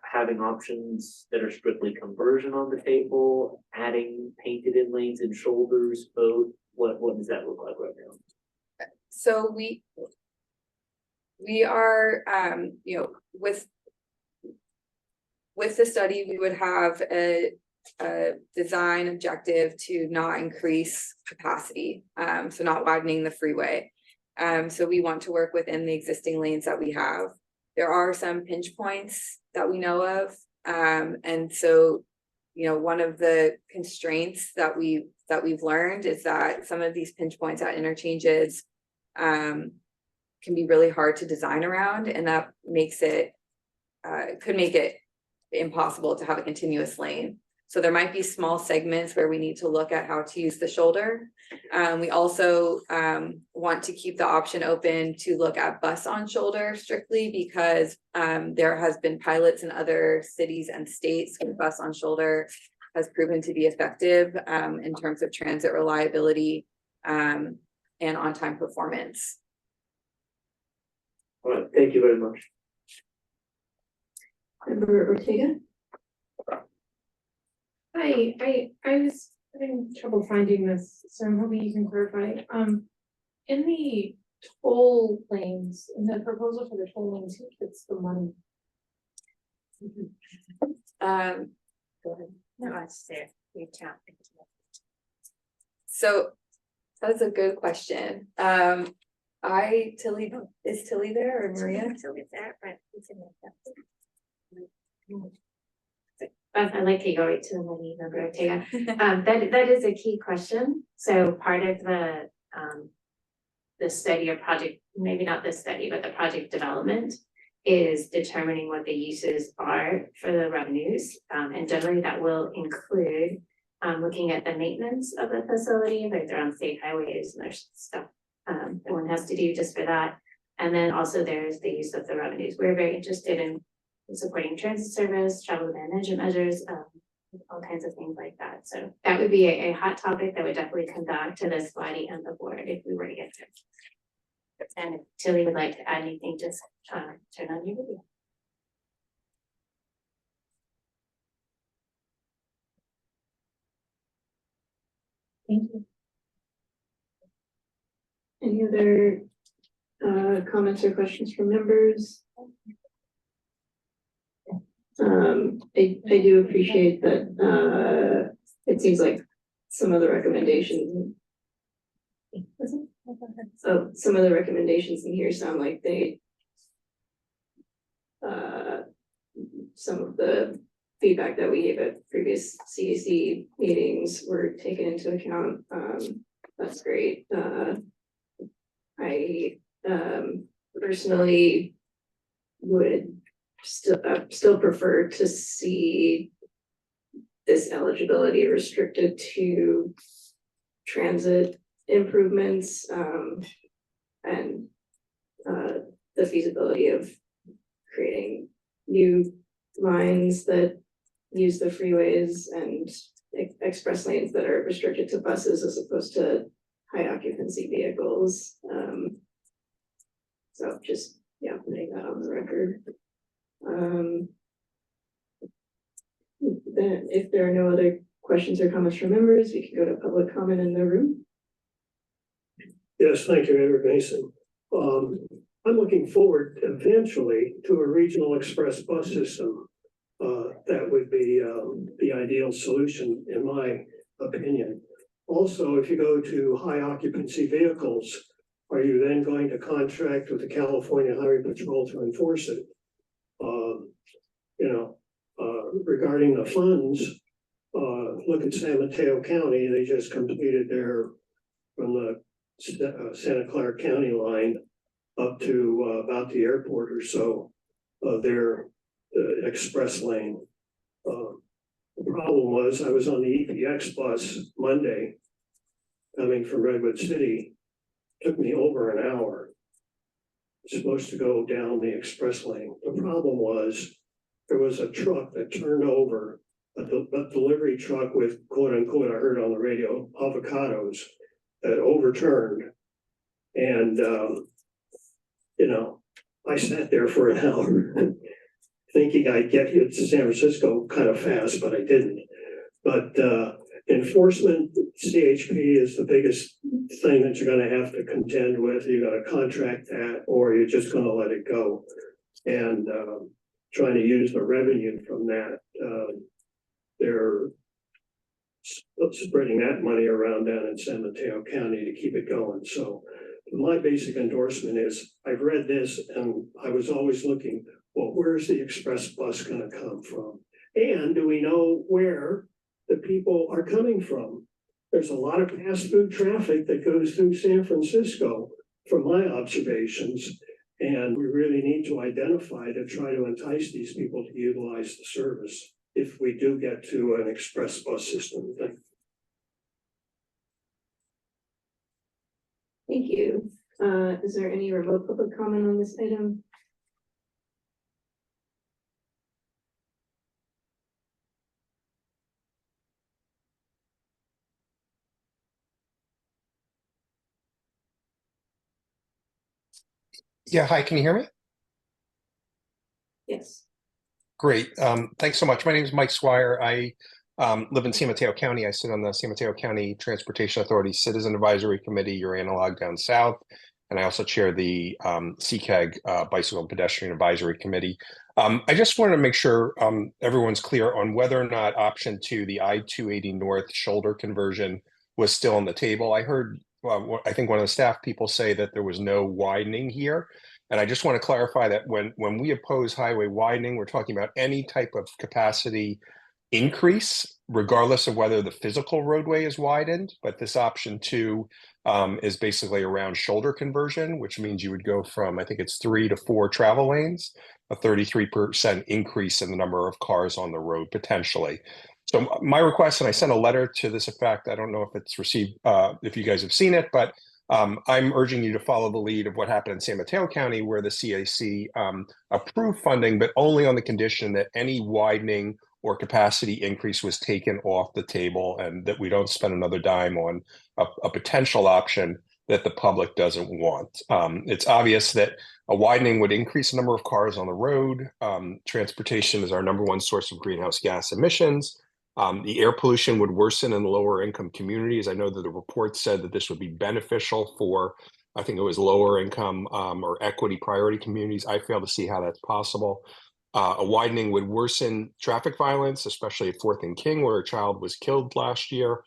Speaker 21: having options that are strictly conversion on the table, adding painted in lanes and shoulders, both? What does that look like right now?
Speaker 17: So we are, with the study, we would have a design objective to not increase capacity, so not widening the freeway. So we want to work within the existing lanes that we have. There are some pinch points that we know of. And so, one of the constraints that we've learned is that some of these pinch points at interchanges can be really hard to design around, and that makes it could make it impossible to have a continuous lane. So there might be small segments where we need to look at how to use the shoulder. We also want to keep the option open to look at bus on shoulder strictly because there has been pilots in other cities and states where bus on shoulder has proven to be effective in terms of transit reliability and on-time performance.
Speaker 21: All right, thank you very much.
Speaker 1: Member Ortega?
Speaker 3: Hi, I was having trouble finding this, so I'm hoping you can clarify. In the toll lanes, in the proposal for the toll lanes, who gets the money?
Speaker 17: Go ahead.
Speaker 11: No, it's there. You tap.
Speaker 17: So that's a good question. Tilly, is Tilly there or Maria?
Speaker 11: Tilly's there, but it's in I like to go right to the money, Member Ortega. That is a key question. So part of the study or project, maybe not the study, but the project development is determining what the uses are for the revenues. And generally that will include looking at the maintenance of the facility, like they're on state highways and there's stuff that one has to do just for that. And then also there's the use of the revenues. We're very interested in supporting transit service, travel management measures, all kinds of things like that. So that would be a hot topic that would definitely come back to this body and the board if we were to get there. And if Tilly would like to add anything, just turn on your video.
Speaker 1: Thank you. Any other comments or questions from members? I do appreciate that it seems like some of the recommendations. So some of the recommendations in here sound like they some of the feedback that we gave at previous CAC meetings were taken into account. That's great. I personally would still prefer to see this eligibility restricted to transit improvements and the feasibility of creating new lines that use the freeways and express lanes that are restricted to buses as opposed to high occupancy vehicles. So just, yeah, putting that on the record. Then if there are no other questions or comments from members, we can go to public comment in the room.
Speaker 6: Yes, thank you, Edward Mason. I'm looking forward eventually to a regional express bus system. That would be the ideal solution, in my opinion. Also, if you go to high occupancy vehicles, are you then going to contract with the California Highway Patrol to enforce it? Regarding the funds, look at San Mateo County. They just completed their from the Santa Clara County line up to about the airport or so, their express lane. The problem was I was on the EPX bus Monday coming from Redwood City. Took me over an hour. It's supposed to go down the express lane. The problem was there was a truck that turned over, a delivery truck with quote unquote, I heard on the radio, avocados that overturned. And, I sat there for an hour thinking I'd get to San Francisco kind of fast, but I didn't. But enforcement, CHP is the biggest thing that you're going to have to contend with. You're going to contract that, or you're just going to let it go. And trying to use the revenue from that, they're spreading that money around down in San Mateo County to keep it going. So my basic endorsement is I've read this and I was always looking, well, where's the express bus going to come from? And do we know where the people are coming from? There's a lot of fast food traffic that goes through San Francisco from my observations. And we really need to identify to try to entice these people to utilize the service. if we do get to an express bus system.
Speaker 1: Thank you. Is there any remote public comment on this item?
Speaker 19: Yeah, hi, can you hear me?
Speaker 1: Yes.
Speaker 19: Great. Thanks so much. My name is Mike Swire. I live in San Mateo County. I sit on the San Mateo County Transportation Authority Citizen Advisory Committee, your analog down south. And I also chair the CAG Bicycle and Pedestrian Advisory Committee. I just wanted to make sure everyone's clear on whether or not option 2, the I-280 North shoulder conversion, was still on the table. I heard, I think one of the staff people say that there was no widening here. And I just want to clarify that when we oppose highway widening, we're talking about any type of capacity increase, regardless of whether the physical roadway is widened. But this option 2 is basically around shoulder conversion, which means you would go from, I think it's 3 to 4 travel lanes, a 33% increase in the number of cars on the road potentially. So my request, and I sent a letter to this effect, I don't know if it's received, if you guys have seen it, but I'm urging you to follow the lead of what happened in San Mateo County, where the CAC approved funding, but only on the condition that any widening or capacity increase was taken off the table, and that we don't spend another dime on a potential option that the public doesn't want. It's obvious that a widening would increase the number of cars on the road. Transportation is our #1 source of greenhouse gas emissions. The air pollution would worsen in the lower income communities. I know that the report said that this would be beneficial for, I think it was lower income or equity priority communities. I fail to see how that's possible. A widening would worsen traffic violence, especially at 4th and King, where a child was killed last year.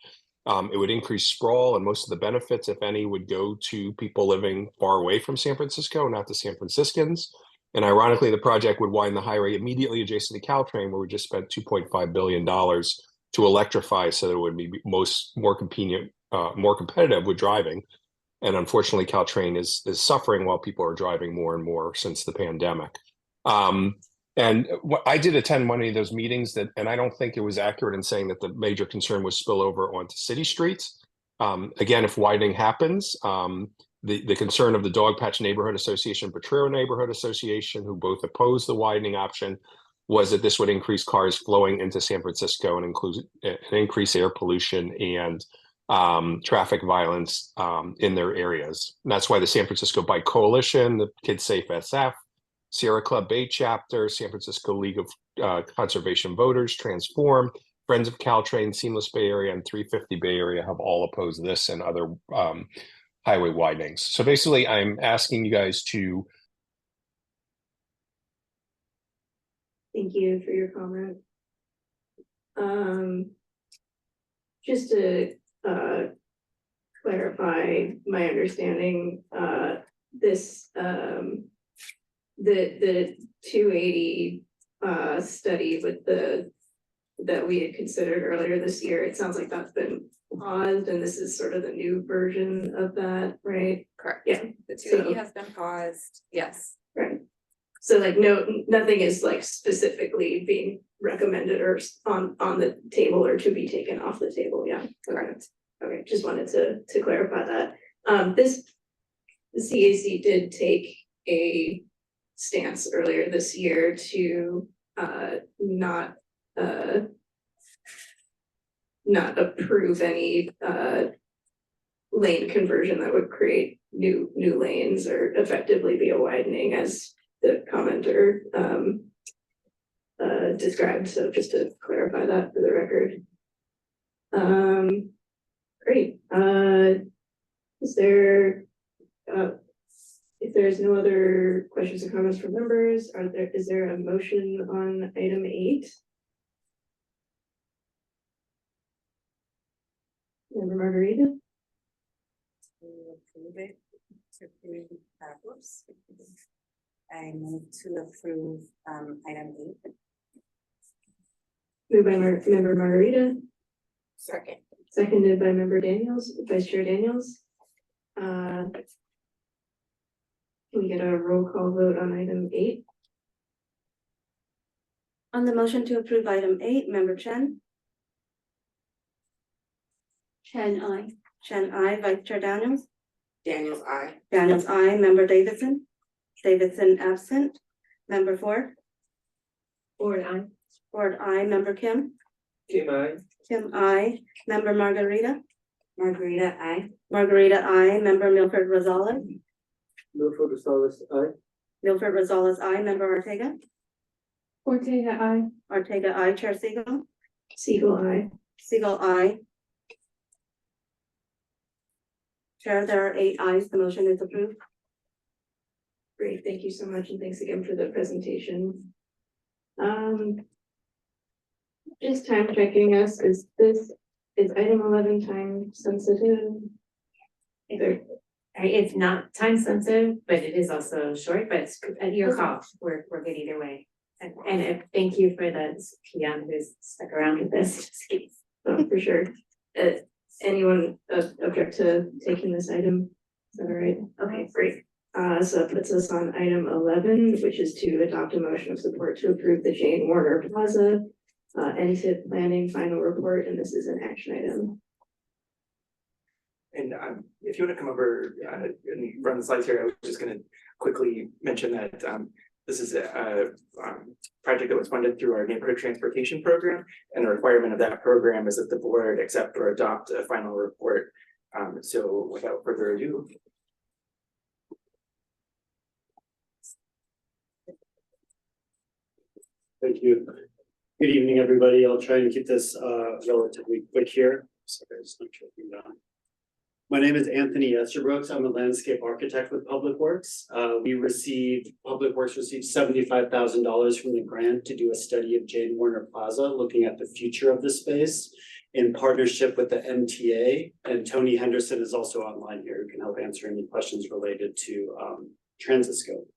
Speaker 19: It would increase sprawl, and most of the benefits, if any, would go to people living far away from San Francisco, not to San Franciscans. And ironically, the project would widen the highway immediately adjacent to Caltrain, where we just spent $2.5 billion to electrify so that it would be more convenient, more competitive with driving. And unfortunately, Caltrain is suffering while people are driving more and more since the pandemic. And I did attend one of those meetings and I don't think it was accurate in saying that the major concern was spillover onto city streets. Again, if widening happens, the concern of the Dogpatch Neighborhood Association, Potrero Neighborhood Association, who both oppose the widening option, was that this would increase cars flowing into San Francisco and increase air pollution and traffic violence in their areas. And that's why the San Francisco Bike Coalition, the Kids Safe SF, Sierra Club Bay Chapter, San Francisco League of Conservation Voters, Transform, Friends of Caltrain, Seamless Bay Area, and 350 Bay Area have all opposed this and other highway widenings. So basically, I'm asking you guys to.
Speaker 1: Thank you for your comment. Just to clarify my understanding, the 280 study with that we had considered earlier this year, it sounds like that's been paused, and this is sort of the new version of that, right?
Speaker 17: Correct.
Speaker 1: Yeah.
Speaker 17: The 280 has been paused. Yes.
Speaker 1: Right. So like nothing is like specifically being recommended or on the table or to be taken off the table. Yeah. Correct. Okay. Just wanted to clarify that. The CAC did take a stance earlier this year to not approve any lane conversion that would create new lanes or effectively be a widening, as the commenter described. So just to clarify that for the record. Great. Is there if there's no other questions or comments from members, is there a motion on item 8? Member Margarita?
Speaker 14: To approve it, oops. I move to approve item 8.
Speaker 1: Moved by Member Margarita.
Speaker 14: Second.
Speaker 1: Seconded by Member Daniels, Vice Chair Daniels. Can we get a roll call vote on item 8?
Speaker 2: On the motion to approve item 8, member Chen.
Speaker 5: Chen, I.
Speaker 2: Chen, I. Vice Chair Daniels.
Speaker 20: Daniels, I.
Speaker 2: Daniels, I. Member Davidson. Davidson absent. Member Ford.
Speaker 5: Ford, I.
Speaker 2: Ford, I. Member Kim.
Speaker 4: Kim, I.
Speaker 2: Kim, I. Member Margarita.
Speaker 5: Margarita, I.
Speaker 2: Margarita, I. Member Milford Rosales.
Speaker 4: Milford Rosales, I.
Speaker 2: Milford Rosales, I. Member Ortega.
Speaker 3: Ortega, I.
Speaker 2: Ortega, I. Chair Siegel.
Speaker 1: Siegel, I.
Speaker 2: Siegel, I. Chair, there are 8 ayes. The motion is approved.
Speaker 1: Great, thank you so much, and thanks again for the presentation. Just time checking us, is item 11 time sensitive?
Speaker 11: It's not time sensitive, but it is also short, but it's at your call. We're good either way. And thank you for the peon who's stuck around with this.
Speaker 1: Oh, for sure. Anyone object to taking this item? Is that all right? Okay, great. So that puts us on item 11, which is to adopt a motion of support to approve the Jane Warner Plaza NTIP planning final report, and this is an action item.
Speaker 10: And if you want to come over and run the slides here, I was just going to quickly mention that this is a project that was funded through our neighborhood transportation program, and the requirement of that program is that the board accept or adopt a final report. So without further ado.
Speaker 8: Thank you. Good evening, everybody. I'll try and keep this relatively quick here. Sorry, it's not choking down. My name is Anthony Esterbrooks. I'm a landscape architect with Public Works. Public Works received $75,000 from the grant to do a study of Jane Warner Plaza, looking at the future of the space in partnership with the MTA. And Tony Henderson is also online here, who can help answer any questions related to transit scope.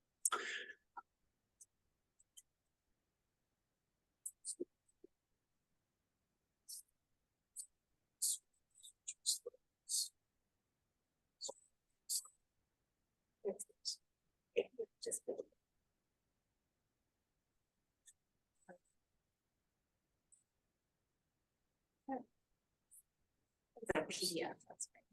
Speaker 11: That PDF, that's right.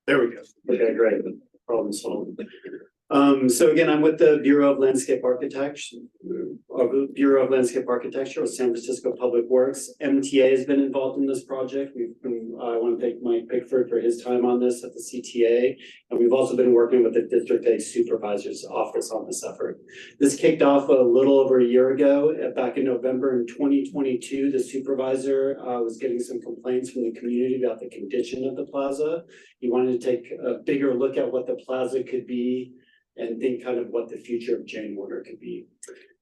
Speaker 8: There we go. Okay, great. Problem solved. So again, I'm with the Bureau of Landscape Architecture, with San Francisco Public Works. MTA has been involved in this project. I want to thank Mike Pickford for his time on this at the CTA. And we've also been working with the District 8 Supervisor's Office on this effort. This kicked off a little over a year ago. Back in November in 2022, the supervisor was getting some complaints from the community about the condition of the plaza. He wanted to take a bigger look at what the plaza could be and think kind of what the future of Jane Warner could be.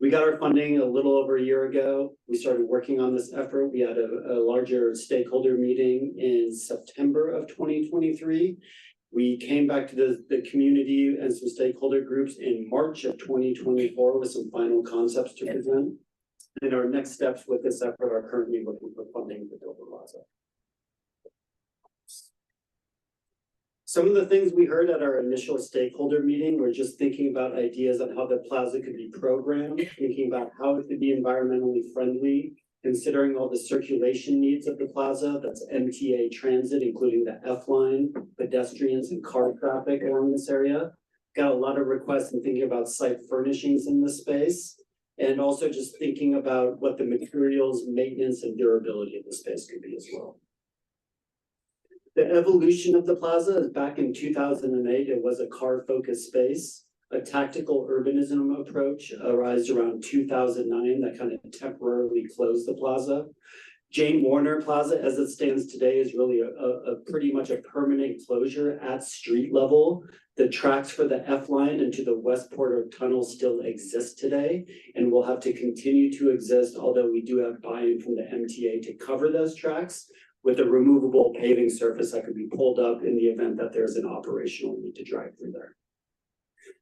Speaker 8: We got our funding a little over a year ago. We started working on this effort. We had a larger stakeholder meeting in September of 2023. We came back to the community and some stakeholder groups in March of 2024 with some final concepts to present. And our next steps with this effort are currently looking for funding to build the plaza. Some of the things we heard at our initial stakeholder meeting were just thinking about ideas on how the plaza could be programmed, thinking about how it could be environmentally friendly, considering all the circulation needs of the plaza, that's MTA transit, including the F line, pedestrians and car traffic along this area. Got a lot of requests and thinking about site furnishings in this space, and also just thinking about what the materials, maintenance, and durability of the space could be as well. The evolution of the plaza is back in 2008. It was a car-focused space. A tactical urbanism approach arose around 2009 that kind of temporarily closed the plaza. Jane Warner Plaza, as it stands today, is really a pretty much a permanent closure at street level. The tracks for the F line into the West Porter Tunnel still exist today and will have to continue to exist, although we do have buy-in from the MTA to cover those tracks with a removable paving surface that could be pulled up in the event that there's an operational need to drive through there.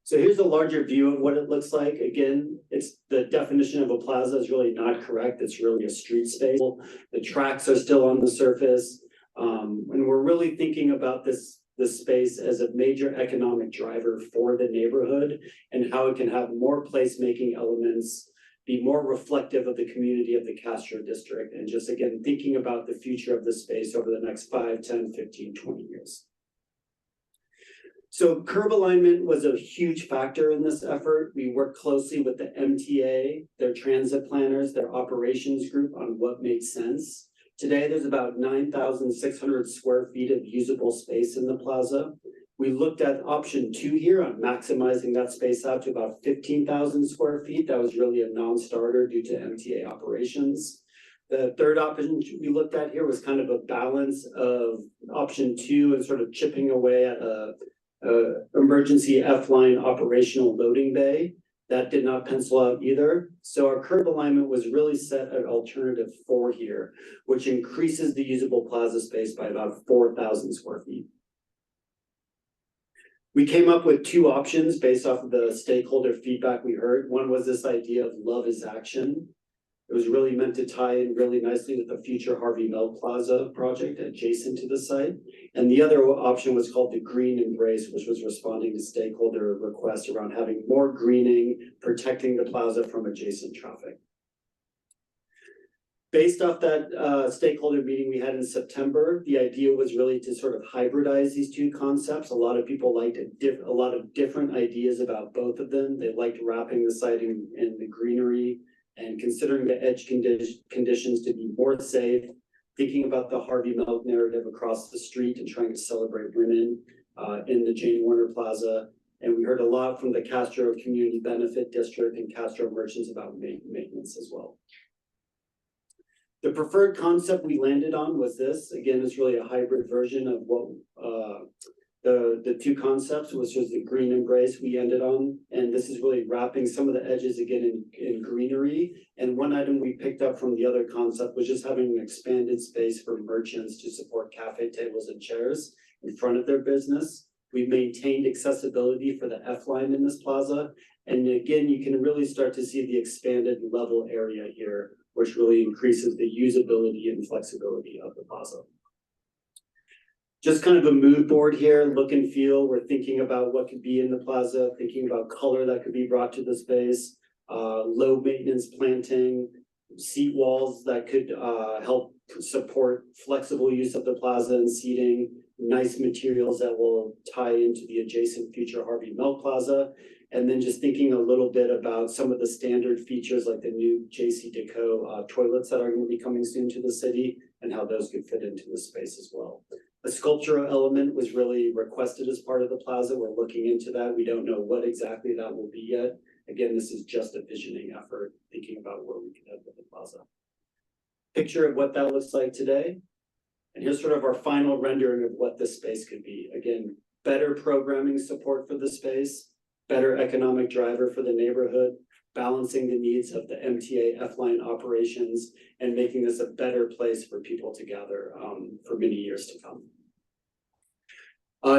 Speaker 8: So here's a larger view of what it looks like. Again, it's the definition of a plaza is really not correct. It's really a street space. The tracks are still on the surface. And we're really thinking about this space as a major economic driver for the neighborhood and how it can have more placemaking elements, be more reflective of the community of the Castro district, and just again, thinking about the future of the space over the next 5, 10, 15, 20 years. So curb alignment was a huge factor in this effort. We worked closely with the MTA, their transit planners, their operations group on what made sense. Today, there's about 9,600 square feet of usable space in the plaza. We looked at option 2 here on maximizing that space out to about 15,000 square feet. That was really a non-starter due to MTA operations. The third option we looked at here was kind of a balance of option 2 and sort of chipping away at a emergency F-line operational loading bay. That did not pencil out either. So our curb alignment was really set at alternative 4 here, which increases the usable plaza space by about 4,000 square feet. We came up with 2 options based off of the stakeholder feedback we heard. One was this idea of love is action. It was really meant to tie in really nicely with the future Harvey Milk Plaza project adjacent to the site. And the other option was called the Green Embrace, which was responding to stakeholder requests around having more greening, protecting the plaza from adjacent traffic. Based off that stakeholder meeting we had in September, the idea was really to sort of hybridize these 2 concepts. A lot of people liked a lot of different ideas about both of them. They liked wrapping the site in the greenery and considering the edge conditions to be more safe, thinking about the Harvey Milk narrative across the street and trying to celebrate women in the Jane Warner Plaza. And we heard a lot from the Castro Community Benefit District and Castro merchants about maintenance as well. The preferred concept we landed on was this. Again, it's really a hybrid version of what the 2 concepts, which was the Green Embrace we ended on. And this is really wrapping some of the edges again in greenery. And one item we picked up from the other concept was just having an expanded space for merchants to support cafe tables and chairs in front of their business. We've maintained accessibility for the F-line in this plaza. And again, you can really start to see the expanded level area here, which really increases the usability and flexibility of the plaza. Just kind of a mood board here, look and feel. We're thinking about what could be in the plaza, thinking about color that could be brought to the space, low maintenance planting, seat walls that could help support flexible use of the plaza and seating, nice materials that will tie into the adjacent future Harvey Milk Plaza. And then just thinking a little bit about some of the standard features like the new JC Deco toilets that are going to be coming soon to the city and how those could fit into the space as well. The sculptural element was really requested as part of the plaza. We're looking into that. We don't know what exactly that will be yet. Again, this is just a visioning effort, thinking about where we can head with the plaza. Picture of what that looks like today. And here's sort of our final rendering of what this space could be. Again, better programming support for the space, better economic driver for the neighborhood, balancing the needs of the MTA F-line operations, and making this a better place for people to gather for many years to come.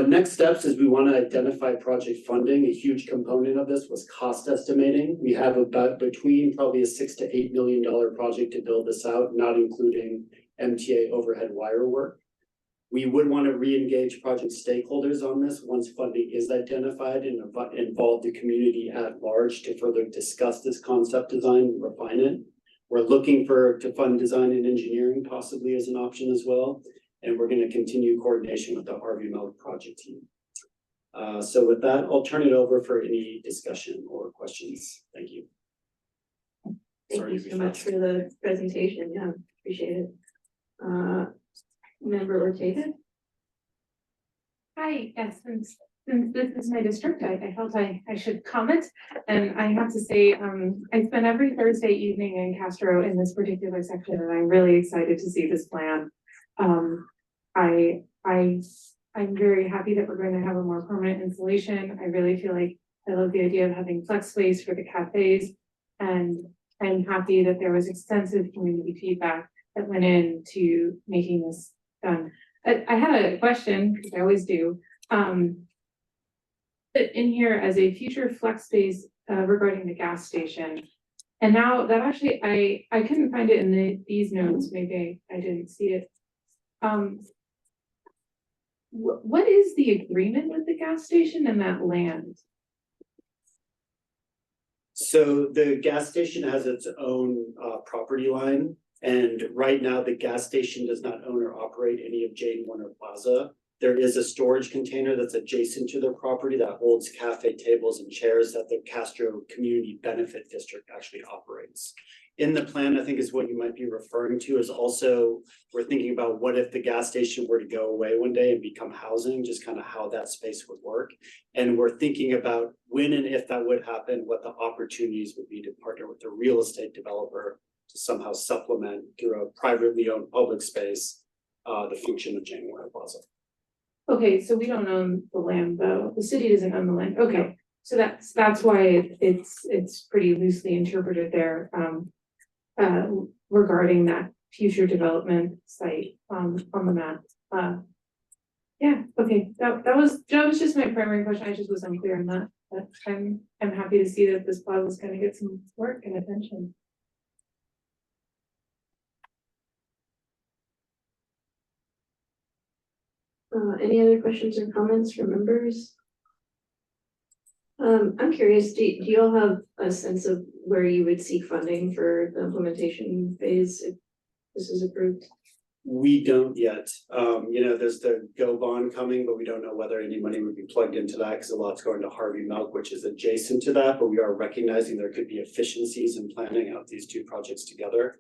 Speaker 8: Next steps is we want to identify project funding. A huge component of this was cost estimating. We have about between probably a $6 to $8 million project to build this out, not including MTA overhead wire work. We would want to re-engage project stakeholders on this once funding is identified and involve the community at large to further discuss this concept design and refine it. We're looking to fund design and engineering possibly as an option as well. And we're going to continue coordination with the Harvey Milk project team. So with that, I'll turn it over for any discussion or questions. Thank you.
Speaker 1: Thank you so much for the presentation. Yeah, appreciate it. Member Ortega?
Speaker 3: Hi, yes, since this is my district, I felt I should comment. And I have to say, I spend every Thursday evening in Castro in this particular section, and I'm really excited to see this plan. I'm very happy that we're going to have a more permanent installation. I really feel like I love the idea of having flex space for the cafes, and I'm happy that there was extensive community feedback that went into making this done. I had a question, because I always do. In here as a future flex space regarding the gas station. And now that actually, I couldn't find it in these notes, maybe I didn't see it. what is the agreement with the gas station and that land?
Speaker 8: So the gas station has its own property line. And right now, the gas station does not own or operate any of Jane Warner Plaza. There is a storage container that's adjacent to their property that holds cafe tables and chairs that the Castro Community Benefit District actually operates. In the plan, I think is what you might be referring to, is also, we're thinking about what if the gas station were to go away one day and become housing, just kind of how that space would work. And we're thinking about when and if that would happen, what the opportunities would be to partner with a real estate developer to somehow supplement through a privately owned public space, the function of Jane Warner Plaza.
Speaker 3: Okay, so we don't own the land though. The city doesn't own the land. Okay, so that's why it's pretty loosely interpreted there. Regarding that future development site on the map. Yeah, okay, that was just my primary question. I just was unclear on that. But I'm happy to see that this plaza is gonna get some work and attention.
Speaker 1: Any other questions or comments from members? I'm curious, do you all have a sense of where you would seek funding for the implementation phase if this is approved?
Speaker 8: We don't yet. There's the GO bond coming, but we don't know whether any money would be plugged into that because a lot's going to Harvey Milk, which is adjacent to that, but we are recognizing there could be efficiencies in planning out these two projects together.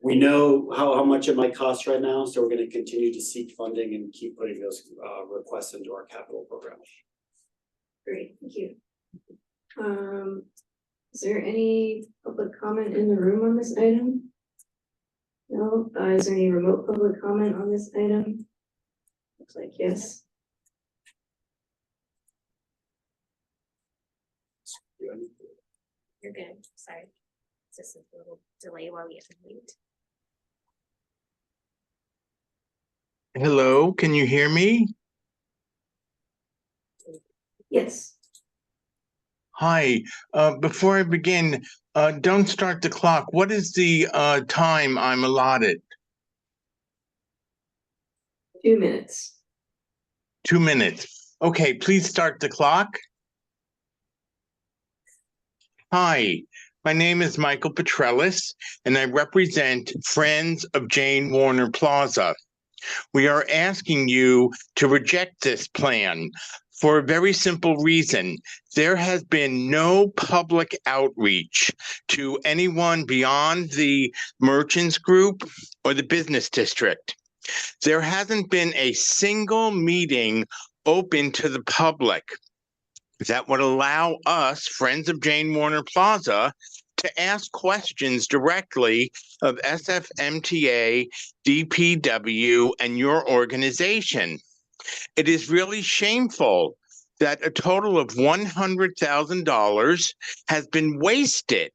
Speaker 8: We know how much it might cost right now, so we're going to continue to seek funding and keep putting those requests into our capital program.
Speaker 1: Great, thank you. Is there any public comment in the room on this item? No, is there any remote public comment on this item? Looks like yes.
Speaker 11: You're good, sorry. Just a little delay while we have to wait.
Speaker 16: Hello, can you hear me?
Speaker 1: Yes.
Speaker 16: Hi, before I begin, don't start the clock. What is the time I'm allotted?
Speaker 1: 2 minutes.
Speaker 16: 2 minutes. Okay, please start the clock. Hi, my name is Michael Petrellis, and I represent Friends of Jane Warner Plaza. We are asking you to reject this plan for a very simple reason. There has been no public outreach to anyone beyond the merchants group or the business district. There hasn't been a single meeting open to the public that would allow us, Friends of Jane Warner Plaza, to ask questions directly of SFMTA, DPW, and your organization. It is really shameful that a total of $100,000 has been wasted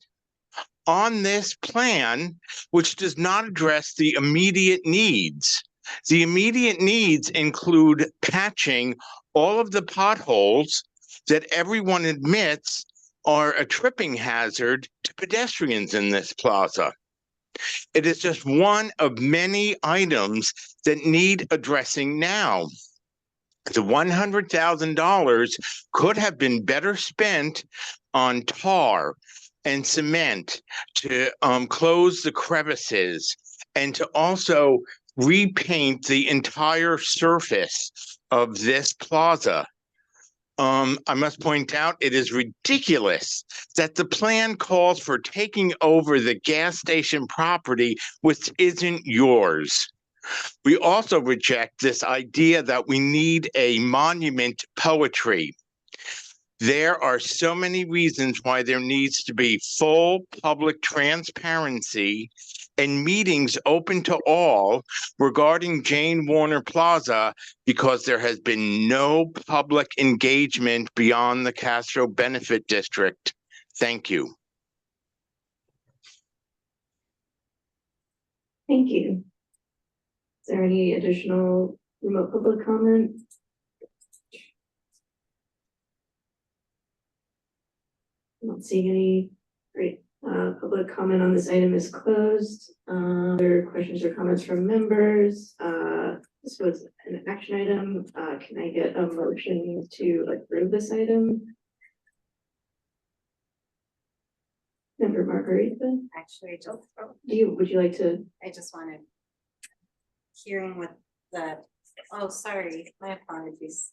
Speaker 16: on this plan, which does not address the immediate needs. The immediate needs include patching all of the potholes that everyone admits are a tripping hazard to pedestrians in this plaza. It is just one of many items that need addressing now. The $100,000 could have been better spent on tar and cement to close the crevices and to also repaint the entire surface of this plaza. I must point out, it is ridiculous that the plan calls for taking over the gas station property, which isn't yours. We also reject this idea that we need a monument to poetry. There are so many reasons why there needs to be full public transparency and meetings open to all regarding Jane Warner Plaza, because there has been no public engagement beyond the Castro Benefit District. Thank you.
Speaker 1: Thank you. Is there any additional remote public comment? I'm not seeing any. Great. Public comment on this item is closed. Other questions or comments from members? This was an action item. Can I get a motion to approve this item? Member Margarita,
Speaker 14: Actually, I don't,
Speaker 1: would you like to?
Speaker 14: I just wanted hearing what the, oh, sorry, my apologies.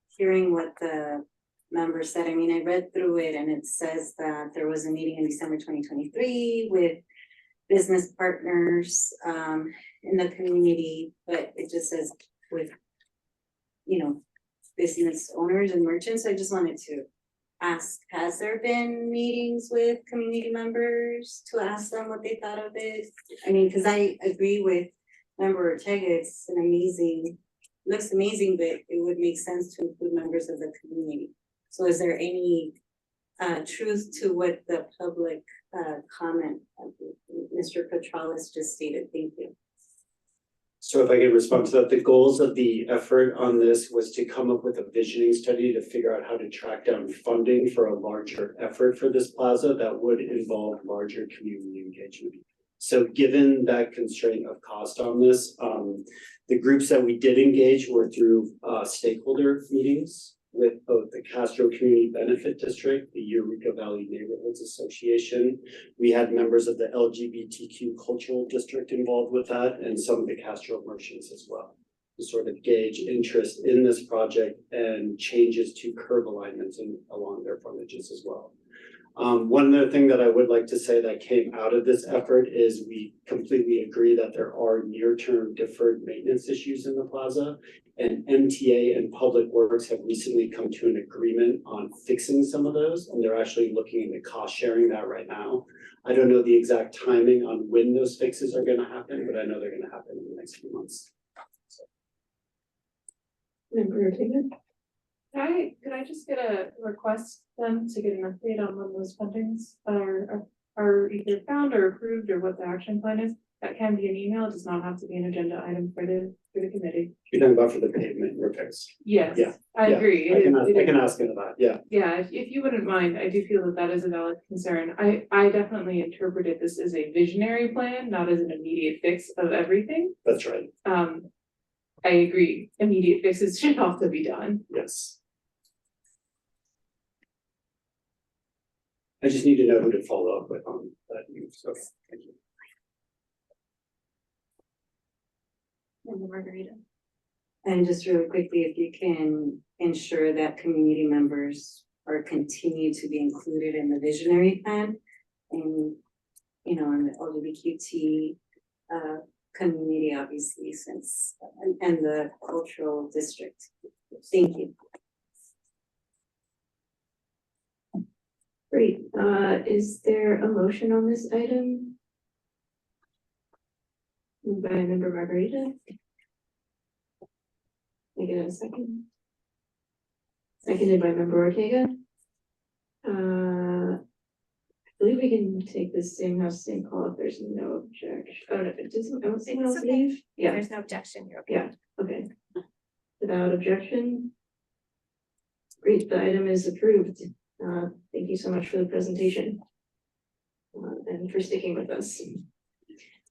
Speaker 14: Hearing what the member said, I mean, I read through it and it says that there was a meeting in December 2023 with business partners in the community, but it just says with, you know, business owners and merchants. I just wanted to ask, has there been meetings with community members to ask them what they thought of it? I mean, because I agree with Member Ortega, it's an amazing, looks amazing, but it would make sense to include members of the community. So is there any truth to what the public comment Mr. Petralis just stated? Thank you.
Speaker 8: So if I could respond to that, the goals of the effort on this was to come up with a visioning study to figure out how to track down funding for a larger effort for this plaza that would involve larger community engagement. So given that constraint of cost on this, the groups that we did engage were through stakeholder meetings with both the Castro Community Benefit District, the Eureka Valley Neighborhoods Association. We had members of the LGBTQ Cultural District involved with that, and some of the Castro merchants as well, to sort of gauge interest in this project and changes to curb alignments and along their frontages as well. One other thing that I would like to say that came out of this effort is we completely agree that there are near-term deferred maintenance issues in the plaza, and MTA and Public Works have recently come to an agreement on fixing some of those, and they're actually looking into cost sharing that right now. I don't know the exact timing on when those fixes are going to happen, but I know they're going to happen in the next few months.
Speaker 1: Member Ortega?
Speaker 3: Could I just get a request then to get an update on when those fundings are either found or approved, or what the action plan is? That can be an email, it does not have to be an agenda item for the committee.
Speaker 8: You're talking about for the pavement repairs?
Speaker 3: Yes,
Speaker 8: Yeah.
Speaker 3: I agree.
Speaker 8: I can ask into that, yeah.
Speaker 3: Yeah, if you wouldn't mind, I do feel that that is a valid concern. I definitely interpreted this as a visionary plan, not as an immediate fix of everything.
Speaker 8: That's right.
Speaker 3: I agree, immediate fixes should also be done.
Speaker 8: Yes. I just need to know who to follow up with on that news. Okay, thank you.
Speaker 14: Margarita. And just really quickly, if you can ensure that community members are continue to be included in the visionary plan and, you know, in the LGBTQ community, obviously, since and the cultural district. Thank you.
Speaker 1: Great. Is there a motion on this item? Moved by Member Margarita. Can I get a second? Seconded by Member Ortega. I believe we can take this same house, same call if there's no objection. Oh, no, does someone else leave? Yeah.
Speaker 11: There's no objection, you're okay.
Speaker 1: Yeah, okay. Without objection. Great, the item is approved. Thank you so much for the presentation. And for sticking with us.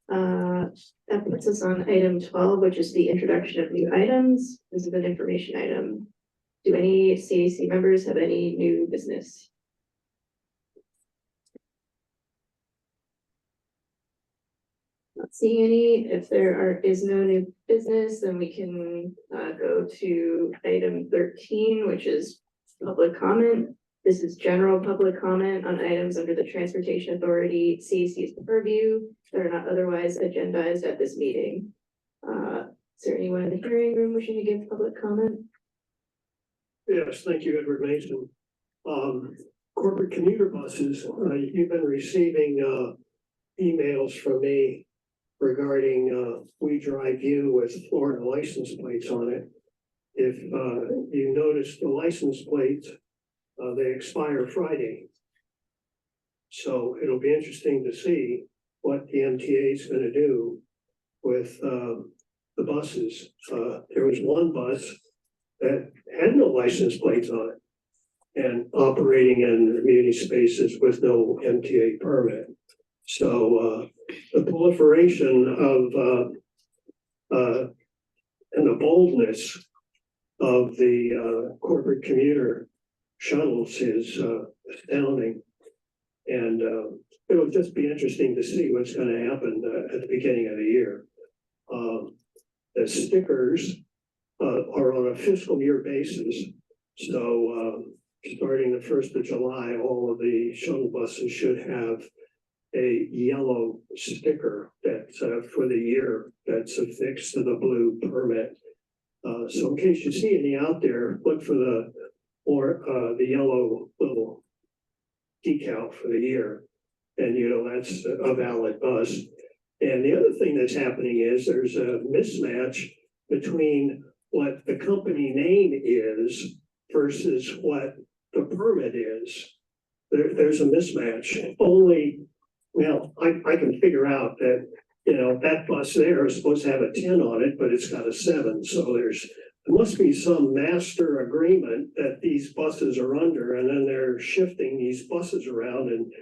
Speaker 1: That puts us on item 12, which is the introduction of new items. This is an information item. Do any CAC members have any new business? Not seeing any. If there is no new business, then we can go to item 13, which is public comment. This is general public comment on items under the Transportation Authority CAC's purview that are not otherwise agendized at this meeting. Is there anyone in the hearing room wishing to give public comment?
Speaker 6: Yes, thank you, Edward Mason. Corporate commuter buses, you've been receiving emails from me regarding We Drive You with Florida license plates on it. If you notice the license plates, they expire Friday. So it'll be interesting to see what the MTA is going to do with the buses. There was one bus that had no license plates on it and operating in community spaces with no MTA permit. So the proliferation of and the boldness of the corporate commuter shuttles is astounding. And it'll just be interesting to see what's going to happen at the beginning of the year. The stickers are on a fiscal year basis. So starting the 1st of July, all of the shuttle buses should have a yellow sticker that's for the year that's affixed to the blue permit. So in case you see any out there, look for the yellow little decal for the year. And you know, that's a valid bus. And the other thing that's happening is there's a mismatch between what the company name is versus what the permit is. There's a mismatch. Only, well, I can figure out that, you know, that bus there is supposed to have a 10 on it, but it's got a 7. So there must be some master agreement that these buses are under, and then they're shifting these buses around and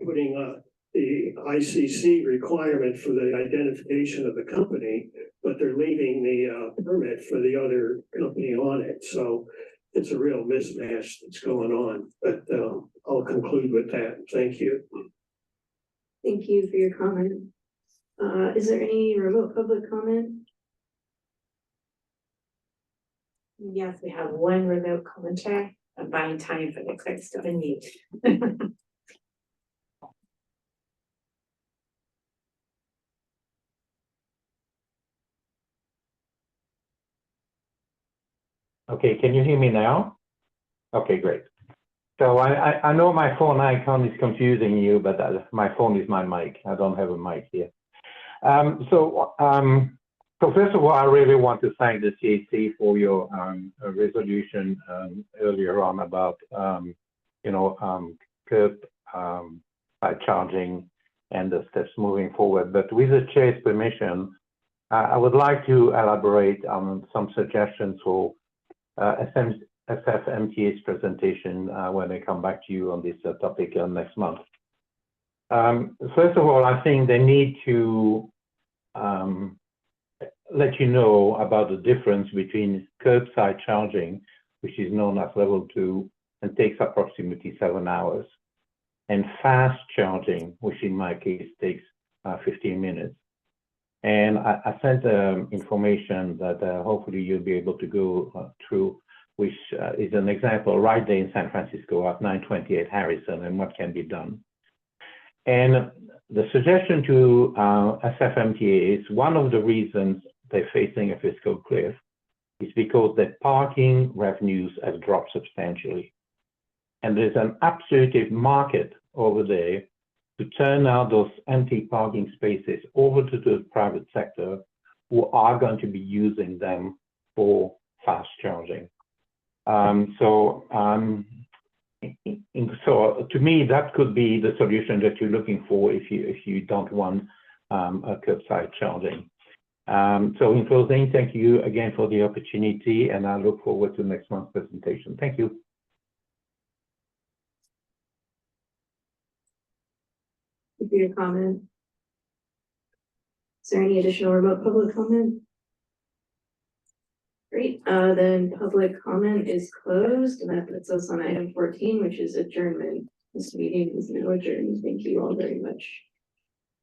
Speaker 6: putting the ICC requirement for the identification of the company, but they're leaving the permit for the other company on it. So it's a real mismatch that's going on, but I'll conclude with that. Thank you.
Speaker 1: Thank you for your comment. Is there any remote public comment?
Speaker 11: Yes, we have one remote commenter. I'm buying time for the clerks to unmute.
Speaker 18: Okay, can you hear me now? Okay, great. So I know my phone icon is confusing you, but my phone is my mic. I don't have a mic here. So first of all, I really want to thank the CAC for your resolution earlier on about, curb charging and the steps moving forward. But with the chair's permission, I would like to elaborate on some suggestions for SFMTA's presentation when I come back to you on this topic next month. First of all, I think they need to let you know about the difference between curbside charging, which is known as level 2 and takes approximately 7 hours, and fast charging, which in my case takes 15 minutes. And I sent information that hopefully you'll be able to go through, which is an example right there in San Francisco at 928 Harrison and what can be done. And the suggestion to SFMTA is one of the reasons they're facing a fiscal cliff is because their parking revenues have dropped substantially. And there's an absolute market over there to turn out those empty parking spaces over to the private sector who are going to be using them for fast charging. So to me, that could be the solution that you're looking for if you don't want a curbside charging. So in closing, thank you again for the opportunity, and I look forward to next month's presentation. Thank you.
Speaker 1: Thank you for your comment. Is there any additional remote public comment? Great, then public comment is closed, and that puts us on item 14, which is adjournment. This meeting is now adjourned. Thank you all very much.